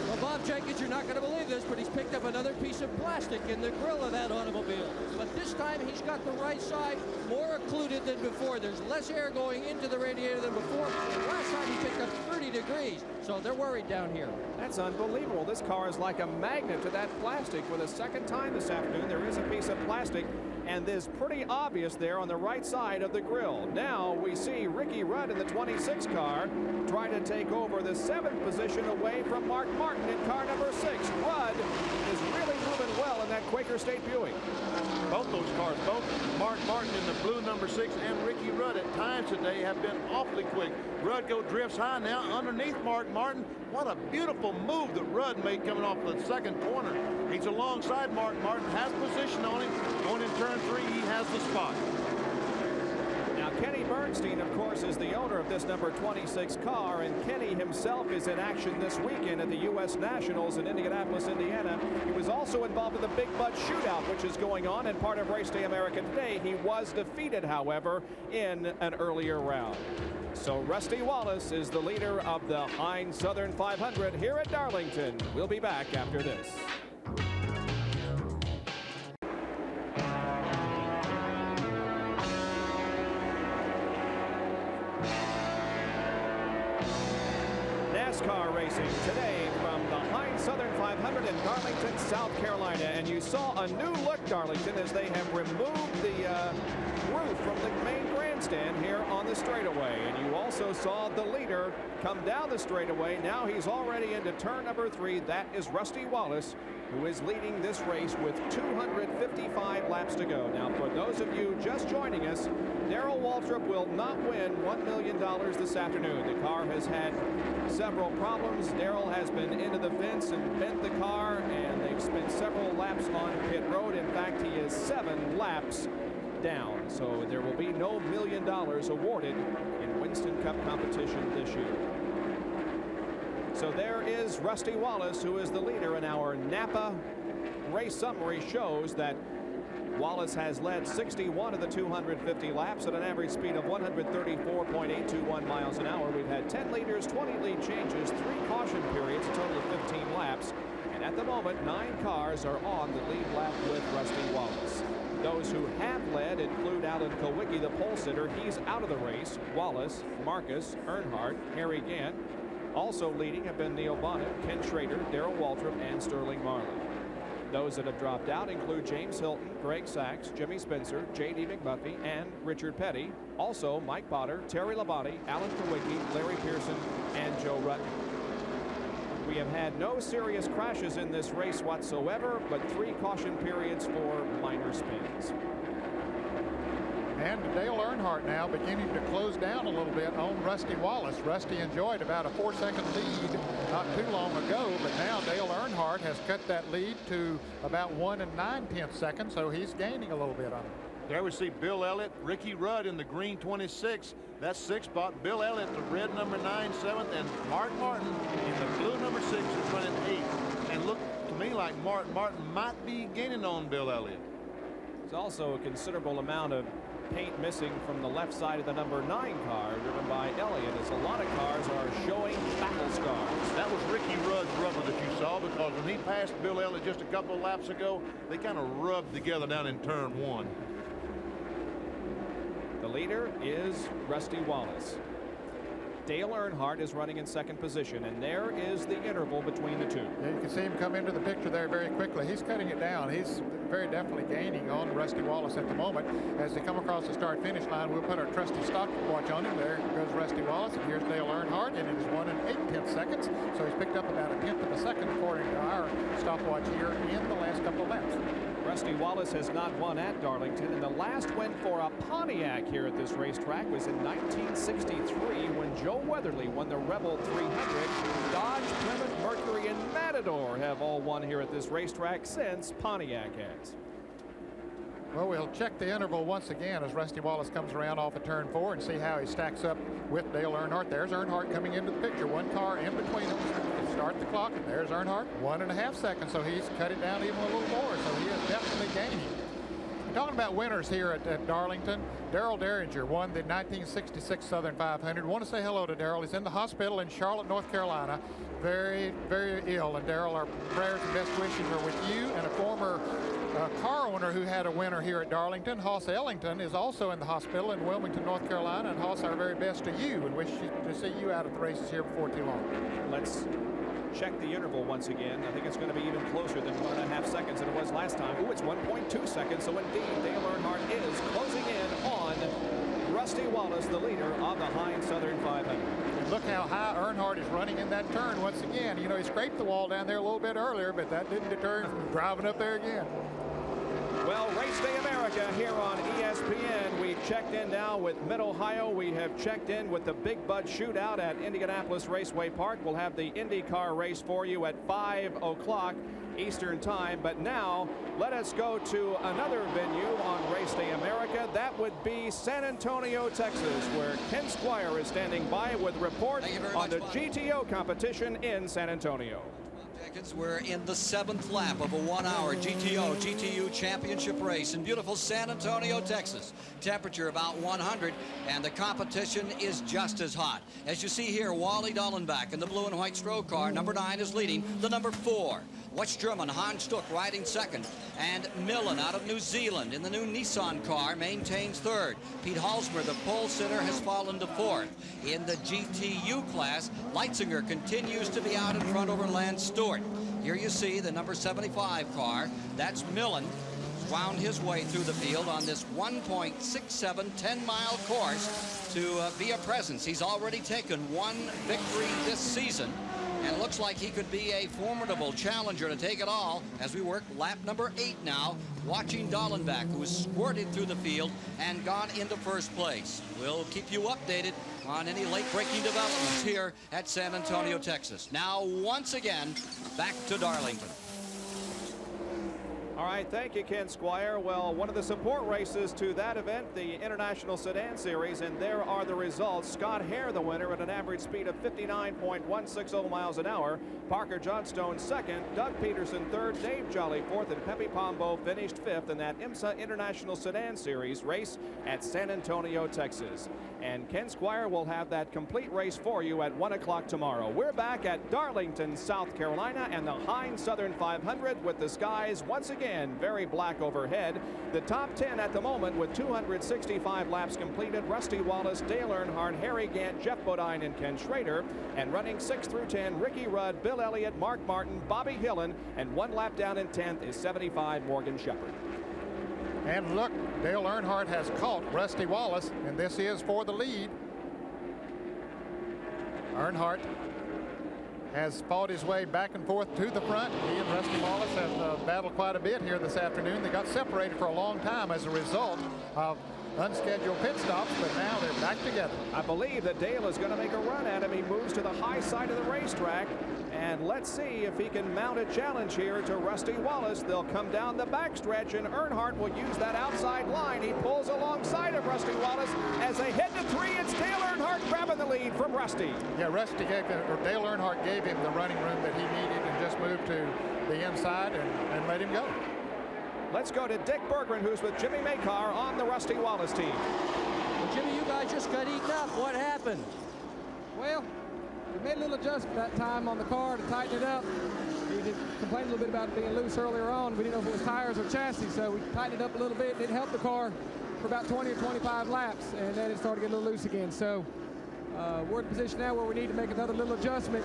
Speaker 6: Well, Bob Jenkins, you're not going to believe this, but he's picked up another piece of plastic in the grill of that automobile. But this time he's got the right side more occluded than before. There's less air going into the radiator than before. Last time he picked up 30 degrees, so they're worried down here.
Speaker 3: That's unbelievable. This car is like a magnet to that plastic. For the second time this afternoon, there is a piece of plastic, and this pretty obvious there on the right side of the grill. Now we see Ricky Rudd in the 26 car try to take over the 7th position away from Mark Martin in car number 6. Rudd is really moving well in that Quaker State Buick.
Speaker 5: Both those cars, both Mark Martin in the blue number 6 and Ricky Rudd at times today have been awfully quick. Rudd drifts high now underneath Mark Martin. What a beautiful move that Rudd made coming off the second corner. He's alongside Mark Martin, has position on him. Going in turn 3, he has the spot.
Speaker 3: Now Kenny Bernstein, of course, is the owner of this number 26 car, and Kenny himself is in action this weekend at the U.S. Nationals in Indianapolis, Indiana. He was also involved in the Big Bud Shootout, which is going on and part of Race Day America today. He was defeated, however, in an earlier round. So Rusty Wallace is the leader of the Heinz Southern 500 here at Darlington. We'll be back after this. NASCAR racing today from the Heinz Southern 500 in Darlington, South Carolina. And you saw a new look, Darlington, as they have removed the roof from the main grandstand here on the straightaway. And you also saw the leader come down the straightaway. Now he's already into turn number 3. That is Rusty Wallace, who is leading this race with 255 laps to go. Now, for those of you just joining us, Darrell Waltrip will not win $1 million this afternoon. The car has had several problems. Darrell has been into the fence and bent the car, and they've spent several laps on pit road. In fact, he is 7 laps down. So there will be no $1 million awarded in Winston Cup competition this year. So there is Rusty Wallace, who is the leader, and our Napa race summary shows that Wallace has led 61 of the 250 laps at an average speed of 134.821 miles an hour. We've had 10 leaders, 20 lead changes, 3 caution periods, a total of 15 laps. And at the moment, 9 cars are on the lead lap with Rusty Wallace. Those who have led include Alan Kulwicki, the pole sitter. He's out of the race. Wallace, Marcus, Earnhardt, Harry Gant. Also leading have been Neil Bonnet, Ken Schrader, Darrell Waltrip, and Sterling Marlin. Those that have dropped out include James Hilton, Greg Sachs, Jimmy Spencer, J.D. McBuffie, and Richard Petty. Also Mike Potter, Terry Labonte, Alan Kulwicki, Larry Pearson, and Joe Rutten. We have had no serious crashes in this race whatsoever, but 3 caution periods for minor spins.
Speaker 4: And Dale Earnhardt now beginning to close down a little bit on Rusty Wallace. Rusty enjoyed about a 4-second lead not too long ago, but now Dale Earnhardt has cut that lead to about 1 9/10 seconds, so he's gaining a little bit on him.
Speaker 5: There we see Bill Elliott, Ricky Rudd in the green 26. That's 6th spot. Bill Elliott, the red number 9, 7th, and Mark Martin in the blue number 6 is running 8th. And look to me like Mark Martin might be gaining on Bill Elliott.
Speaker 3: There's also a considerable amount of paint missing from the left side of the number 9 car driven by Elliott, as a lot of cars are showing battle scars.
Speaker 5: That was Ricky Rudd's rubber that you saw, because when he passed Bill Elliott just a couple of laps ago, they kind of rubbed together down in turn 1.
Speaker 3: The leader is Rusty Wallace. Dale Earnhardt is running in 2nd position, and there is the interval between the 2.
Speaker 4: Yeah, you can see him come into the picture there very quickly. He's cutting it down. He's very definitely gaining on Rusty Wallace at the moment. As they come across the start-finish line, we'll put our trusty stopwatch on him. There goes Rusty Wallace, and here's Dale Earnhardt, and it is 1 8/10 seconds. So he's picked up about 1/10 of a second according to our stopwatch here in the last couple of laps.
Speaker 3: Rusty Wallace has not won at Darlington, and the last win for a Pontiac here at this racetrack was in 1963 when Joe Weatherly won the Rebel 300. Dodge, Plymouth, Mercury, and Matador have all won here at this racetrack since Pontiac has.
Speaker 4: Well, we'll check the interval once again as Rusty Wallace comes around off of turn 4 and see how he stacks up with Dale Earnhardt. There's Earnhardt coming into the picture. One car in between them. Start the clock. There's Earnhardt. 1.5 seconds, so he's cut it down even a little more. So he is definitely gaining. Talking about winners here at Darlington, Darrell Derringer won the 1966 Southern 500. Want to say hello to Darrell. He's in the hospital in Charlotte, North Carolina, very, very ill. And Darrell, our prayers and best wishes are with you. And a former car owner who had a winner here at Darlington, Hoss Ellington, is also in the hospital in Wilmington, North Carolina. And Hoss, our very best to you, and wish to see you out of the races here before too long.
Speaker 3: Let's check the interval once again. I think it's going to be even closer than 1.5 seconds than it was last time. Ooh, it's 1.2 seconds. So indeed, Dale Earnhardt is closing in on Rusty Wallace, the leader of the Heinz Southern 500.
Speaker 4: And look how high Earnhardt is running in that turn once again. You know, he scraped the wall down there a little bit earlier, but that didn't deter him from driving up there again.
Speaker 3: Well, Race Day America here on ESPN. We checked in now with Mid-Ohio. We have checked in with the Big Bud Shootout at Indianapolis Raceway Park. We'll have the IndyCar race for you at 5 o'clock Eastern Time. But now, let us go to another venue on Race Day America. That would be San Antonio, Texas, where Ken Squire is standing by with report on the GTO competition in San Antonio.
Speaker 19: We're in the 7th lap of a 1-hour GTU championship race in beautiful San Antonio, Texas. Temperature about 100, and the competition is just as hot. As you see here, Wally Dallenbach in the blue and white stroke car. Number 9 is leading the number 4. West German Hans Stuck riding second, and Millen out of New Zealand in the new Nissan car maintains third. Pete Halsmer, the pole sitter, has fallen to 4th. In the GTU class, Leitzinger continues to be out in front over Lance Stewart. Here you see the number 75 car. That's Millen. Wound his way through the field on this 1.67 10-mile course to be a presence. He's already taken 1 victory this season, and it looks like he could be a formidable challenger to take it all as we work lap number 8 now, watching Dallenbach, who has squirted through the field and gone into first place. We'll keep you updated on any late-breaking developments here at San Antonio, Texas. Now, once again, back to Darlington.
Speaker 3: All right, thank you, Ken Squire. Well, one of the support races to that event, the International Sedan Series, and there are the results. Scott Hare, the winner, at an average speed of 59.160 miles an hour. Parker Johnstone second, Doug Peterson third, Dave Jolly fourth, and Pepe Pombo finished fifth in that IMSA International Sedan Series race at San Antonio, Texas. And Ken Squire will have that complete race for you at 1 o'clock tomorrow. We're back at Darlington, South Carolina, and the Heinz Southern 500 with the skies once again very black overhead. The top 10 at the moment with 265 laps completed. Rusty Wallace, Dale Earnhardt, Harry Gant, Jeff Bodine, and Ken Schrader. And running 6 through 10, Ricky Rudd, Bill Elliott, Mark Martin, Bobby Hillen, and 1 lap down in 10th is 75 Morgan Shepherd.
Speaker 4: And look, Dale Earnhardt has caught Rusty Wallace, and this is for the lead. Earnhardt has fought his way back and forth to the front. He and Rusty Wallace have battled quite a bit here this afternoon. They got separated for a long time as a result of unscheduled pit stops, but now they're back together.
Speaker 3: I believe that Dale is going to make a run at him. He moves to the high side of the racetrack, and let's see if he can mount a challenge here to Rusty Wallace. They'll come down the backstretch, and Earnhardt will use that outside line. He pulls alongside of Rusty Wallace as they head to 3. It's Dale Earnhardt grabbing the lead from Rusty.
Speaker 4: Yeah, Dale Earnhardt gave him the running room that he needed and just moved to the inside and let him go.
Speaker 3: Let's go to Dick Berggren, who's with Jimmy Makar on the Rusty Wallace team.
Speaker 20: Well, Jimmy, you guys just got eaten up. What happened?
Speaker 21: Well, we made a little adjustment that time on the car to tighten it up. He did complain a little bit about it being loose earlier on. We didn't know if it was tires or chassis, so we tightened it up a little bit. It helped the car for about 20 or 25 laps, and then it started getting a little loose again. So we're in a position now where we need to make another little adjustment,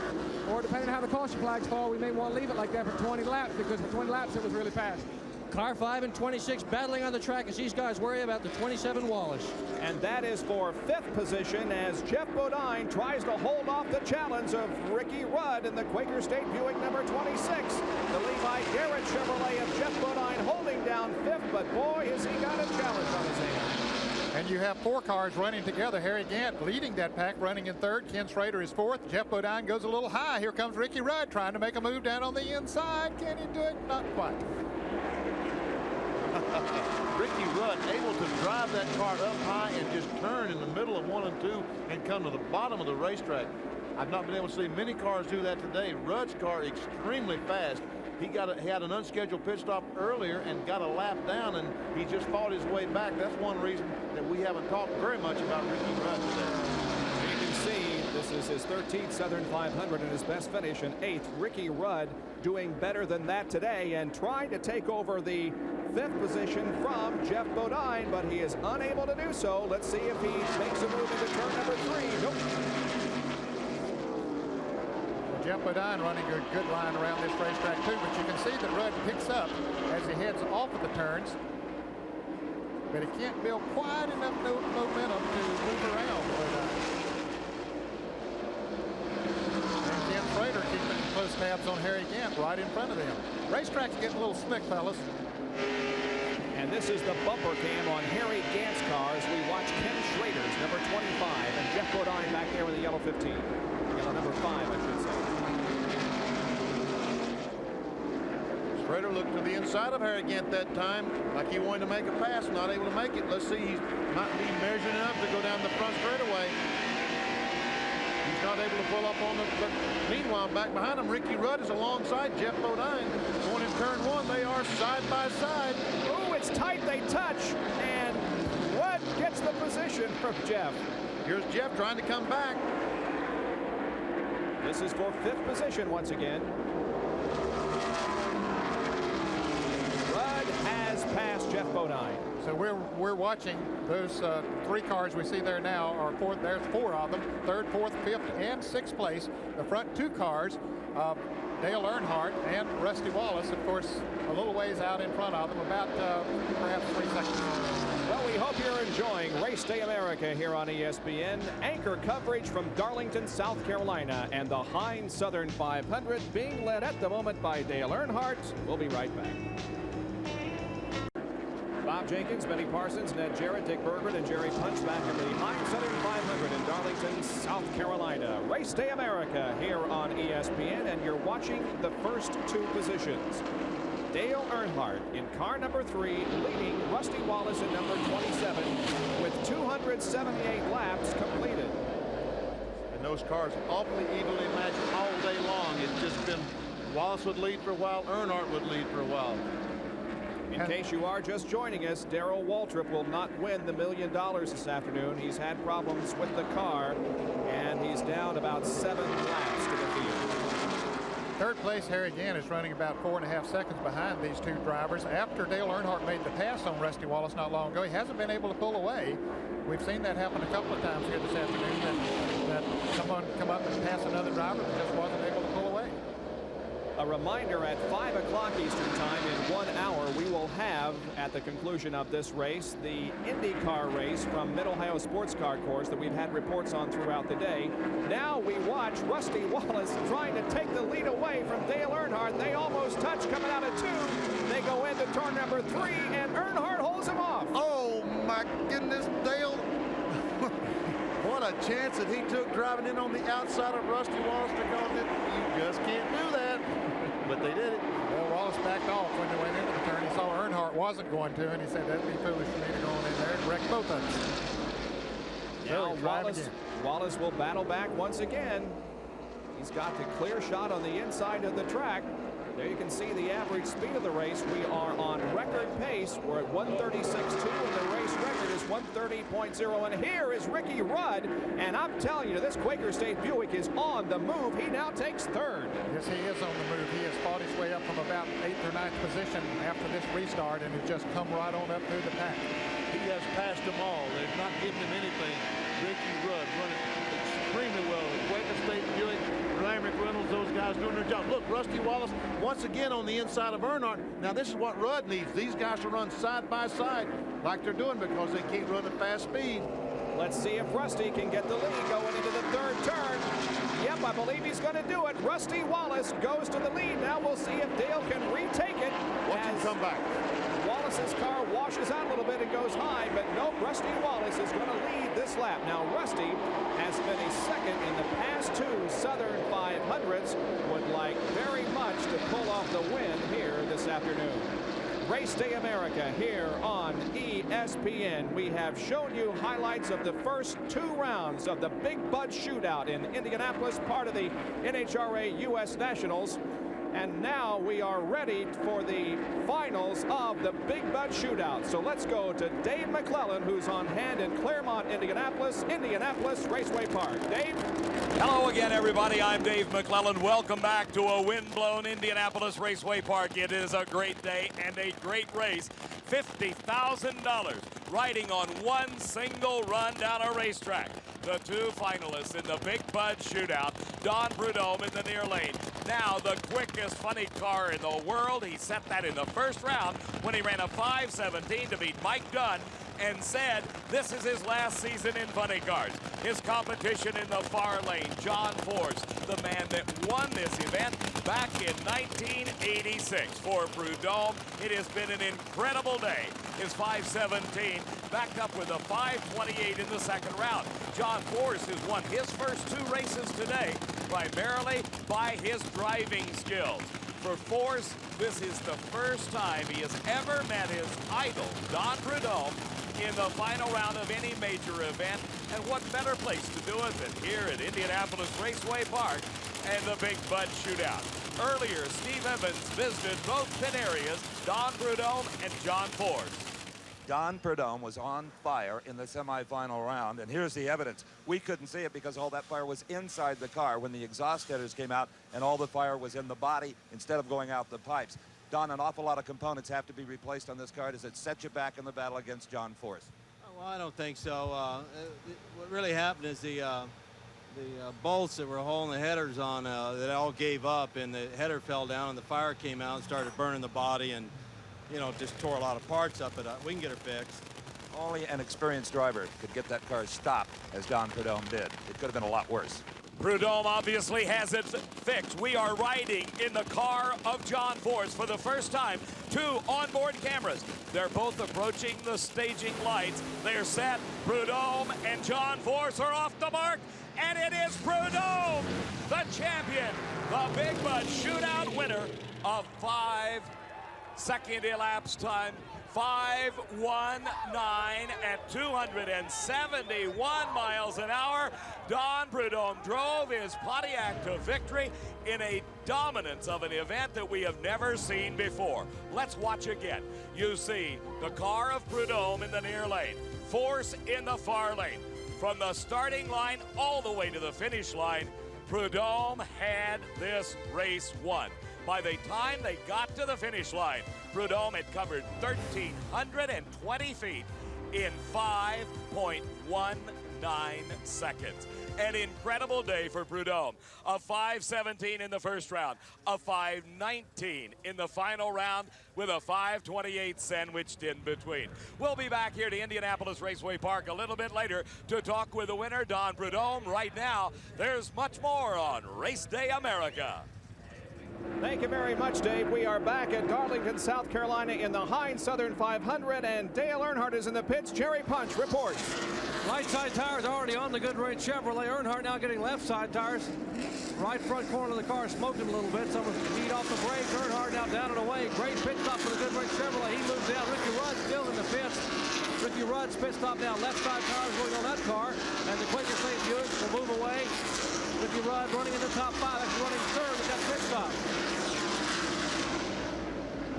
Speaker 21: or depending on how the caution flags fall, we may want to leave it like that for 20 laps, because for 20 laps it was really fast.
Speaker 6: Car 5 and 26 battling on the track as these guys worry about the 27 Wallace.
Speaker 3: And that is for 5th position as Jeff Bodine tries to hold off the challenge of Ricky Rudd in the Quaker State Buick number 26. The Levi Garrett Chevrolet of Jeff Bodine holding down 5th, but boy, has he got a challenge on his hands.
Speaker 4: And you have 4 cars running together. Harry Gant leading that pack, running in 3rd. Ken Schrader is 4th. Jeff Bodine goes a little high. Here comes Ricky Rudd trying to make a move down on the inside. Can he do it? Not quite.
Speaker 5: Ricky Rudd able to drive that car up high and just turn in the middle of 1 and 2 and come to the bottom of the racetrack. I've not been able to see many cars do that today. Rudd's car extremely fast. He had an unscheduled pit stop earlier and got a lap down, and he just fought his way back. That's one reason that we haven't talked very much about Ricky Rudd today.
Speaker 3: You can see this is his 13th Southern 500 and his best finish in 8th. Ricky Rudd doing better than that today and trying to take over the 5th position from Jeff Bodine, but he is unable to do so. Let's see if he makes a move into turn number 3. Nope.
Speaker 4: Jeff Bodine running a good line around this racetrack too, but you can see that Rudd picks up as he heads off of the turns, but he can't build quite enough momentum to move around Bodine. And Ken Frater keeping close tabs on Harry Gant right in front of them. Racetrack's getting a little slick, fellas.
Speaker 3: And this is the bumper cam on Harry Gant's car as we watch Ken Schrader's number 25 and Jeff Bodine back there in the yellow 15. Yellow number 5, I should say.
Speaker 5: Schrader looked to the inside of Harry Gant that time, like he wanted to make a pass, not able to make it. Let's see, he might be measuring up to go down the front straightaway. He's not able to pull up on the, but meanwhile, back behind him, Ricky Rudd is alongside Jeff Bodine. Going in turn 1, they are side by side.
Speaker 3: Oh, it's tight, they touch, and Rudd gets the position from Jeff.
Speaker 5: Here's Jeff trying to come back.
Speaker 3: This is for 5th position once again. Rudd has passed Jeff Bodine.
Speaker 4: So we're watching those 3 cars we see there now are there's 4 of them, 3rd, 4th, 5th, and 6th place. The front 2 cars, Dale Earnhardt and Rusty Wallace, of course, a little ways out in front of them, about perhaps 3 seconds.
Speaker 3: Well, we hope you're enjoying Race Day America here on ESPN. Anchor coverage from Darlington, South Carolina, and the Heinz Southern 500 being led at the moment by Dale Earnhardt. We'll be right back. Bob Jenkins, Benny Parsons, Ned Jarrett, Dick Bergman, and Jerry Punch back at the Heinz Southern 500 in Darlington, South Carolina. Race Day America here on ESPN, and you're watching the first 2 positions. Dale Earnhardt in car number 3, leading Rusty Wallace in number 27 with 278 laps completed.
Speaker 5: And those cars awfully evenly matched all day long. It's just been Wallace would lead for a while, Earnhardt would lead for a while.
Speaker 3: In case you are just joining us, Darrell Waltrip will not win the $1 million this afternoon. He's had problems with the car, and he's down about 7 laps to the field.
Speaker 4: 3rd place, Harry Gant is running about 4.5 seconds behind these 2 drivers. After Dale Earnhardt made the pass on Rusty Wallace not long ago, he hasn't been able to pull away. We've seen that happen a couple of times here this afternoon, that someone come up and pass another driver but just wasn't able to pull away.
Speaker 3: A reminder, at 5 o'clock Eastern time in 1 hour, we will have, at the conclusion of this race, the IndyCar race from Mid-Ohio Sports Car Course that we've had reports on throughout the day. Now we watch Rusty Wallace trying to take the lead away from Dale Earnhardt. They almost touch coming out of 2. They go into turn number 3, and Earnhardt holds him off.
Speaker 5: Oh, my goodness, Dale. What a chance that he took driving in on the outside of Rusty Wallace, because you just can't do that. But they did it.
Speaker 4: Well, Wallace backed off when they went into the turn. He saw Earnhardt wasn't going to, and he said that'd be foolish for me to go on in there and wreck both of them.
Speaker 3: Now Wallace will battle back once again. He's got the clear shot on the inside of the track. There you can see the average speed of the race. We are on record pace. We're at 136.2, and the race record is 130.0. And here is Ricky Rudd. And I'm telling you, this Quaker State Buick is on the move. He now takes 3rd.
Speaker 4: Yes, he is on the move. He has fought his way up from about 8th or 9th position after this restart, and has just come right on up through the pack.
Speaker 5: He has passed them all. They've not given him anything. Ricky Rudd running extremely well. The Quaker State Buick, Lamrick Reynolds, those guys doing their job. Look, Rusty Wallace once again on the inside of Earnhardt. Now this is what Rudd needs. These guys to run side by side like they're doing, because they can't run at fast speed.
Speaker 3: Let's see if Rusty can get the lead going into the 3rd turn. Yep, I believe he's going to do it. Rusty Wallace goes to the lead. Now we'll see if Dale can retake it.
Speaker 5: Watch him come back.
Speaker 3: Wallace's car washes out a little bit and goes high, but nope, Rusty Wallace is going to lead this lap. Now Rusty has finished 2nd in the past 2 Southern 500s. Would like very much to pull off the win here this afternoon. Race Day America here on ESPN. We have shown you highlights of the first 2 rounds of the Big Bud Shootout in Indianapolis, part of the NHRA U.S. Nationals. And now we are ready for the finals of the Big Bud Shootout. So let's go to Dave McClellan, who's on hand in Claremont, Indianapolis Raceway Park. Dave?
Speaker 1: Hello again, everybody. I'm Dave McClellan. Welcome back to a windblown Indianapolis Raceway Park. It is a great day and a great race. $50,000 riding on one single run down a racetrack. The 2 finalists in the Big Bud Shootout, Don Prudhomme in the near lane. Now the quickest funny car in the world. He set that in the first round when he ran a 5:17 to beat Mike Dunn and said this is his last season in funny cars. His competition in the far lane, John Force, the man that won this event back in 1986. For Prudhomme, it has been an incredible day. His 5:17 backed up with a 5:28 in the second round. John Force has won his first 2 races today, primarily by his driving skills. For Force, this is the first time he has ever met his idol, Don Prudhomme, in the final round of any major event. And what better place to do it than here at Indianapolis Raceway Park and the Big Bud Shootout. Earlier, Steve Evans visited both pit areas, Don Prudhomme and John Force.
Speaker 22: Don Prudhomme was on fire in the semifinal round, and here's the evidence. We couldn't see it because all that fire was inside the car when the exhaust headers came out, and all the fire was in the body instead of going out the pipes. Don, an awful lot of components have to be replaced on this car. Does it set you back in the battle against John Force?
Speaker 23: Well, I don't think so. What really happened is the bolts that were holding the headers on, that all gave up, and the header fell down, and the fire came out and started burning the body, and you know, just tore a lot of parts up, but we can get her fixed.
Speaker 22: Only an experienced driver could get that car stopped as Don Prudhomme did. It could have been a lot worse.
Speaker 1: Prudhomme obviously has it fixed. We are riding in the car of John Force for the first time. 2 onboard cameras. They're both approaching the staging lights. They're set. Prudhomme and John Force are off the mark. And it is Prudhomme, the champion, the Big Bud Shootout winner of 5-second elapsed time. 5:19 at 271 miles an hour. Don Prudhomme drove his Pontiac to victory in a dominance of an event that we have never seen before. Let's watch again. You see the car of Prudhomme in the near lane, Force in the far lane. From the starting line all the way to the finish line, Prudhomme had this race won. By the time they got to the finish line, Prudhomme had covered 1,320 feet in 5.19 seconds. An incredible day for Prudhomme. A 5:17 in the first round, a 5:19 in the final round, with a 5:28 sandwiched in between. We'll be back here to Indianapolis Raceway Park a little bit later to talk with the winner, Don Prudhomme. Right now, there's much more on Race Day America.
Speaker 3: Thank you very much, Dave. We are back at Darlington, South Carolina in the Heinz Southern 500, and Dale Earnhardt is in the pits. Jerry Punch reports.
Speaker 7: Right side tires already on the Goodwrench Chevrolet. Earnhardt now getting left side tires. Right front corner of the car smoking a little bit. Someone beat off the brakes. Earnhardt now down and away. Great pit stop for the Goodwrench Chevrolet. He moves down. Ricky Rudd still in the pits. Ricky Rudd's pit stop now. Left side tires going on that car. And the Quaker St. Buick will move away. Ricky Rudd running in the top 5. That's running third with that pit stop.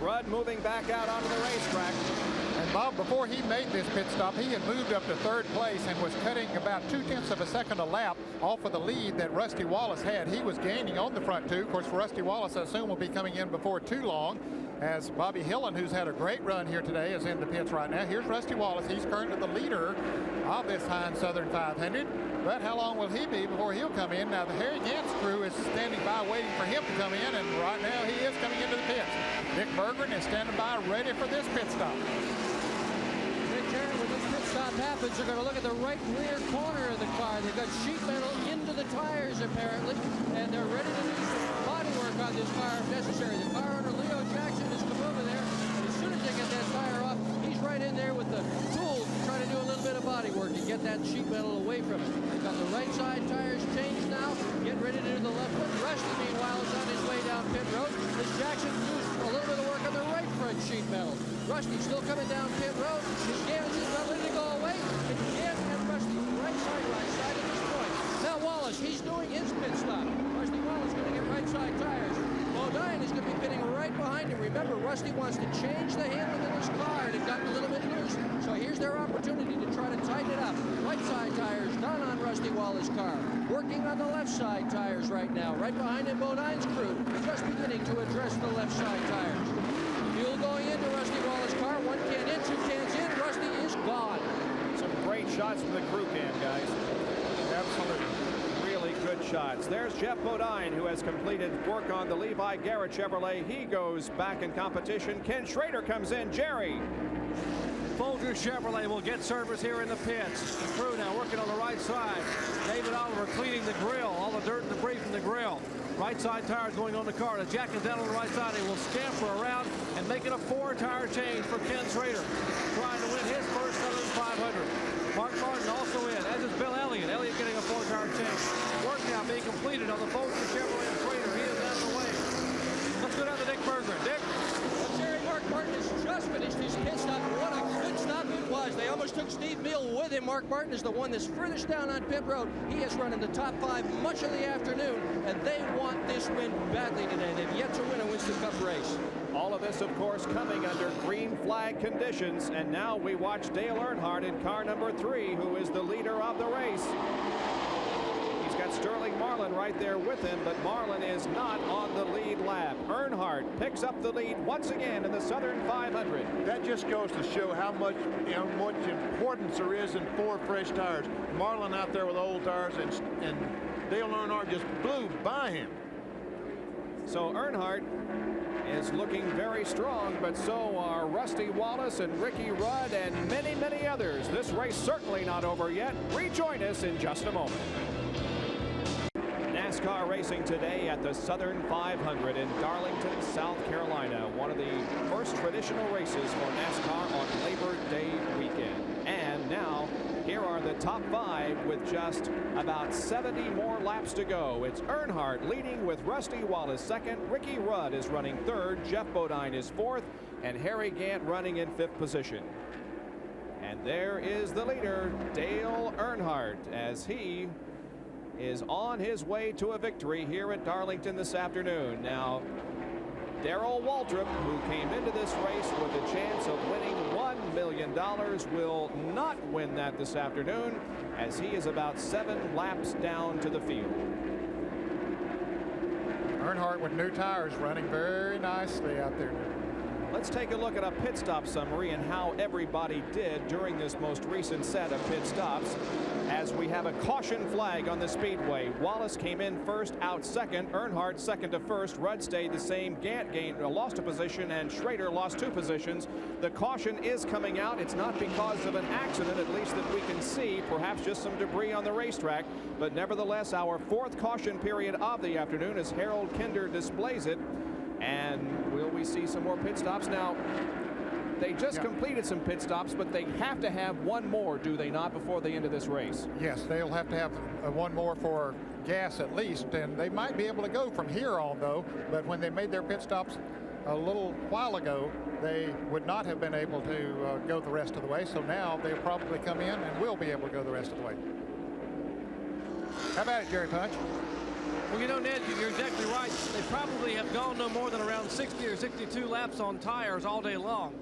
Speaker 3: Rudd moving back out onto the racetrack.
Speaker 4: And Bob, before he made this pit stop, he had moved up to 3rd place and was cutting about 0.2 of a second a lap off of the lead that Rusty Wallace had. He was gaining on the front 2. Of course, Rusty Wallace, I assume, will be coming in before too long, as Bobby Hillen, who's had a great run here today, is in the pits right now. Here's Rusty Wallace. He's currently the leader of this Heinz Southern 500. But how long will he be before he'll come in? Now, the Harry Gantz crew is standing by waiting for him to come in, and right now he is coming into the pits. Nick Berggren is standing by ready for this pit stop.
Speaker 17: When this pit stop happens, you're going to look at the right rear corner of the car. They've got sheet metal into the tires, apparently, and they're ready to do some body work on this car if necessary. The car owner, Leo Jackson, has come over there, and as soon as they get that tire off, he's right in there with the tools to try to do a little bit of body work and get that sheet metal away from it. They've got the right side tires changed now, getting ready to do the left one. Rusty, meanwhile, is on his way down pit road. As Jackson does a little bit of work on the right front sheet metal. Rusty still coming down pit road. His damage is not ready to go away. And again, and Rusty right side at this point. Now Wallace, he's doing his pit stop. Rusty Wallace going to get right side tires. Bodine is going to be pitting right behind him. Remember, Rusty wants to change the handling of his car, and it got a little bit loose. So here's their opportunity to try to tighten it up. Right side tires done on Rusty Wallace's car. Working on the left side tires right now. Right behind him, Bodine's crew just beginning to address the left side tires. Fuel going into Rusty Wallace's car. 1 can in, 2 cans in. Rusty is gone.
Speaker 3: Some great shots from the crew cam, guys. Absolutely. Really good shots. There's Jeff Bodine, who has completed work on the Levi Garrett Chevrolet. He goes back in competition. Ken Schrader comes in. Jerry.
Speaker 7: Folger Chevrolet will get service here in the pits. The crew now working on the right side. David Oliver cleaning the grill, all the dirt and debris from the grill. Right side tires going on the car. The jack is down on the right side. He will scamper around and make it a 4-tire change for Ken Schrader, trying to win his first Southern 500. Mark Martin also in, as is Bill Elliott. Elliott getting a 4-tire change. Work now being completed on the Folger Chevrolet and Schrader. He is out of the way. Let's go down to Dick Berger. Dick.
Speaker 17: Jerry, Mark Martin has just finished his pit stop. What a good stop it was. They almost took Steve Meal with him. Mark Martin is the one that's furthest down on pit road. He has run in the top 5 much of the afternoon, and they want this win badly today. They've yet to win a Winston Cup race.
Speaker 3: All of this, of course, coming under green flag conditions. And now we watch Dale Earnhardt in car number 3, who is the leader of the race. He's got Sterling Marlin right there with him, but Marlin is not on the lead lap. Earnhardt picks up the lead once again in the Southern 500.
Speaker 5: That just goes to show how much importance there is in 4 fresh tires. Marlin out there with old tires, and Dale Earnhardt just blew by him.
Speaker 3: So Earnhardt is looking very strong, but so are Rusty Wallace and Ricky Rudd and many, many others. This race certainly not over yet. Rejoin us in just a moment. NASCAR racing today at the Southern 500 in Darlington, South Carolina. One of the first traditional races for NASCAR on Labor Day weekend. And now, here are the top 5 with just about 70 more laps to go. It's Earnhardt leading with Rusty Wallace second. Ricky Rudd is running third. Jeff Bodine is fourth. And Harry Gant running in 5th position. And there is the leader, Dale Earnhardt, as he is on his way to a victory here at Darlington this afternoon. Now, Darrell Waltrip, who came into this race with a chance of winning $1 million, will not win that this afternoon, as he is about 7 laps down to the field.
Speaker 4: Earnhardt with new tires running very nicely out there.
Speaker 3: Let's take a look at a pit stop summary and how everybody did during this most recent set of pit stops, as we have a caution flag on the speedway. Wallace came in first, out second. Earnhardt second to first. Rudd stayed the same. Gant lost a position, and Schrader lost 2 positions. The caution is coming out. It's not because of an accident, at least that we can see, perhaps just some debris on the racetrack, but nevertheless our 4th caution period of the afternoon as Harold Kinder displays it. And will we see some more pit stops? Now, they just completed some pit stops, but they have to have 1 more, do they not, before the end of this race?
Speaker 4: Yes, they'll have to have 1 more for gas at least, and they might be able to go from here on, though. But when they made their pit stops a little while ago, they would not have been able to go the rest of the way. So now they'll probably come in and will be able to go the rest of the way. How about it, Jerry Punch?
Speaker 7: Well, you know, Ned, you're exactly right. They probably have gone no more than around 60 or 62 laps on tires all day long.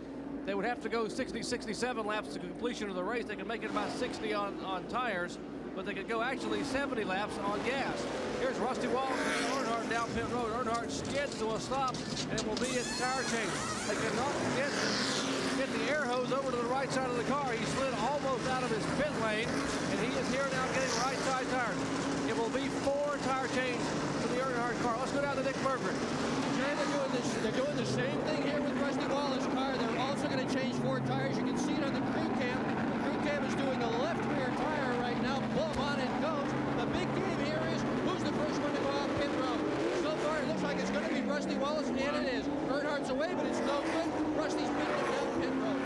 Speaker 7: They would have to go 60, 67 laps to completion of the race. They can make it about 60 on tires, but they could go actually 70 laps on gas. Here's Rusty Wallace and Earnhardt down pit road. Earnhardt skids to a stop, and it will be a tire change. They cannot get the air hose over to the right side of the car. He slid almost out of his pit lane, and he is here now getting right side tires. It will be 4 tire change for the Earnhardt car. Let's go down to Dick Berger.
Speaker 17: They're doing the same thing here with Rusty Wallace's car. They're also going to change 4 tires. You can see it on the crew cam. The crew cam is doing the left rear tire right now. Boom, on it goes. The big game here is who's the first one to go out pit road. So far, it looks like it's going to be Rusty Wallace, and it is. Earnhardt's away, but it's no good. Rusty's beating him down pit road.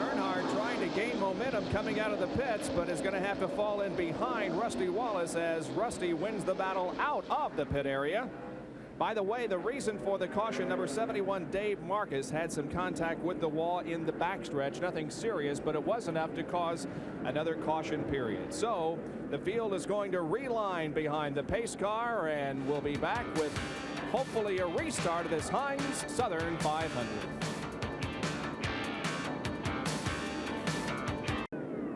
Speaker 3: Earnhardt trying to gain momentum coming out of the pits, but is going to have to fall in behind Rusty Wallace as Rusty wins the battle out of the pit area. By the way, the reason for the caution, number 71, Dave Marcus, had some contact with the wall in the backstretch. Nothing serious, but it was enough to cause another caution period. So the field is going to reline behind the pace car, and we'll be back with hopefully a restart of this Heinz Southern 500.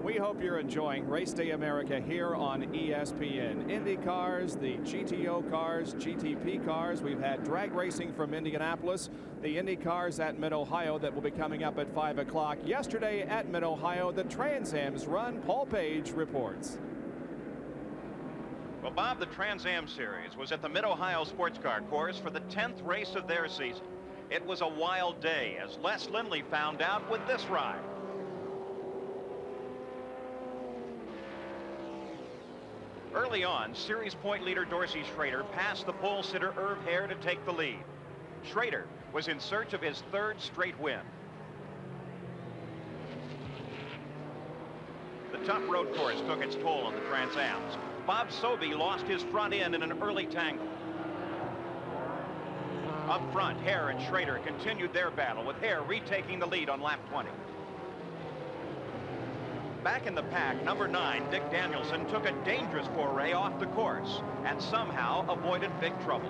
Speaker 3: We hope you're enjoying Race Day America here on ESPN. Indy cars, the GTO cars, GTP cars. We've had drag racing from Indianapolis, the Indy cars at Mid-Ohio that will be coming up at 5 o'clock. Yesterday at Mid-Ohio, the Trans Am's run. Paul Page reports.
Speaker 2: Well, Bob, the Trans Am Series was at the Mid-Ohio Sports Car Course for the 10th race of their season. It was a wild day, as Les Lindley found out with this ride. Early on, series point leader Dorsey Schrader passed the pole sitter Irv Hare to take the lead. Schrader was in search of his third straight win. The tough road course took its toll on the Trans Ams. Bob Sobey lost his front end in an early tangle. Up front, Hare and Schrader continued their battle, with Hare retaking the lead on lap 20. Back in the pack, number 9, Dick Danielson, took a dangerous foray off the course and somehow avoided big trouble.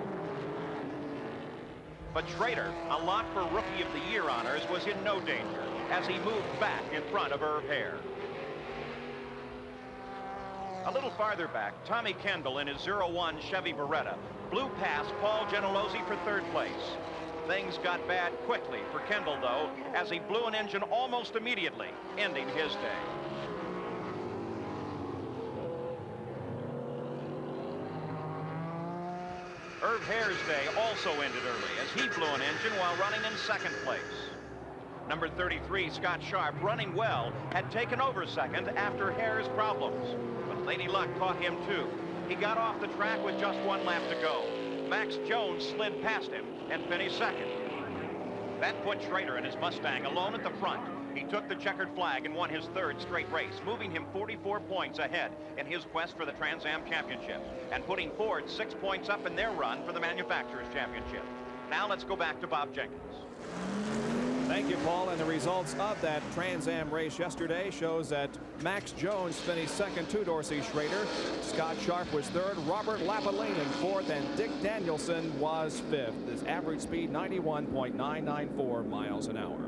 Speaker 2: But Schrader, a lot for Rookie of the Year honors, was in no danger as he moved back in front of Irv Hare. A little farther back, Tommy Kendall in his 01 Chevy Beretta blew past Paul Gentilozzi for third place. Things got bad quickly for Kendall, though, as he blew an engine almost immediately, ending his day. Irv Hare's day also ended early as he blew an engine while running in second place. Number 33, Scott Sharp, running well, had taken over second after Hare's problems. But Lady Luck caught him too. He got off the track with just one lap to go. Max Jones slid past him and finished second. That put Schrader and his Mustang alone at the front. He took the checkered flag and won his third straight race, moving him 44 points ahead in his quest for the Trans Am Championship, and putting Ford 6 points up in their run for the Manufacturers Championship. Now let's go back to Bob Jenkins.
Speaker 3: Thank you, Paul. And the results of that Trans Am race yesterday shows that Max Jones finished second to Dorsey Schrader. Scott Sharp was third. Robert Lapalinen fourth, and Dick Danielson was fifth. His average speed 91.994 miles an hour.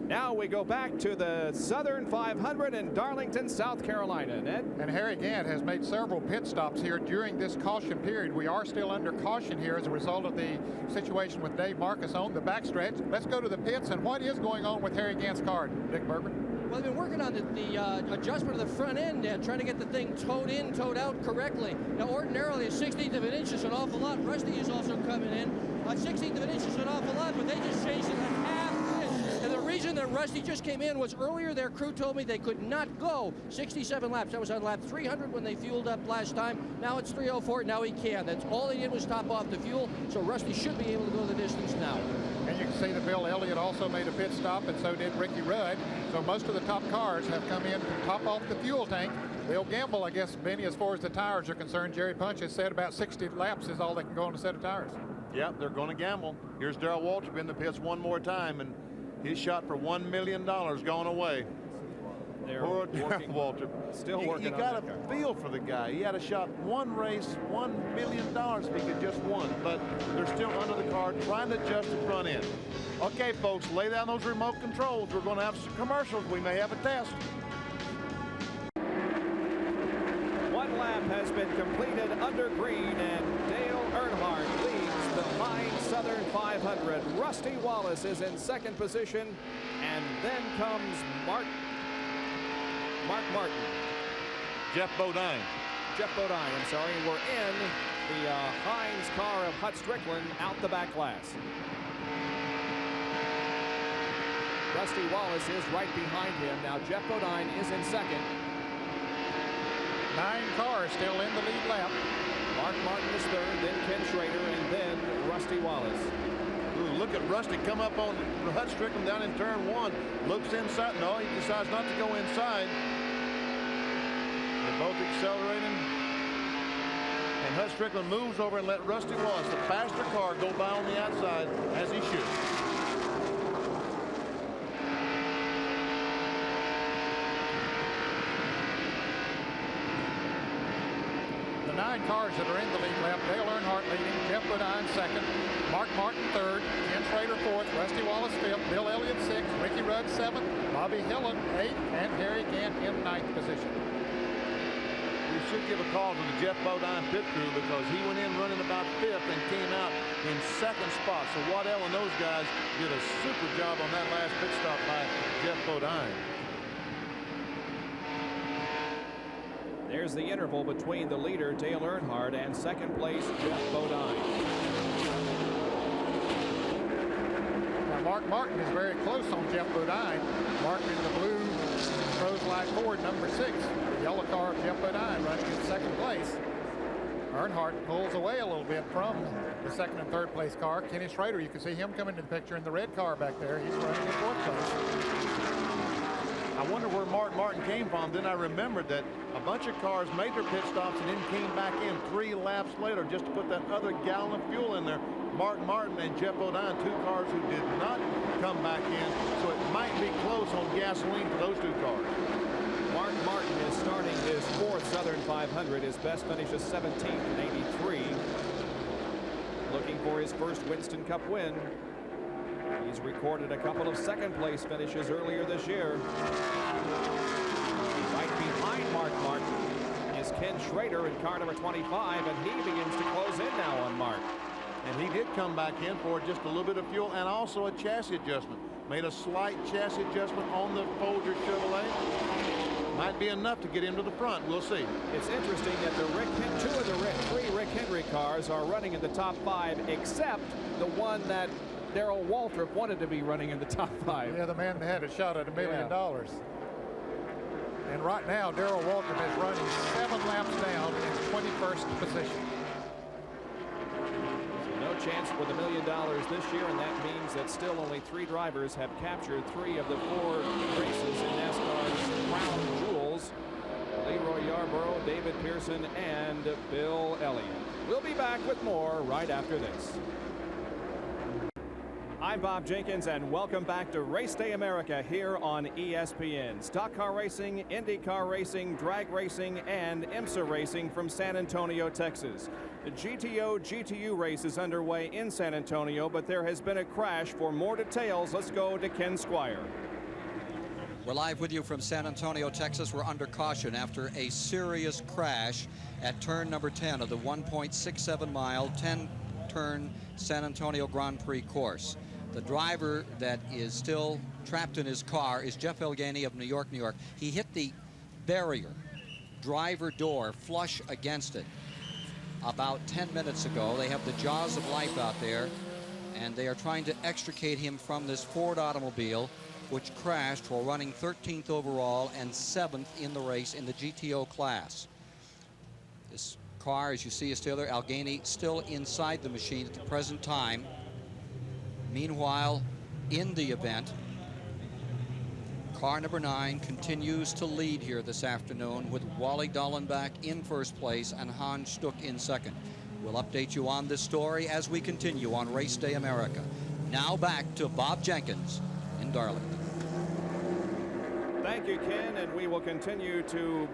Speaker 3: Now we go back to the Southern 500 in Darlington, South Carolina. Ned?
Speaker 4: And Harry Gant has made several pit stops here during this caution period. We are still under caution here as a result of the situation with Dave Marcus on the backstretch. Let's go to the pits, and what is going on with Harry Gant's car, Dick Berger?
Speaker 17: Well, they've been working on the adjustment of the front end, trying to get the thing towed in, towed out correctly. Now, ordinarily, a 16th of an inch is an awful lot. Rusty is also coming in. A 16th of an inch is an awful lot, but they just changed it a half inch. And the reason that Rusty just came in was earlier their crew told me they could not go 67 laps. That was on lap 300 when they fueled up last time. Now it's 304. Now he can. That's all he did was top off the fuel. So Rusty should be able to go the distance now.
Speaker 4: And you can see that Bill Elliott also made a pit stop, and so did Ricky Rudd. So most of the top cars have come in to top off the fuel tank. They'll gamble, I guess, Benny, as far as the tires are concerned. Jerry Punch has said about 60 laps is all they can go on a set of tires.
Speaker 5: Yep, they're going to gamble. Here's Darrell Waltrip in the pits one more time, and his shot for $1 million gone away.
Speaker 3: They're
Speaker 5: Poor
Speaker 3: working,
Speaker 5: Waltrip.
Speaker 3: still working
Speaker 5: you
Speaker 3: on
Speaker 5: got
Speaker 3: that
Speaker 5: to feel for the guy. He had a shot one race, $1 million if he could just won, but they're still under the car trying to adjust the front end. Okay, folks, lay down those remote controls. We're going to have some commercials. We may have a test.
Speaker 3: One lap has been completed under green, and Dale Earnhardt leads the Heinz Southern 500. Rusty Wallace is in second position, and then comes Mark Martin.
Speaker 5: Jeff Bodine.
Speaker 3: I'm sorry. And we're in the Heinz car of Hut Strickland out the back glass. Rusty Wallace is right behind him. Now Jeff Bodine is in second.
Speaker 4: 9 cars still in the lead lap.
Speaker 3: Mark Martin is third, then Ken Schrader, and then Rusty Wallace.
Speaker 5: Ooh, look at Rusty come up on Hut Strickland down in turn 1. Looks inside. No, he decides not to go inside. They're both accelerating. And And Hud Strickland moves over and let Rusty Wallace, the faster car, go by on the outside as he should.
Speaker 4: The 9 cars that are in the lead lap, Dale Earnhardt leading, Jeff Bodine second, Mark Martin third, Ken Schrader fourth, Rusty Wallace fifth, Bill Elliott sixth, Ricky Rudd seventh, Bobby Hillin eighth, and Harry Gant in 9th position.
Speaker 5: We should give a call to the Jeff Bodine pit crew because he went in running about 5th and came out in 2nd spot. So Waddell and those guys did a super job on that last pit stop by Jeff Bodine.
Speaker 3: There's the interval between the leader, Dale Earnhardt, and second place, Jeff Bodine.
Speaker 4: Now, Mark Martin is very close on Jeff Bodine. Martin in the blue Rose Light Ford, number 6. The yellow car of Jeff Bodine running in second place. Earnhardt pulls away a little bit from the second and third place car. Kenny Schrader, you can see him come into the picture in the red car back there. He's running in 4th place.
Speaker 5: I wonder where Mark Martin came from. Then I remembered that a bunch of cars made their pit stops and then came back in 3 laps later just to put that other gallon of fuel in there. Mark Martin and Jeff Bodine, 2 cars who did not come back in, so it might be close on gasoline for those 2 cars.
Speaker 3: Mark Martin is starting his 4th Southern 500. His best finish is 17th in 83. Looking for his first Winston Cup win. He's recorded a couple of second-place finishes earlier this year. Right behind Mark Martin is Ken Schrader in car number 25, and he begins to close in now on Mark.
Speaker 5: And he did come back in for just a little bit of fuel and also a chassis adjustment. Made a slight chassis adjustment on the Folger Chevrolet. Might be enough to get him to the front. We'll see.
Speaker 3: It's interesting that the 2 of the 3 Rick Hendrick cars are running in the top 5, except the one that Darrell Waltrip wanted to be running in the top 5.
Speaker 4: Yeah, the man that had a shot at $1 million. And right now, Darrell Waltrip is running 7 laps down in 21st position.
Speaker 3: So no chance for the $1 million this year, and that means that still only 3 drivers have captured 3 of the 4 races in NASCAR's crown jewels. Leroy Yarborough, David Pearson, and Bill Elliott. We'll be back with more right after this. I'm Bob Jenkins, and welcome back to Race Day America here on ESPN. Stock car racing, IndyCar racing, drag racing, and IMSA racing from San Antonio, Texas. The GTO-GTU race is underway in San Antonio, but there has been a crash. For more details, let's go to Ken Squire.
Speaker 19: We're live with you from San Antonio, Texas. We're under caution after a serious crash at turn number 10 of the 1.67-mile, 10-turn San Antonio Grand Prix course. The driver that is still trapped in his car is Jeff Elgany of New York, New York. He hit the barrier, driver door, flush against it about 10 minutes ago. They have the jaws of life out there, and they are trying to extricate him from this Ford automobile, which crashed while running 13th overall and 7th in the race in the GTO class. This car, as you see, is still there. Elgany still inside the machine at the present time. Meanwhile, in the event, car number 9 continues to lead here this afternoon with Wally Dallenbach in first place and Hans Stuck in second. We'll update you on this story as we continue on Race Day America. Now back to Bob Jenkins in Darlington.
Speaker 3: Thank you, Ken, and we will continue to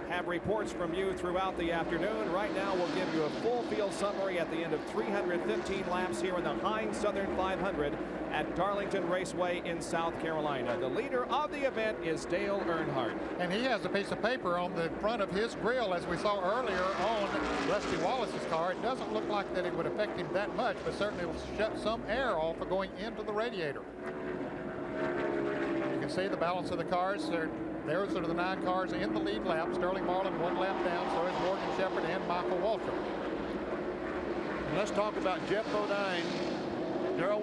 Speaker 3: have reports from you throughout the afternoon. Right now, we'll give you a full field summary at the end of 315 laps here in the Heinz Southern 500 at Darlington Raceway in South Carolina. The leader of the event is Dale Earnhardt.
Speaker 4: And he has a piece of paper on the front of his grill, as we saw earlier on Rusty Wallace's car. It doesn't look like that it would affect him that much, but certainly it will shut some air off for going into the radiator. You can see the balance of the cars. Those are the 9 cars in the lead lap. Sterling Marlin 1 lap down, so is Morgan Shepherd and Michael Waltrip.
Speaker 5: And let's talk about Jeff Bodine. Dale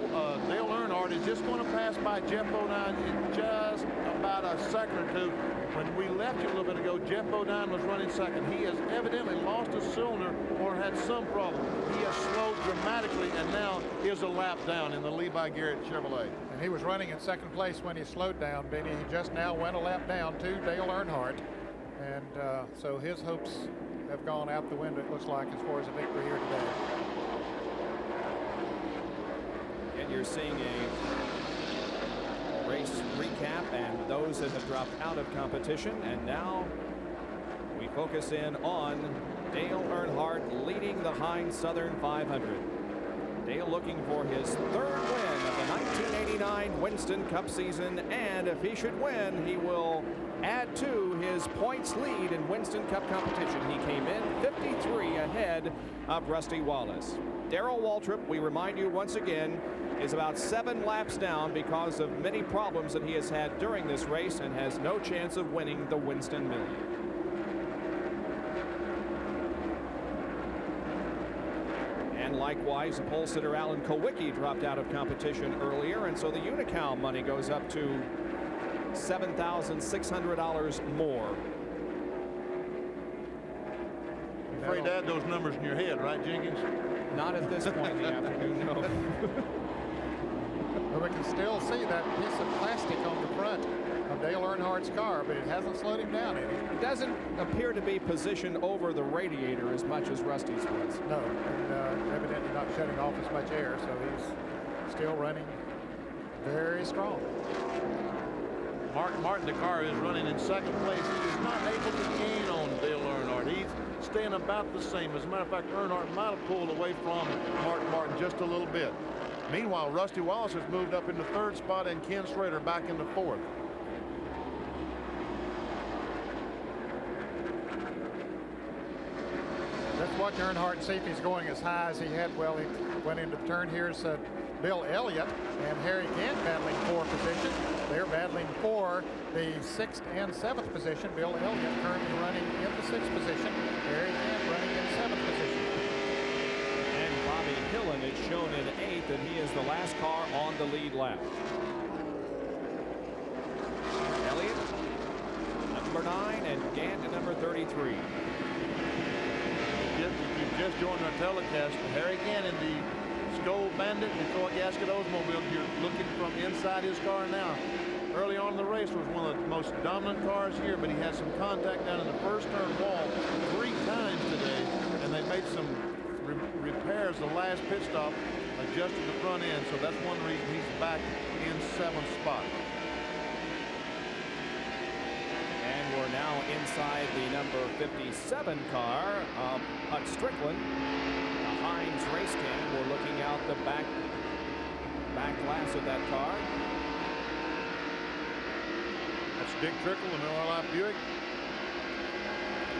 Speaker 5: Earnhardt is just going to pass by Jeff Bodine in just about a second or two. When we left you a little bit ago, Jeff Bodine was running second. He has evidently lost a cylinder or had some problem. He has slowed dramatically and now is a lap down in the Levi Garrett Chevrolet.
Speaker 4: And he was running in second place when he slowed down, Benny. He just now went a lap down to Dale Earnhardt. And so his hopes have gone out the window, it looks like, as far as a victory here today.
Speaker 3: And you're seeing a race recap and those that have dropped out of competition. And now we focus in on Dale Earnhardt leading the Heinz Southern 500. Dale looking for his third win of the 1989 Winston Cup season, and if he should win, he will add to his points lead in Winston Cup competition. He came in 53 ahead of Rusty Wallace. Darrell Waltrip, we remind you once again, is about 7 laps down because of many problems that he has had during this race and has no chance of winning the Winston Million. And likewise, pole sitter Alan Kulwicki dropped out of competition earlier, and so the Unocal money goes up to $7,600 more.
Speaker 5: You're afraid to add those numbers in your head, right, Jenkins?
Speaker 3: Not at this point in the afternoon, no.
Speaker 4: But we can still see that piece of plastic on the front of Dale Earnhardt's car, but it hasn't slowed him down any.
Speaker 3: It doesn't appear to be positioned over the radiator as much as Rusty's was.
Speaker 4: No, and evidently not shutting off as much air, so he's still running very strong.
Speaker 5: Mark Martin, the car is running in second place. He is not able to gain on Dale Earnhardt. He's staying about the same. As a matter of fact, Earnhardt might have pulled away from Mark Martin just a little bit. Meanwhile, Rusty Wallace has moved up into third spot and Ken Schrader back into fourth.
Speaker 4: Let's watch Earnhardt and see if he's going as high as he had. Well, he went into the turn. Here's Bill Elliott and Harry Gant battling for position. They're battling for the 6th and 7th position. Bill Elliott currently running in the 6th position. Harry Gant running in 7th position.
Speaker 3: And Bobby Hillen is shown in 8th, and he is the last car on the lead lap. Elliott, number 9, and Gant at number 33.
Speaker 5: If you've just joined our telecast, Harry Gant in the Skoal Bandit Detroit Gasket Oldsmobile. You're looking from inside his car now. Early on in the race was one of the most dominant cars here, but he had some contact down in the first turn wall 3 times today, and they made some repairs the last pit stop, adjusted the front end, so that's one reason he's back in 7th spot.
Speaker 3: And we're now inside the number 57 car of Hut Strickland. The Heinz race cam. We're looking out the back glass of that car.
Speaker 5: That's Dick Trickle in Miller Lite Buick.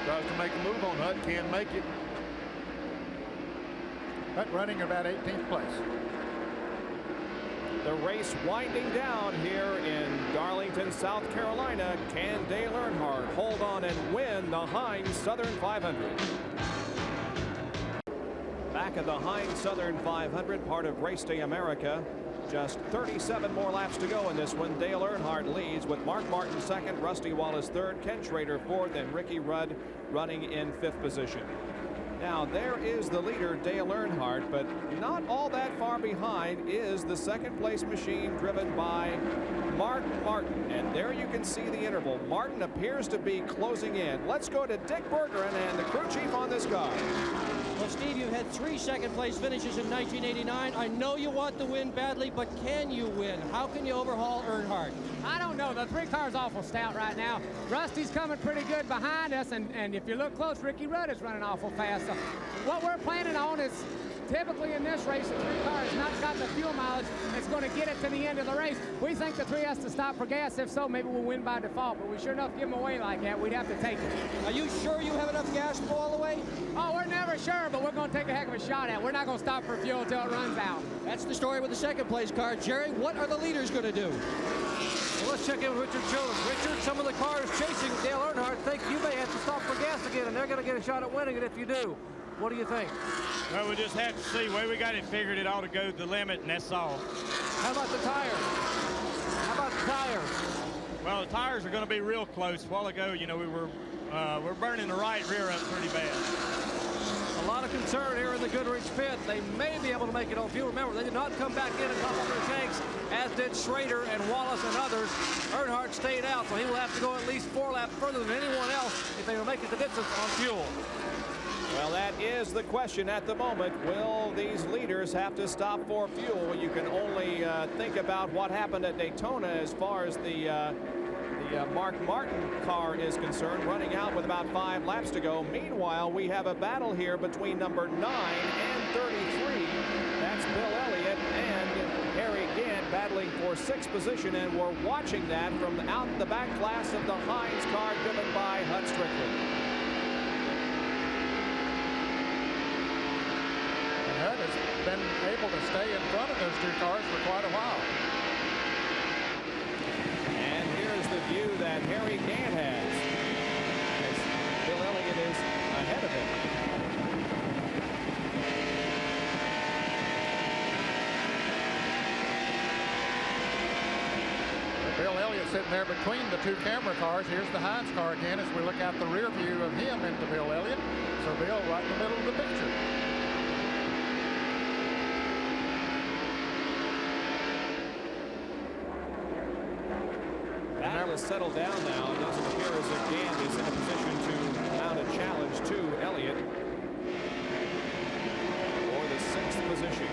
Speaker 5: Tries to make a move on Hut, can't make it.
Speaker 4: Hut running about 18th place.
Speaker 3: The race winding down here in Darlington, South Carolina. Can Dale Earnhardt hold on and win the Heinz Southern 500? Back at the Heinz Southern 500, part of Race Day America. Just 37 more laps to go in this one. Dale Earnhardt leads with Mark Martin 2nd, Rusty Wallace 3rd, Ken Schrader 4th, and Ricky Rudd running in 5th position. Now there is the leader, Dale Earnhardt, but not all that far behind is the 2nd place machine driven by Mark Martin. And there you can see the interval. Martin appears to be closing in. Let's go to Dick Bergeron and the crew chief on this car.
Speaker 6: Well, Steve, you had 3 second-place finishes in 1989. I know you want the win badly, but can you win? How can you overhaul Earnhardt?
Speaker 8: I don't know. The 3 car's awful stout right now. Rusty's coming pretty good behind us, and if you look close, Ricky Rudd is running awful fast. So what we're planning on is typically in this race, the 3 car has not got the fuel mileage that's going to get it to the end of the race. We think the 3 has to stop for gas. If so, maybe we'll win by default, but we sure enough give them away like that. We'd have to take it.
Speaker 6: Are you sure you have enough gas to go all the way?
Speaker 8: Oh, we're never sure, but we're going to take a heck of a shot at it. We're not going to stop for fuel until it runs out.
Speaker 6: That's the story with the 2nd place car. Jerry, what are the leaders going to do?
Speaker 7: Well, let's check in with Richard Childers. Richard, some of the cars chasing Dale Earnhardt think you may have to stop for gas again, and they're going to get a shot at winning it if you do. What do you think?
Speaker 10: Well, we just have to see. The way we got it figured, it ought to go to the limit, and that's all.
Speaker 7: How about the tires? How about the tires?
Speaker 10: Well, the tires are going to be real close. A while ago, you know, we're burning the right rear up pretty bad.
Speaker 7: A lot of concern here in the Goodrich pit. They may be able to make it on fuel. Remember, they did not come back in and top up their tanks, as did Schrader and Wallace and others. Earnhardt stayed out, so he will have to go at least 4 laps further than anyone else if they will make it the distance on fuel.
Speaker 3: is the question at the moment. Will these leaders have to stop for fuel? You can only think about what happened at Daytona as far as the Mark Martin car is concerned, running out with about 5 laps to go. Meanwhile, we have a battle here between number 9 and 33. That's Bill Elliott and Harry Gant battling for 6th position, and we're watching that from out the back class of the Hines car driven by Hut Strickland.
Speaker 4: And Hut has been able to stay in front of those 2 cars for quite a while.
Speaker 3: The view that Harry Gant has, as Bill Elliott is ahead of him.
Speaker 4: Bill Elliott sitting there between the 2 camera cars. Here's the Hines car again as we look out the rear view of him into Bill Elliott. So Bill right in the middle of the picture.
Speaker 3: Has settled down now. It doesn't appear as if Gant is in a position to mount a challenge to Elliott for the 6th position.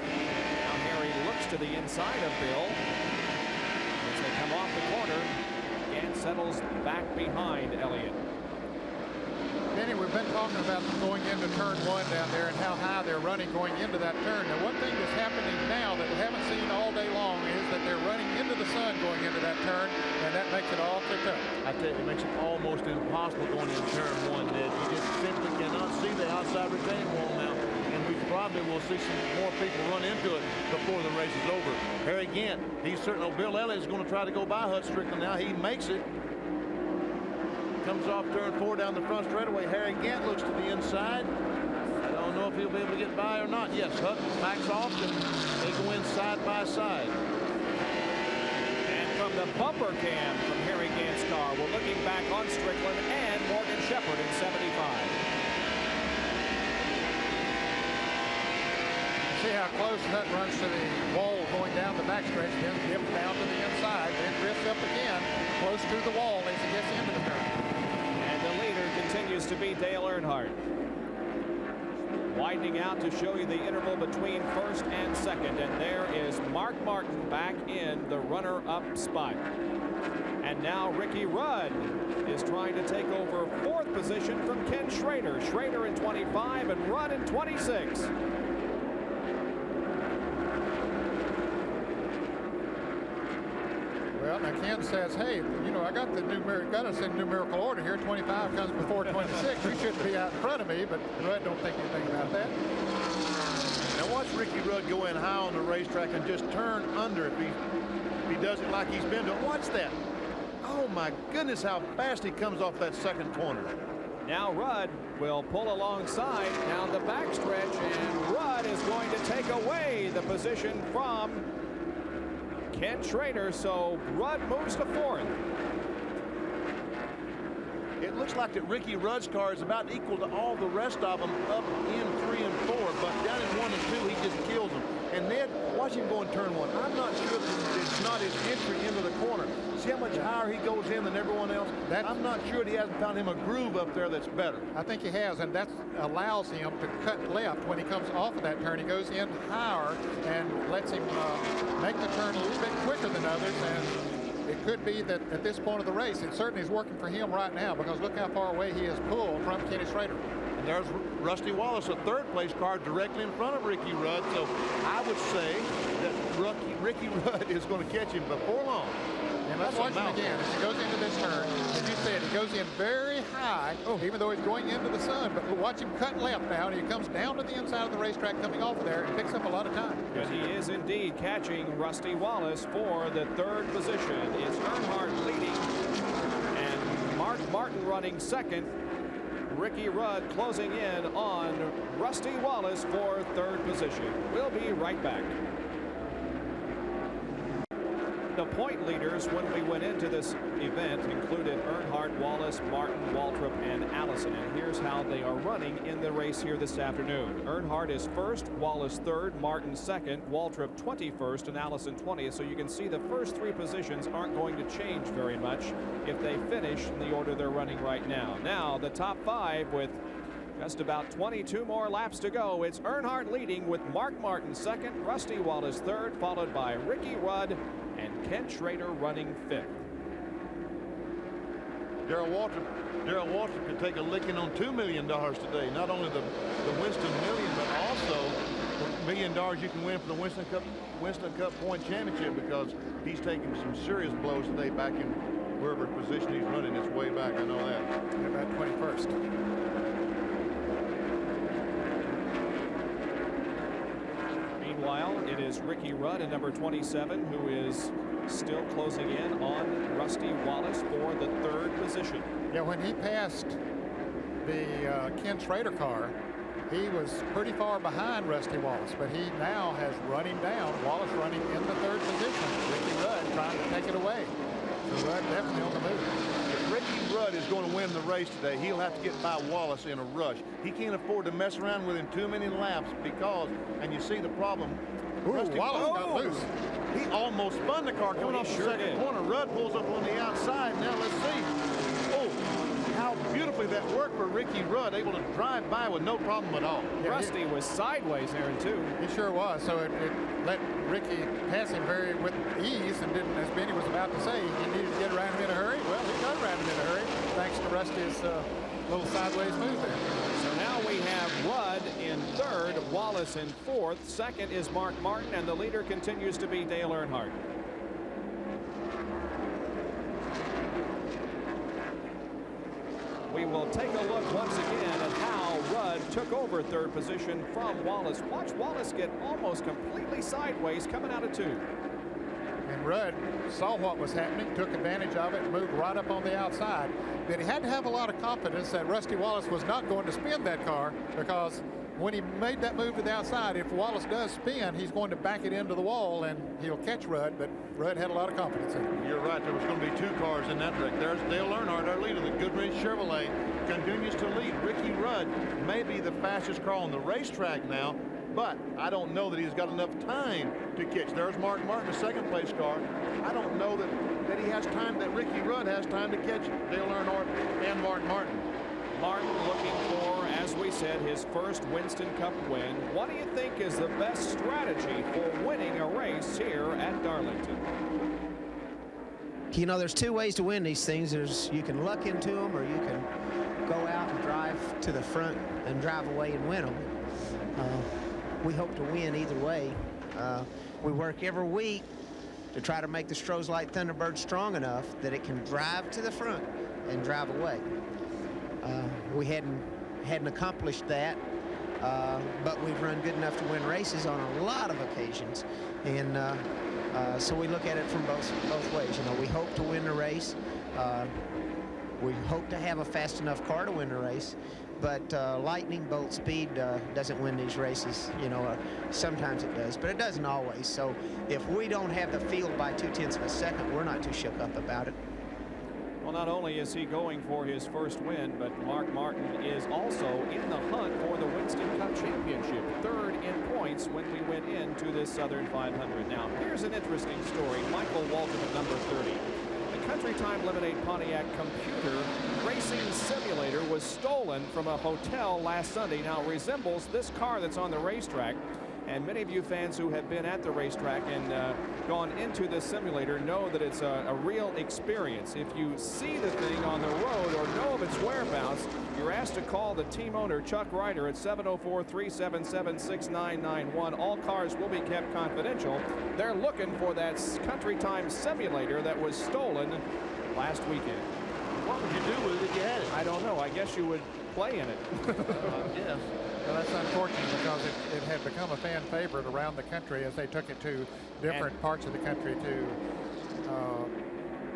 Speaker 3: Now Harry looks to the inside of Bill. As they come off the corner, Gant settles back behind Elliott.
Speaker 4: Denny, we've been talking about going into turn 1 down there and how high they're running going into that turn. Now, one thing that's happening now that we haven't seen all day long is that they're running into the sun going into that turn, and that makes it awfully tough.
Speaker 5: I tell you, it makes it almost impossible going into turn 1, Ned. You just simply cannot see the outside retaining wall now, and we probably will see some more people run into it before the race is over. Harry Gant, he's certain. Bill Elliott is going to try to go by Hut Strickland now. He makes it. Comes off turn 4 down the front straightaway. Harry Gant looks to the inside. I don't know if he'll be able to get by or not. Yes, Hut backs off and they go in side by side.
Speaker 3: And from the bumper cam from Harry Gant's car, we're looking back on Strickland and Morgan Shepherd in 75.
Speaker 4: See how close Hut runs to the wall going down the backstretch, then dips down to the inside, then drifts up again, close to the wall as he gets into the turn.
Speaker 3: And the leader continues to be Dale Earnhardt. Widening out to show you the interval between 1st and 2nd, and there is Mark Martin back in the runner-up spot. And now Ricky Rudd is trying to take over 4th position from Ken Schrader. Schrader in 25 and Rudd in 26.
Speaker 4: Well, now Ken says, hey, you know, I got us in numerical order here. 25 comes before 26. You shouldn't be out in front of me, but Rudd don't think anything about that.
Speaker 5: Now watch Ricky Rudd go in high on the racetrack and just turn under if he does it like he's been doing. Watch that. Oh my goodness, how fast he comes off that 2nd corner.
Speaker 3: Now Rudd will pull alongside down the backstretch, and Rudd is going to take away the position from Ken Schrader, so Rudd moves to 4th.
Speaker 5: It looks like that Ricky Rudd's car is about equal to all the rest of them up in 3 and 4, but down in 1 and 2, he just kills them. And Ned, watch him go in turn 1. I'm not sure if it's not his entry into the corner. See how much higher he goes in than everyone else? I'm not sure that he hasn't found him a groove up there that's better.
Speaker 4: I think he has, and that allows him to cut left when he comes off of that turn. He goes in higher and lets him make the turn a little bit quicker than others, and it could be that at this point of the race, it certainly is working for him right now, because look how far away he is pulled from Kenny Schrader.
Speaker 5: And there's Rusty Wallace, a 3rd place car directly in front of Ricky Rudd. So I would say that Ricky Rudd is going to catch him before long.
Speaker 4: And let's watch him again as he goes into this turn. As you said, he goes in very high, even though he's going into the sun. But watch him cut left now, and he comes down to the inside of the racetrack coming off of there and picks up a lot of time.
Speaker 3: But he is indeed catching Rusty Wallace for the 3rd position. It's Earnhardt leading and Mark Martin running 2nd. Ricky Rudd closing in on Rusty Wallace for 3rd position. We'll be right back. The point leaders when we went into this event included Earnhardt, Wallace, Martin, Waltrip, and Allison. And here's how they are running in the race here this afternoon. Earnhardt is 1st, Wallace 3rd, Martin 2nd, Waltrip 21st, and Allison 20th. So you can see the first 3 positions aren't going to change very much if they finish in the order they're running right now. Now the top 5 with Just about 22 more laps to go. It's Earnhardt leading with Mark Martin second, Rusty Wallace third, followed by Ricky Rudd and Ken Schrader running fifth.
Speaker 5: Darrell Waltrip could take a licking on $2 million today. Not only the Winston million, but also the $1 million you can win for the Winston Cup Point Championship, because he's taking some serious blows today back in wherever position he's running. It's way back. I know that.
Speaker 4: About 21st.
Speaker 3: Meanwhile, it is Ricky Rudd at number 27 who is still closing in on Rusty Wallace for the third position.
Speaker 4: Yeah, when he passed the Ken Schrader car, he was pretty far behind Rusty Wallace, but he now has run him down. Wallace running in the third position. Ricky Rudd trying to take it away. So Rudd definitely on the move.
Speaker 5: If Ricky Rudd is going to win the race today, he'll have to get by Wallace in a rush. He can't afford to mess around with him too many laps, because, and you see the problem,
Speaker 4: Rusty Wallace got loose.
Speaker 5: He almost spun the car coming off the second corner. Rudd pulls up on the outside. Now let's see. Oh, how beautifully that worked for Ricky Rudd, able to drive by with no problem at all.
Speaker 3: Yeah, Rusty was sideways, Aaron, too.
Speaker 4: He sure was. So it let Ricky pass him with ease, and didn't, as Benny was about to say, he needed to get around him in a hurry. Well, he got around him in a hurry, thanks to Rusty's little sideways move there.
Speaker 3: So now we have Rudd in third, Wallace in fourth. Second is Mark Martin, and the leader continues to be Dale Earnhardt. We will take a look once again at how Rudd took over third position from Wallace. Watch Wallace get almost completely sideways coming out of two.
Speaker 4: And Rudd saw what was happening, took advantage of it, moved right up on the outside. But he had to have a lot of confidence that Rusty Wallace was not going to spin that car, because when he made that move to the outside, if Wallace does spin, he's going to back it into the wall and he'll catch Rudd. But Rudd had a lot of confidence in it.
Speaker 5: You're right. There was going to be two cars in that wreck. There's Dale Earnhardt, our leader. The Goodrich Chevrolet continues to lead. Ricky Rudd may be the fastest car on the racetrack now, but I don't know that he's got enough time to catch. There's Mark Martin, the second place car. I don't know that he has time, that Ricky Rudd has time to catch Dale Earnhardt and Mark Martin.
Speaker 3: Martin looking for, as we said, his first Winston Cup win. What do you think is the best strategy for winning a race here at Darlington?
Speaker 11: You know, there's two ways to win these things. You can luck into them, or you can go out and drive to the front and drive away and win them. We hope to win either way. We work every week to try to make the Stroh's Light Thunderbird strong enough that it can drive to the front and drive away. We hadn't accomplished that, but we've run good enough to win races on a lot of occasions, and so we look at it from both ways. You know, we hope to win the race. We hope to have a fast enough car to win the race, but lightning bolt speed doesn't win these races. You know, sometimes it does, but it doesn't always. So if we don't have the field by 0.2 of a second, we're not too shook up about it.
Speaker 3: Well, not only is he going for his first win, but Mark Martin is also in the hunt for the Winston Cup Championship, third in points when we went into this Southern 500. Now, here's an interesting story. Michael Walton at number 30. The Country Time Lemonade Pontiac computer racing simulator was stolen from a hotel last Sunday. Now, it resembles this car that's on the racetrack. And many of you fans who have been at the racetrack and gone into this simulator know that it's a real experience. If you see the thing on the road or know of its whereabouts, you're asked to call the team owner, Chuck Ryder, at 704-377-6991. All cars will be kept confidential. They're looking for that Country Time simulator that was stolen last weekend.
Speaker 5: What would you do with it if you had it?
Speaker 3: I don't know. I guess you would play in it.
Speaker 5: Yes.
Speaker 4: Well, that's unfortunate, because it had become a fan favorite around the country as they took it to different parts of the country to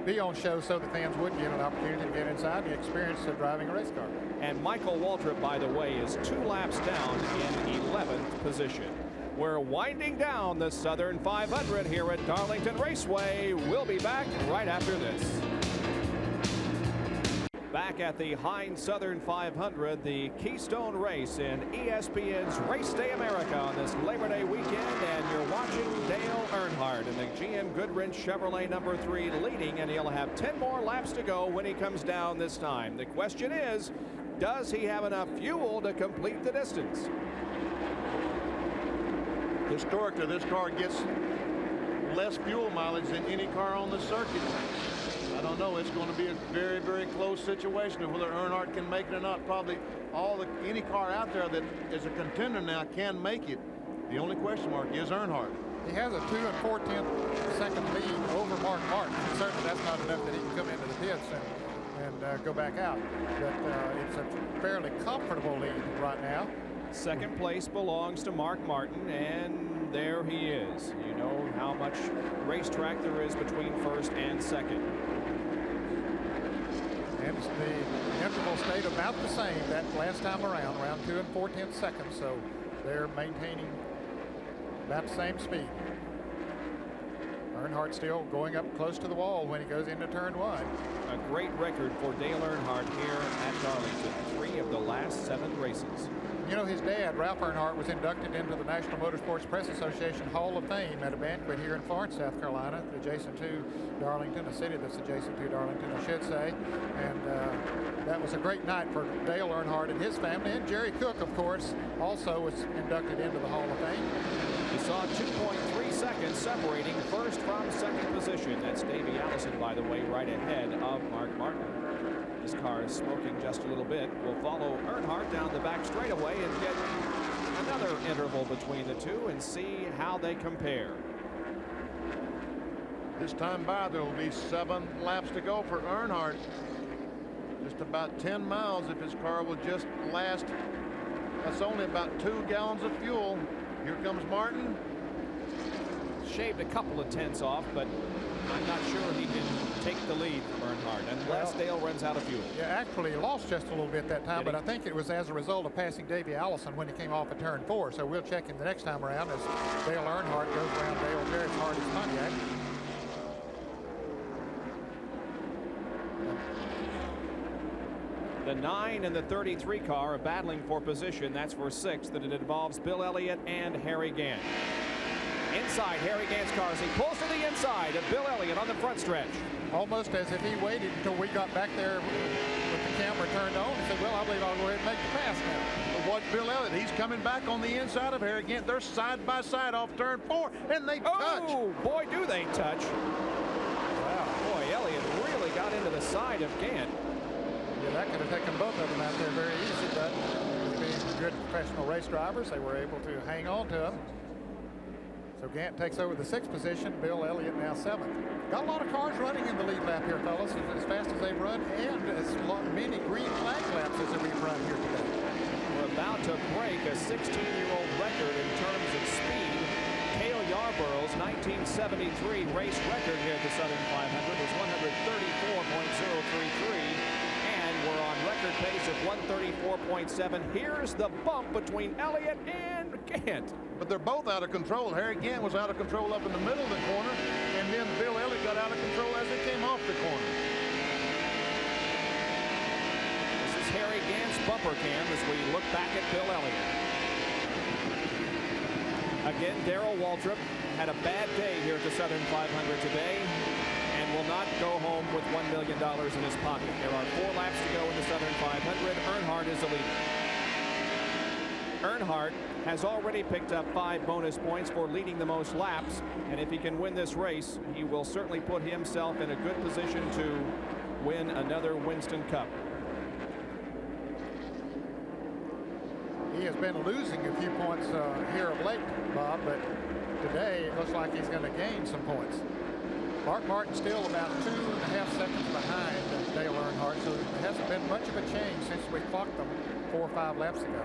Speaker 4: be on show, so the fans would get an opportunity to get inside the experience of driving a race car.
Speaker 3: And Michael Waltrip, by the way, is 2 laps down in 11th position. We're winding down the Southern 500 here at Darlington Raceway. We'll be back right after this. Back at the Heinz Southern 500, the Keystone race in ESPN's Race Day America on this Labor Day weekend, and you're watching Dale Earnhardt in the GM Goodwrench Chevrolet number 3 leading, and he'll have 10 more laps to go when he comes down this time. The question is, Does he have enough fuel to complete the distance?
Speaker 5: Historically, this car gets less fuel mileage than any car on the circuit. I don't know. It's going to be a very, very close situation of whether Earnhardt can make it or not. Probably any car out there that is a contender now can make it. The only question mark is Earnhardt.
Speaker 4: He has a 2 4/10 second lead over Mark Martin. Certainly that's not enough that he can come into the pits and go back out. But it's a fairly comfortable lead right now.
Speaker 3: Second place belongs to Mark Martin, and there he is. You know how much racetrack there is between first and second.
Speaker 4: And the interval stayed about the same that last time around 2 4/10 seconds. So they're maintaining about the same speed. Earnhardt still going up close to the wall when he goes into turn 1.
Speaker 3: A great record for Dale Earnhardt here at Darlington. 3 of the last 7 races.
Speaker 4: You know, his dad, Ralph Earnhardt, was inducted into the National Motorsports Press Association Hall of Fame at a banquet here in Florence, South Carolina, adjacent to Darlington, a city that's adjacent to Darlington, I should say. And that was a great night for Dale Earnhardt and his family. And Jerry Cook, of course, also was inducted into the Hall of Fame.
Speaker 3: We saw 2.3 seconds separating first from second position. That's Davey Allison, by the way, right ahead of Mark Martin. His car is smoking just a little bit. We'll follow Earnhardt down the back straightaway and get another interval between the two and see how they compare.
Speaker 5: This time by, there will be 7 laps to go for Earnhardt. Just about 10 miles if his car will just last. That's only about 2 gallons of fuel. Here comes Martin.
Speaker 3: Shaved a couple of tenths off, but I'm not sure he can take the lead from Earnhardt unless Dale runs out of fuel.
Speaker 4: Yeah, actually he lost just a little bit that time, but I think it was as a result of passing Davey Allison when he came off of turn 4. So we'll check him the next time around as Dale Earnhardt goes around Dale Jarrett's hardest Pontiac.
Speaker 3: The 9 and the 33 car are battling for position. That's for 6th, and it involves Bill Elliott and Harry Gant. Inside Harry Gant's car as he pulls to the inside of Bill Elliott on the front stretch.
Speaker 4: Almost as if he waited until we got back there with the camera turned on and said, well, I believe I'll go ahead and make the pass now.
Speaker 5: But watch Bill Elliott. He's coming back on the inside of Harry Gant. They're side by side off turn 4, and they touch.
Speaker 3: Oh, boy, do they touch. Wow, boy, Elliott really got into the side of Gant.
Speaker 4: Yeah, that could have taken both of them out there very easy, but being good professional race drivers, they were able to hang on to him. So Gant takes over the 6th position. Bill Elliott now 7th. Got a lot of cars running in the lead lap here, fellas, as fast as they've run, and as many green flag laps as we've run here today.
Speaker 3: We're about to break a 16-year-old record in terms of speed. Cale Yarborough's 1973 race record here at the Southern 500 was 134.033. We're on record pace of 134.7. Here's the bump between Elliott and Gant.
Speaker 5: But they're both out of control. Harry Gant was out of control up in the middle of the corner, and then Bill Elliott got out of control as he came off the corner.
Speaker 3: This is Harry Gant's bumper cam as we look back at Bill Elliott. Again, Darrell Waltrip had a bad day here at the Southern 500 today, and will not go home with $1 million in his pocket. There are 4 laps to go in the Southern 500. Earnhardt is the leader. Earnhardt has already picked up 5 bonus points for leading the most laps, and if he can win this race, he will certainly put himself in a good position to win another Winston Cup.
Speaker 4: He has been losing a few points here of late, Bob, but today it looks like he's going to gain some points. Mark Martin still about 2.5 seconds behind Dale Earnhardt, so there hasn't been much of a change since we clocked them 4 or 5 laps ago.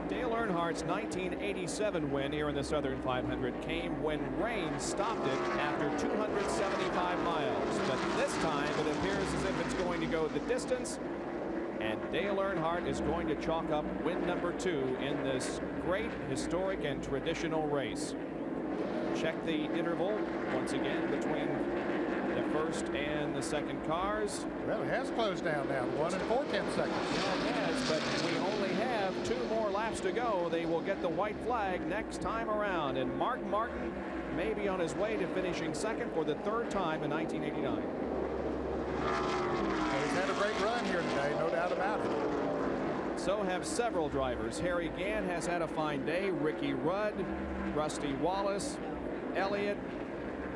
Speaker 3: Dale Earnhardt's 1987 win here in the Southern 500 came when rain stopped it after 275 miles. But this time it appears as if it's going to go the distance, and Dale Earnhardt is going to chalk up win number 2 in this great, historic, and traditional race. Check the interval once again between the first and the second cars.
Speaker 4: Well, it has closed down now, 1 4/10 seconds.
Speaker 3: Well, it has, but we only have 2 more laps to go. They will get the white flag next time around, and Mark Martin may be on his way to finishing second for the 3rd time in 1989.
Speaker 4: He's had a great run here today, no doubt about it.
Speaker 3: so have several drivers. Harry Gant has had a fine day. Ricky Rudd, Rusty Wallace, Elliott,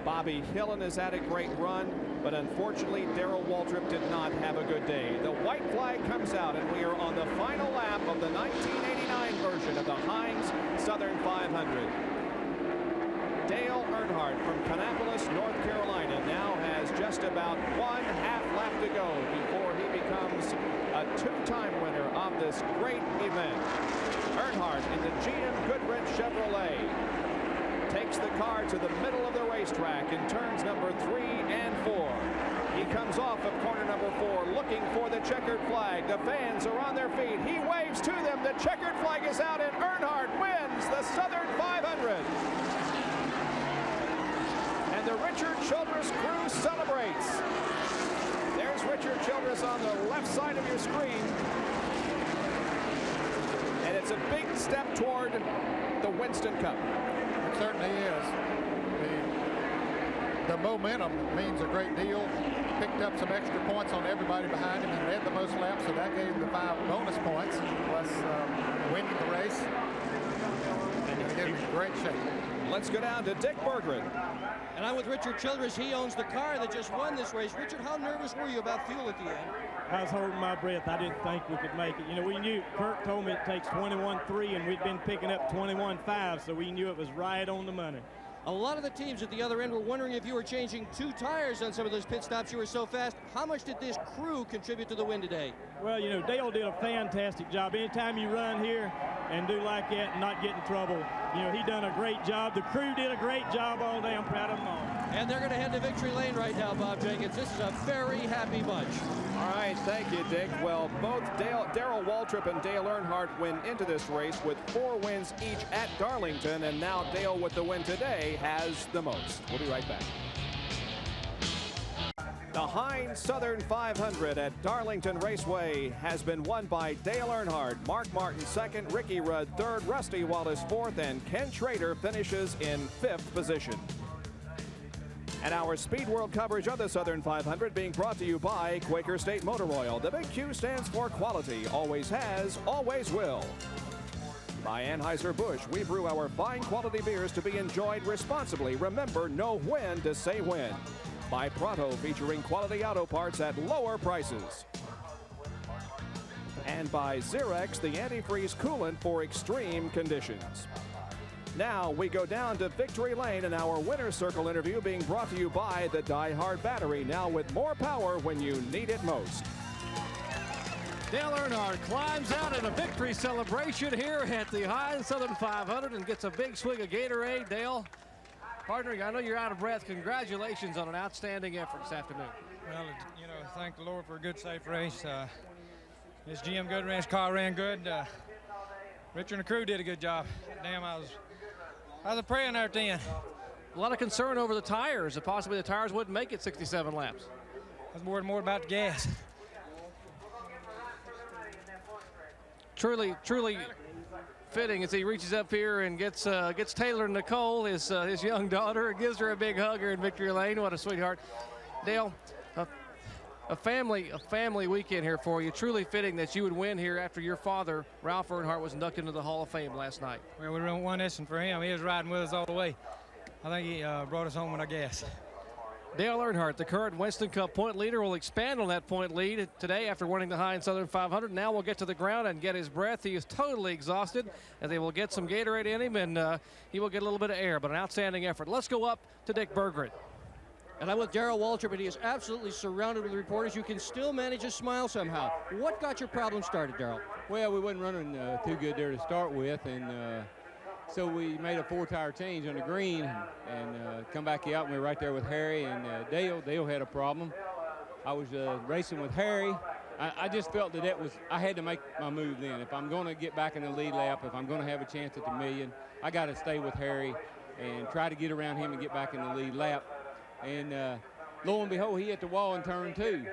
Speaker 3: Bobby Hillen has had a great run, but unfortunately Darrell Waltrip did not have a good day. The white flag comes out and we are on the final lap of the 1989 version of the Heinz Southern 500. Dale Earnhardt from Kannapolis, North Carolina now has just about 1/2 lap to go before he becomes a two-time winner of this great event. Earnhardt in the GM Goodrich Chevrolet takes the car to the middle of the racetrack in turns number 3 and 4. He comes off of corner number 4 looking for the checkered flag. The fans are on their feet. He waves to them. The checkered flag is out and Earnhardt wins the Southern 500. And the Richard Childress crew celebrates. There's Richard Childress on the left side of your screen. And it's a big step toward the Winston Cup.
Speaker 4: It certainly is. The momentum means a great deal. Picked up some extra points on everybody behind him and led the most laps, so that gave him the 5 bonus points, plus winning the race. And he did in great shape.
Speaker 3: Let's go down to Dick Berggren.
Speaker 17: And I'm with Richard Childress. He owns the car that just won this race. Richard, how nervous were you about fuel at the end?
Speaker 10: I was holding my breath. I didn't think we could make it. You know, we knew, Kurt told me it takes 21.3, and we'd been picking up 21.5, so we knew it was right on the money.
Speaker 17: A lot of the teams at the other end were wondering if you were changing 2 tires on some of those pit stops. You were so fast. How much did this crew contribute to the win today?
Speaker 10: Well, you know, Dale did a fantastic job. Anytime you run here and do like that and not get in trouble, you know, he done a great job. The crew did a great job all day. I'm proud of them all.
Speaker 17: And they're going to head to victory lane right now, Bob Jenkins. This is a very happy bunch.
Speaker 3: All right, thank you, Dick. Well, both Darrell Waltrip and Dale Earnhardt went into this race with 4 wins each at Darlington, and now Dale, with the win today, has the most. We'll be right back. The Heinz Southern 500 at Darlington Raceway has been won by Dale Earnhardt, Mark Martin second, Ricky Rudd third, Rusty Wallace fourth, and Ken Schrader finishes in 5th position. And our Speed World coverage of the Southern 500 being brought to you by Quaker State Motor Oil. The big Q stands for quality, always has, always will. By Anheuser-Busch, we brew our fine quality beers to be enjoyed responsibly. Remember, know when to say when. By Pronto, featuring quality auto parts at lower prices. And by Xerex, the antifreeze coolant for extreme conditions. Now we go down to victory lane in our winner's circle interview being brought to you by the Die Hard battery, now with more power when you need it most.
Speaker 7: Dale Earnhardt climbs out in a victory celebration here at the Heinz Southern 500 and gets a big swig of Gatorade. Dale, partner, I know you're out of breath. Congratulations on an outstanding effort this afternoon.
Speaker 13: Well, you know, thank the Lord for a good, safe race. This GM Goodrich car ran good. Richard and the crew did a good job. Damn, I was praying there at the end.
Speaker 7: A lot of concern over the tires, that possibly the tires wouldn't make it 67 laps.
Speaker 13: I was worried more about the gas.
Speaker 7: Truly fitting as he reaches up here and gets Taylor Nicole, his young daughter, and gives her a big hug here in victory lane. What a sweetheart. Dale, a family weekend here for you. Truly fitting that you would win here after your father, Ralph Earnhardt, was inducted into the Hall of Fame last night.
Speaker 13: Well, we really won this one for him. He was riding with us all the way. I think he brought us home with our gas.
Speaker 7: Dale Earnhardt, the current Winston Cup point leader, will expand on that point lead today after winning the Heinz Southern 500. Now we'll get to the ground and get his breath. He is totally exhausted, and they will get some Gatorade in him, and he will get a little bit of air, but an outstanding effort. Let's go up to Dick Berggren.
Speaker 17: And I'm with Darrell Waltrip, and he is absolutely surrounded with reporters. You can still manage to smile somehow. What got your problem started, Darrell?
Speaker 14: Well, we wasn't running too good there to start with, and so we made a 4-tire change on the green and come back out, and we were right there with Harry and Dale. Dale had a problem. I was racing with Harry. I just felt that I had to make my move then. If I'm going to get back in the lead lap, if I'm going to have a chance at the million, I got to stay with Harry and try to get around him and get back in the lead lap. And lo and behold, he hit the wall in turn 2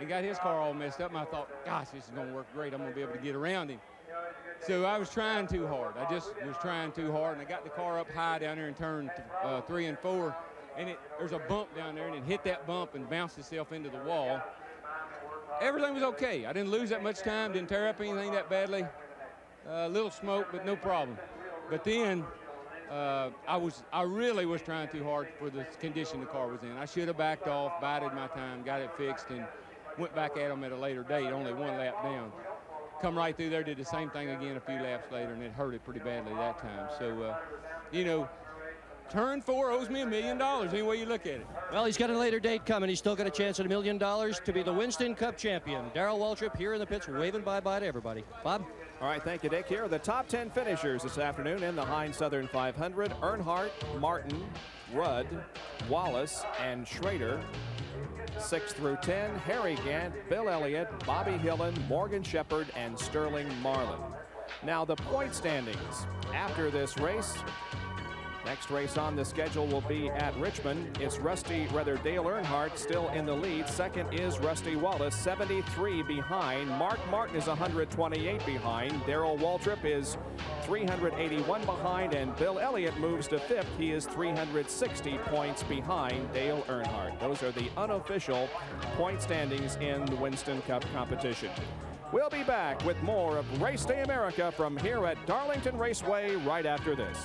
Speaker 14: and got his car all messed up. And I thought, gosh, this is going to work great. I'm going to be able to get around him. So I was trying too hard. I just was trying too hard, and I got the car up high down there in turn 3 and 4, and there's a bump down there, and it hit that bump and bounced itself into the wall. everything was okay. I didn't lose that much time, didn't tear up anything that badly. A little smoke, but no problem. But then I really was trying too hard for the condition the car was in. I should have backed off, bided my time, got it fixed, and went back at them at a later date, only one lap down. Come right through there, did the same thing again a few laps later, and it hurt it pretty badly that time. So, you know, turn 4 owes me $1 million, any way you look at it.
Speaker 6: Well, he's got a later date coming. He's still got a chance at $1 million to be the Winston Cup champion. Darrell Waltrip here in the pits waving bye-bye to everybody. Bob?
Speaker 3: All right, thank you, Dick. Here are the top 10 finishers this afternoon in the Heinz Southern 500. Earnhardt, Martin, Rudd, Wallace, and Schrader. 6 through 10, Harry Gant, Bill Elliott, Bobby Hillen, Morgan Shepherd, and Sterling Marlin. Now the point standings after this race. Next race on the schedule will be at Richmond. It's Dale Earnhardt still in the lead. Second is Rusty Wallace, 73 behind. Mark Martin is 128 behind. Darrell Waltrip is 381 behind, and Bill Elliott moves to 5th. He is 360 points behind Dale Earnhardt. Those are the unofficial point standings in the Winston Cup competition. We'll be back with more of Race Day America from here at Darlington Raceway right after this.